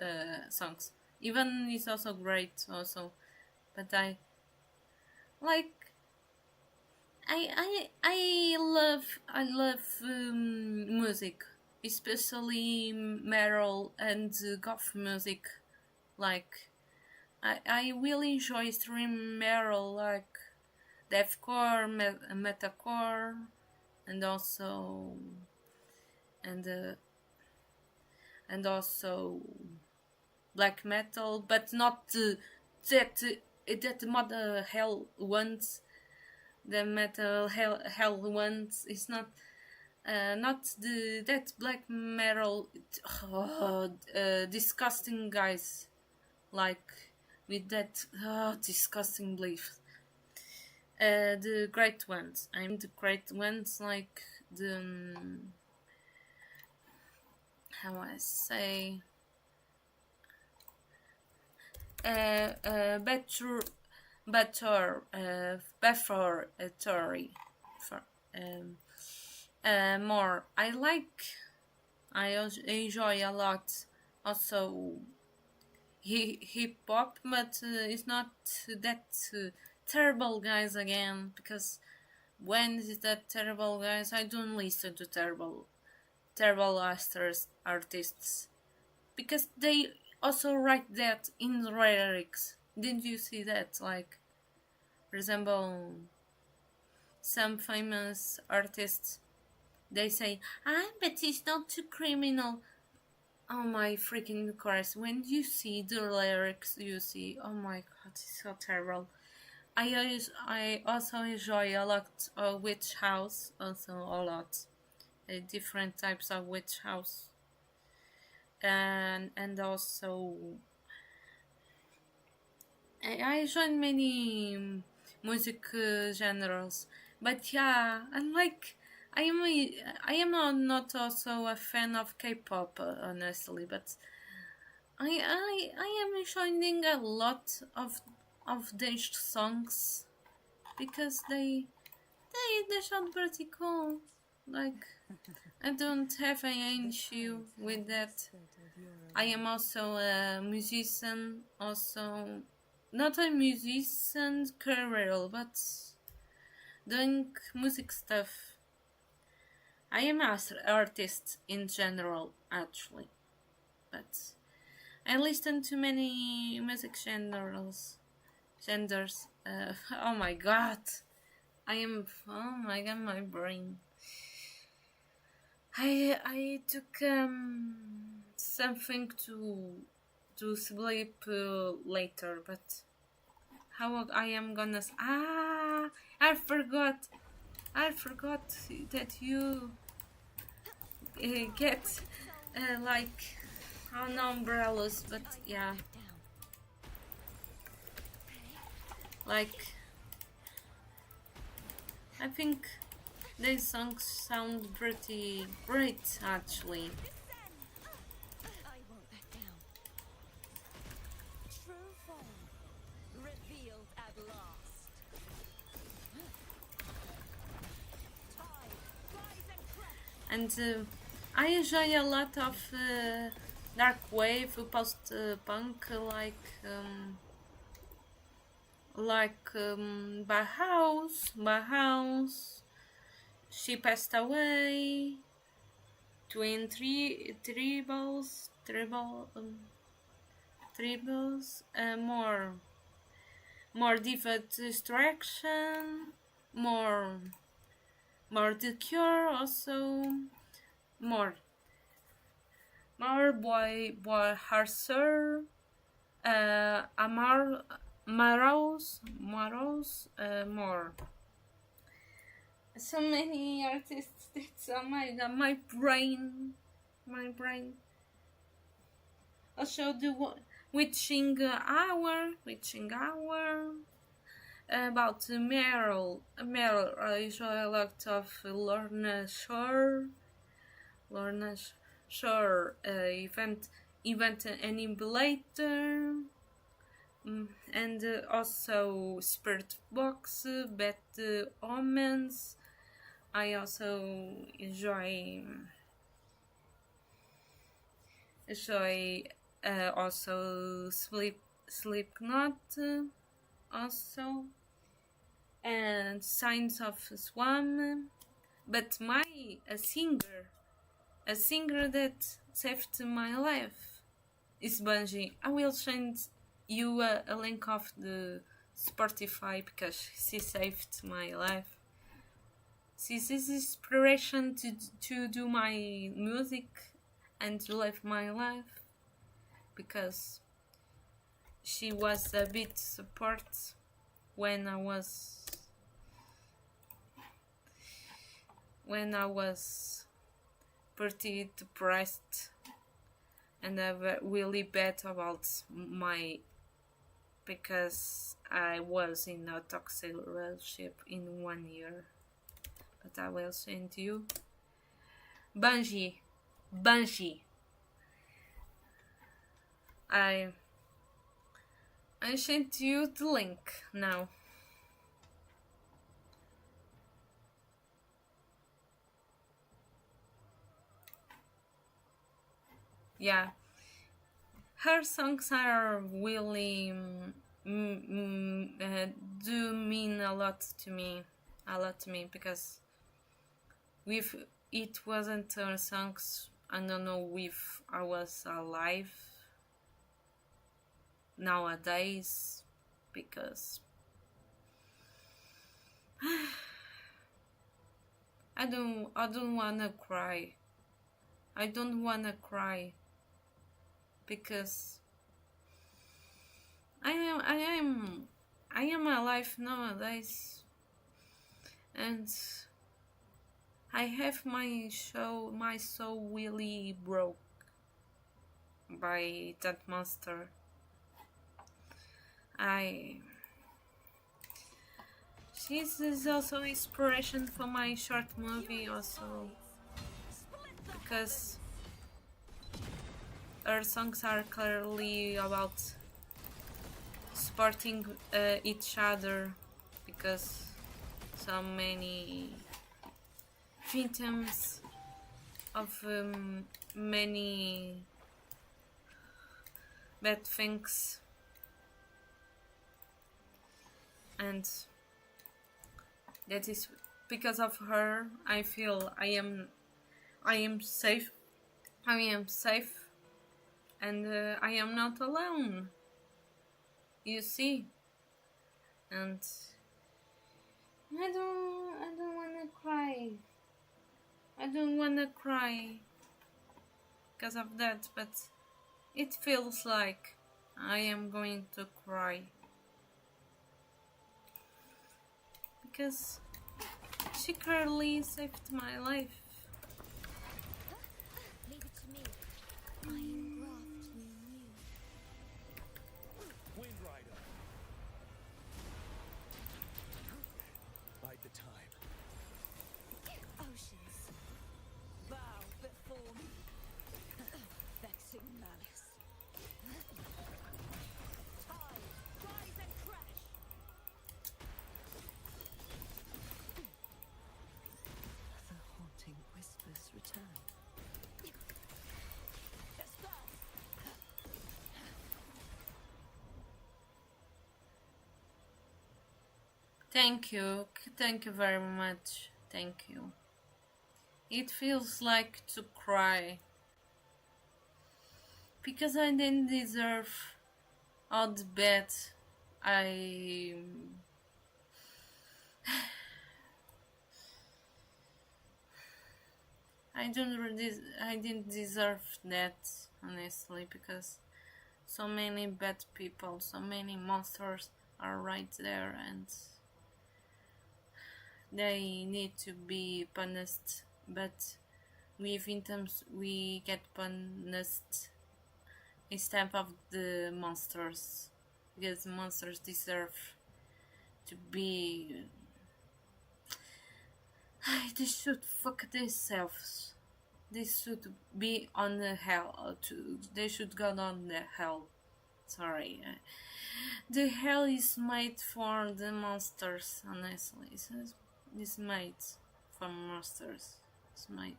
songs. Even it's also great also, but I like. I love music, especially metal and goth music, like I really enjoy stream metal like deathcore, metalcore, and also and uh, and also black metal, but not that mother hell ones. The metal hell ones is not the that black metal disgusting guys like with that disgusting belief. The great ones. I'm the great ones like the how I say before Tory for more. I enjoy a lot also hip hop, but it's not that terrible guys again, because when is that terrible guys? I don't listen to terrible artists because they also write that in the lyrics. Didn't you see that? Like, for example, some famous artists, they say, but it's not too criminal. Oh my freaking Christ, when you see the lyrics, you see, oh my god, it's so terrible. I also enjoy a lot of Witch House, also a lot. Different types of Witch House. And also I joined many music genres, but yeah, I am not also a fan of K-pop, honestly, but I am joining a lot of these songs because they sound pretty cool. Like, I don't have any issue with that. I am also a musician, also not a musician career, but doing music stuff. I am an artist in general, actually, but I listen to many music genders. Oh my god, oh my god, my brain. I took something to sleep later, but how I am gonna I forgot that you get like on umbrellas, but yeah, like I think these songs sound pretty great, actually. I won't back down. True form revealed at last. And I enjoy a lot of dark wave, post-punk, Bauhaus. She passed away. Twin tribals, more diva distraction, more the cure, also more boy harsher, Maros, more. So many artists. That's oh my god, my brain. Also the witching hour. About Meryl. I enjoy a lot of Lorna Shore event enablator. And also Spirit Box, Bad Omens. I also enjoy also Slipknot, also, and Signs of Swam. But a singer that saved my life is Bungie. I will change you a link of the Spotify because she saved my life. She's inspiration to do my music and to live my life because she was a bit support when I was pretty depressed and I really bad about my because I was in a toxic relationship in 1 year. But I will send you Bungie. I sent you the link now. Yeah, her songs are really do mean a lot to me, because if it wasn't her songs, I don't know if I was alive nowadays, because I don't wanna cry. I don't wanna cry because I am alive nowadays, and I have my soul really broke by that monster. She's also inspiration for my short movie also, because her songs are clearly about supporting each other, because so many victims of many bad things, and that is because of her I feel I am safe, and I am not alone, you see. And I don't wanna cry. I don't wanna cry because of that, but it feels like I am going to cry because she clearly saved my life. Leave it to me. I engraft you new. Wind Rider. Bide the time. Oceans, bow before me. Vexing malice. Tide, rise and crash. The haunting whispers return. Thank you very much. Thank you. It feels like to cry because I didn't deserve all the bad I I didn't deserve that, honestly, because so many bad people, so many monsters are right there, and they need to be punished, but we victims, we get punished instead of the monsters, because monsters deserve to be they should fuck themselves. They should be on the hell. They should go on the hell. Sorry. The hell is made for the monsters, honestly. It's made for monsters. It's made.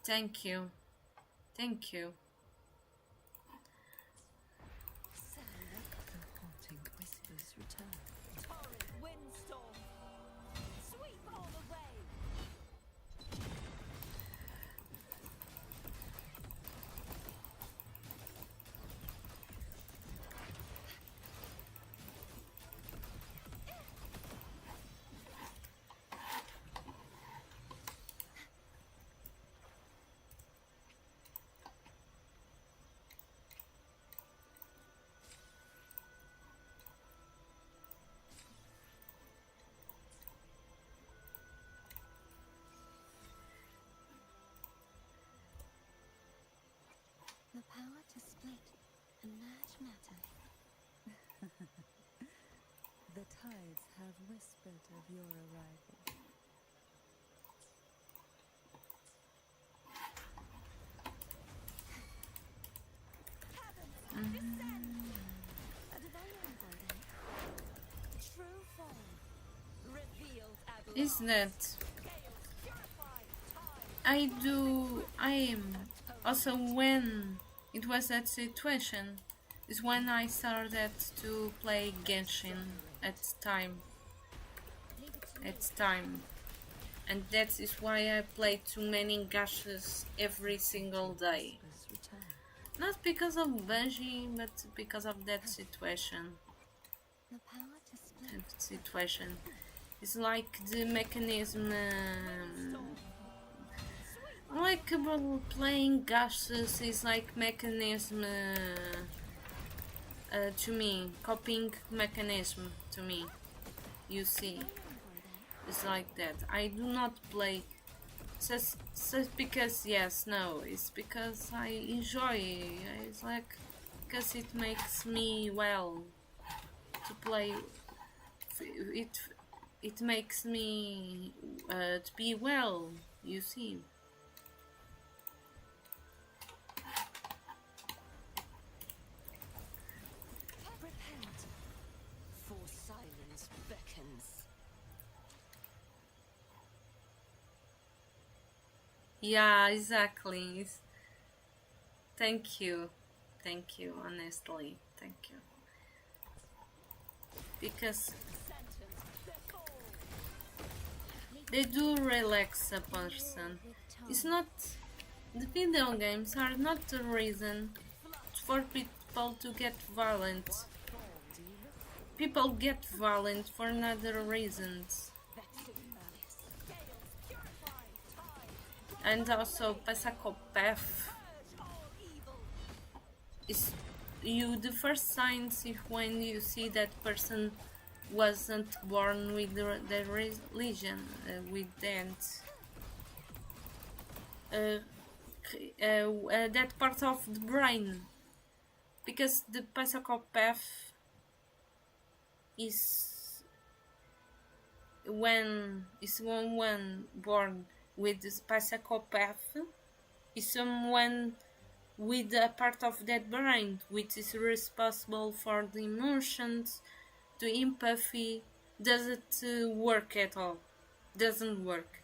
Thank you. Thank you. The haunting whispers return. Torrid windstorm. Sweep all the way. A large matter. The tides have whispered of your arrival. A divine embroidery. True form. Revealed at Is last. that I am also when it was that situation is when I started to play Genshin at time and that is why I play too many gashes every single day, not because of Bungie but because of that situation. The power to split. That situation is like the mechanism like playing gashes is like mechanism to me, coping mechanism to me, you see. It's like that. I do not play just because yes, no, it's because I enjoy. It's like because it makes me well to play. It makes me to be well, you see. Repent, for silence beckons. Yeah, exactly. Thank you, honestly, thank you. Because they do relax a person. It's not, the video games are not the reason for people to get violent. People get violent for other reasons. And also psychopath is the first signs is when you see that person wasn't born with the religion, with that part of the brain, because the psychopath is when someone born with the psychopath is someone with a part of that brain which is responsible for the emotions, the empathy, doesn't work at all, doesn't work.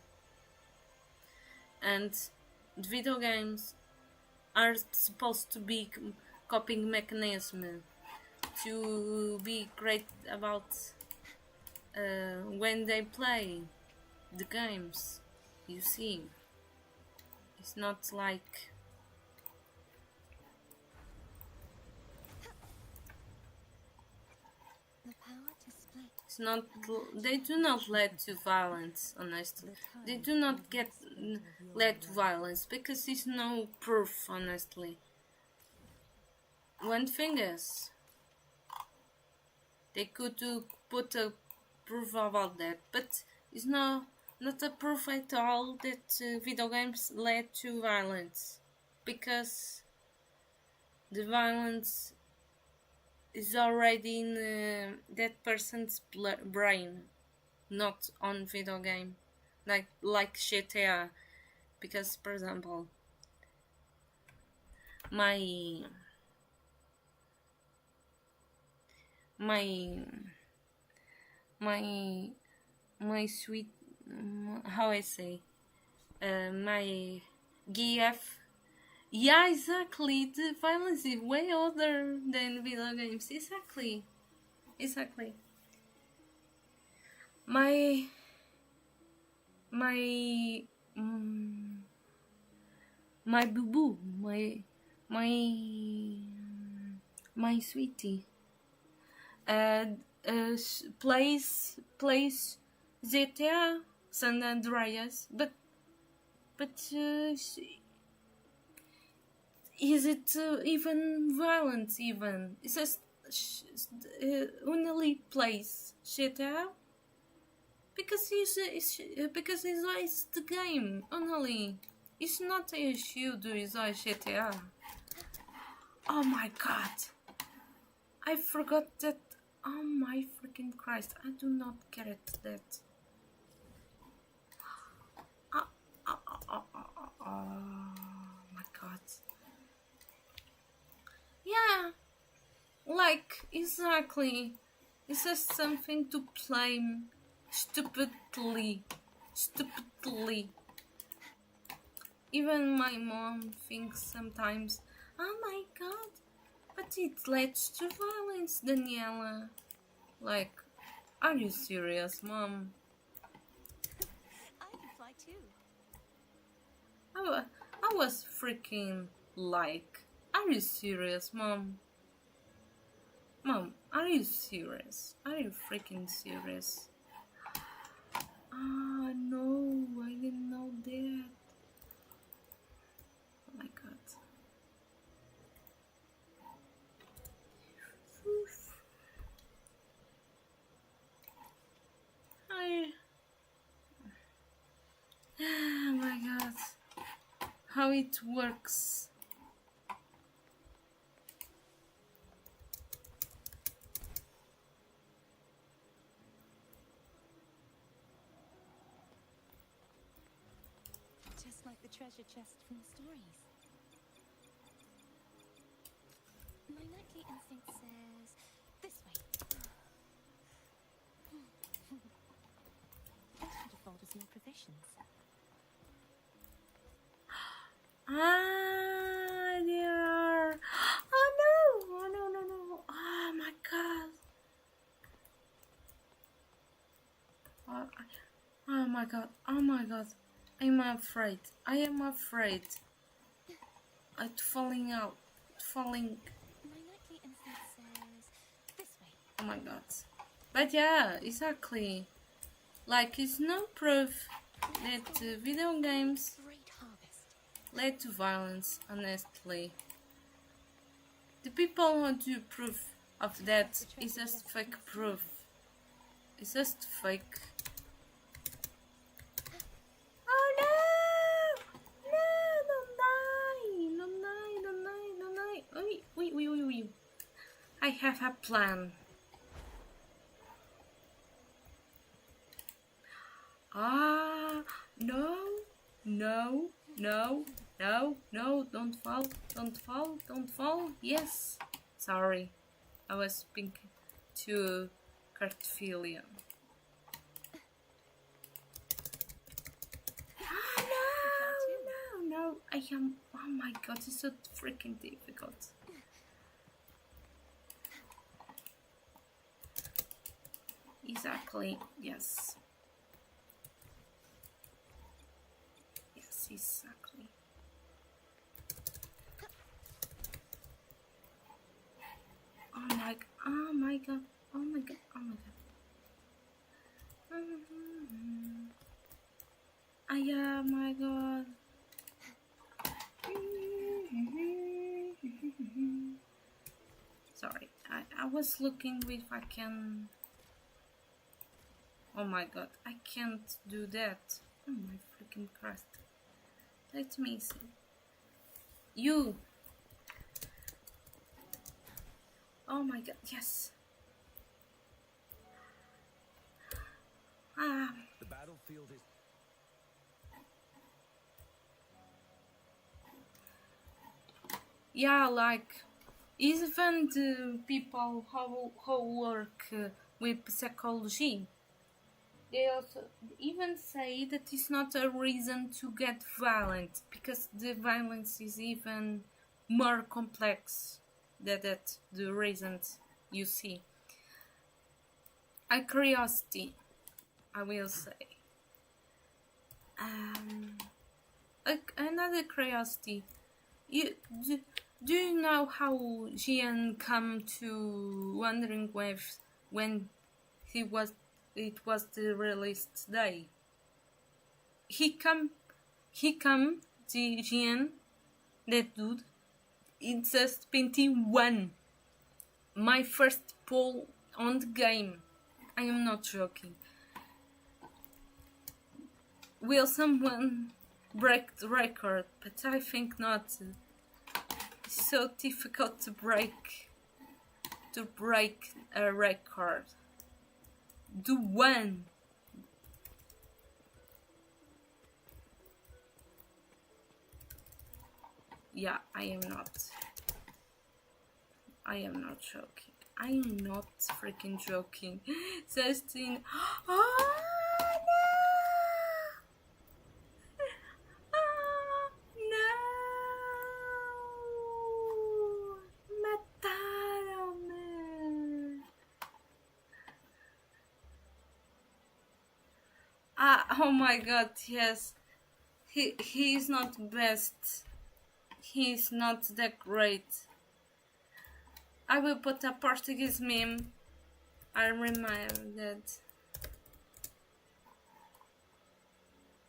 And the video games are supposed to be coping mechanism to be great about when they play the games, you see. It's not like The power to split. it's not, they do not lead to violence, honestly. They do not get lead to violence because there's no proof, honestly. One thing is, they could put a proof about that, but it's not a proof at all that video games led to violence, because the violence is already in that person's brain, not on video game, like GTA. Because, for example, my sweet, how I say, my GF. Yeah, exactly. The violence is way older than video games. Exactly. My boo boo, my sweetie, plays GTA San Andreas, but is it even violent? Even it says only plays GTA because he likes the game only. It's not an issue to enjoy GTA. Oh my god. I forgot that. Oh my freaking Christ. I do not get that. Oh my god. Yeah. Like, exactly. It's just something to play stupidly. Stupidly. Even my mom thinks sometimes, oh my god, but it leads to violence, Daniela. Like, are you serious, mom? I can fly too. I was freaking like, are you serious, mom? Mom, are you serious? Are you freaking serious? Ah, no, I didn't know that. Oh my god. Oof. Oh my god. How it works. Just like the treasure chest from the stories. My nightly instinct says this way. I should have folded some provisions. Ah, there. Oh no! Oh no, no, no. Oh my god. Oh my god. Oh my god. I'm afraid. I am afraid. I'm falling out. Falling. My nightly instinct says this way. Oh my god. But yeah, exactly. Like, it's no proof that video games led to violence, honestly. The people who do proof of that is just fake proof. It's just fake. Oh no! No, don't die! Don't die, don't die, don't die. Oi. I have a plan. Ah, no, don't fall. Yes, sorry, I was speaking to Cartophilia. No, I am, oh my god, it's so freaking difficult. Exactly, yes. Exactly. Oh my god. Oh my god. Yeah, my god. Sorry, I was looking if I can. Oh my god, I can't do that. Oh my freaking Christ. Let me see. You. Oh my god, yes. The battlefield is... Yeah, like, even the people who work with psychology, they also even say that it's not a reason to get violent, because the violence is even more complex than that the reasons you see. A curiosity, I will say. Another curiosity. Do you know how Jian come to Wandering Waves when it was the released day? He come, the Jian, that dude, it's just 21. My first poll on the game. I am not joking. Will someone break the record? But I think not. It's so difficult to break a record. Do one. Yeah, I am not joking. I am not freaking joking. Justin. Oh, no! Mataram-me! Oh my god, yes. He's not best. He's not that great. I will put a Portuguese meme. I remember that.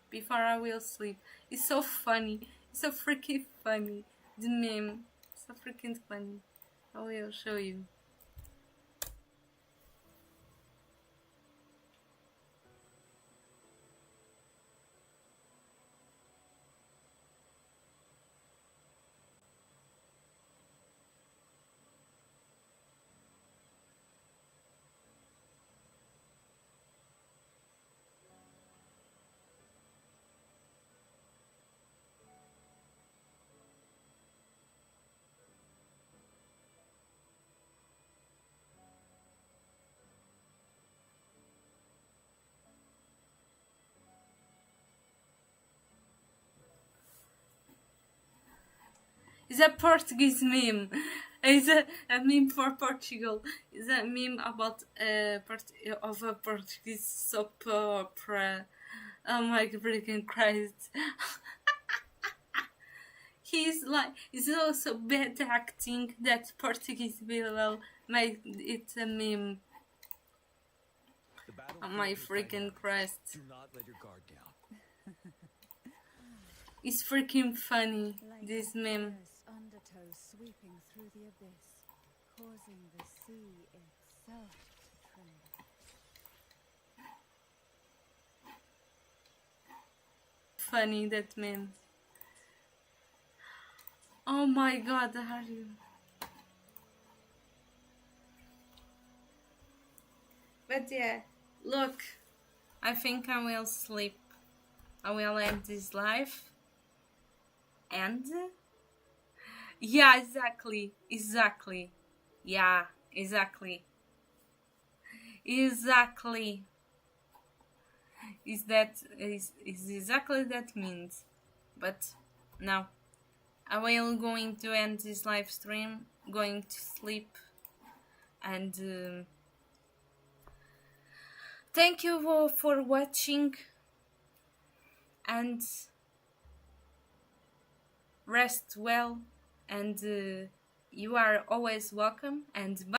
Before I will sleep. It's so funny. It's so freaking funny. The meme. It's so freaking funny. I will show you. It's a Portuguese meme. It's a meme for Portugal. It's a meme about a Portuguese soap opera. Oh my freaking Christ. He's also bad acting that Portuguese people made it a meme. Oh my freaking Christ. Do not let your guard down. It's freaking funny, this meme. Undertow sweeping through the abyss, causing the sea itself to tremble. Funny, that meme. Oh my god, are you? But yeah, look, I think I will sleep. I will end this live. And yeah, exactly. Yeah, exactly. Is exactly that means. But now I will going to end this live stream, going to sleep, and thank you all for watching, and rest well, and you are always welcome, and bye.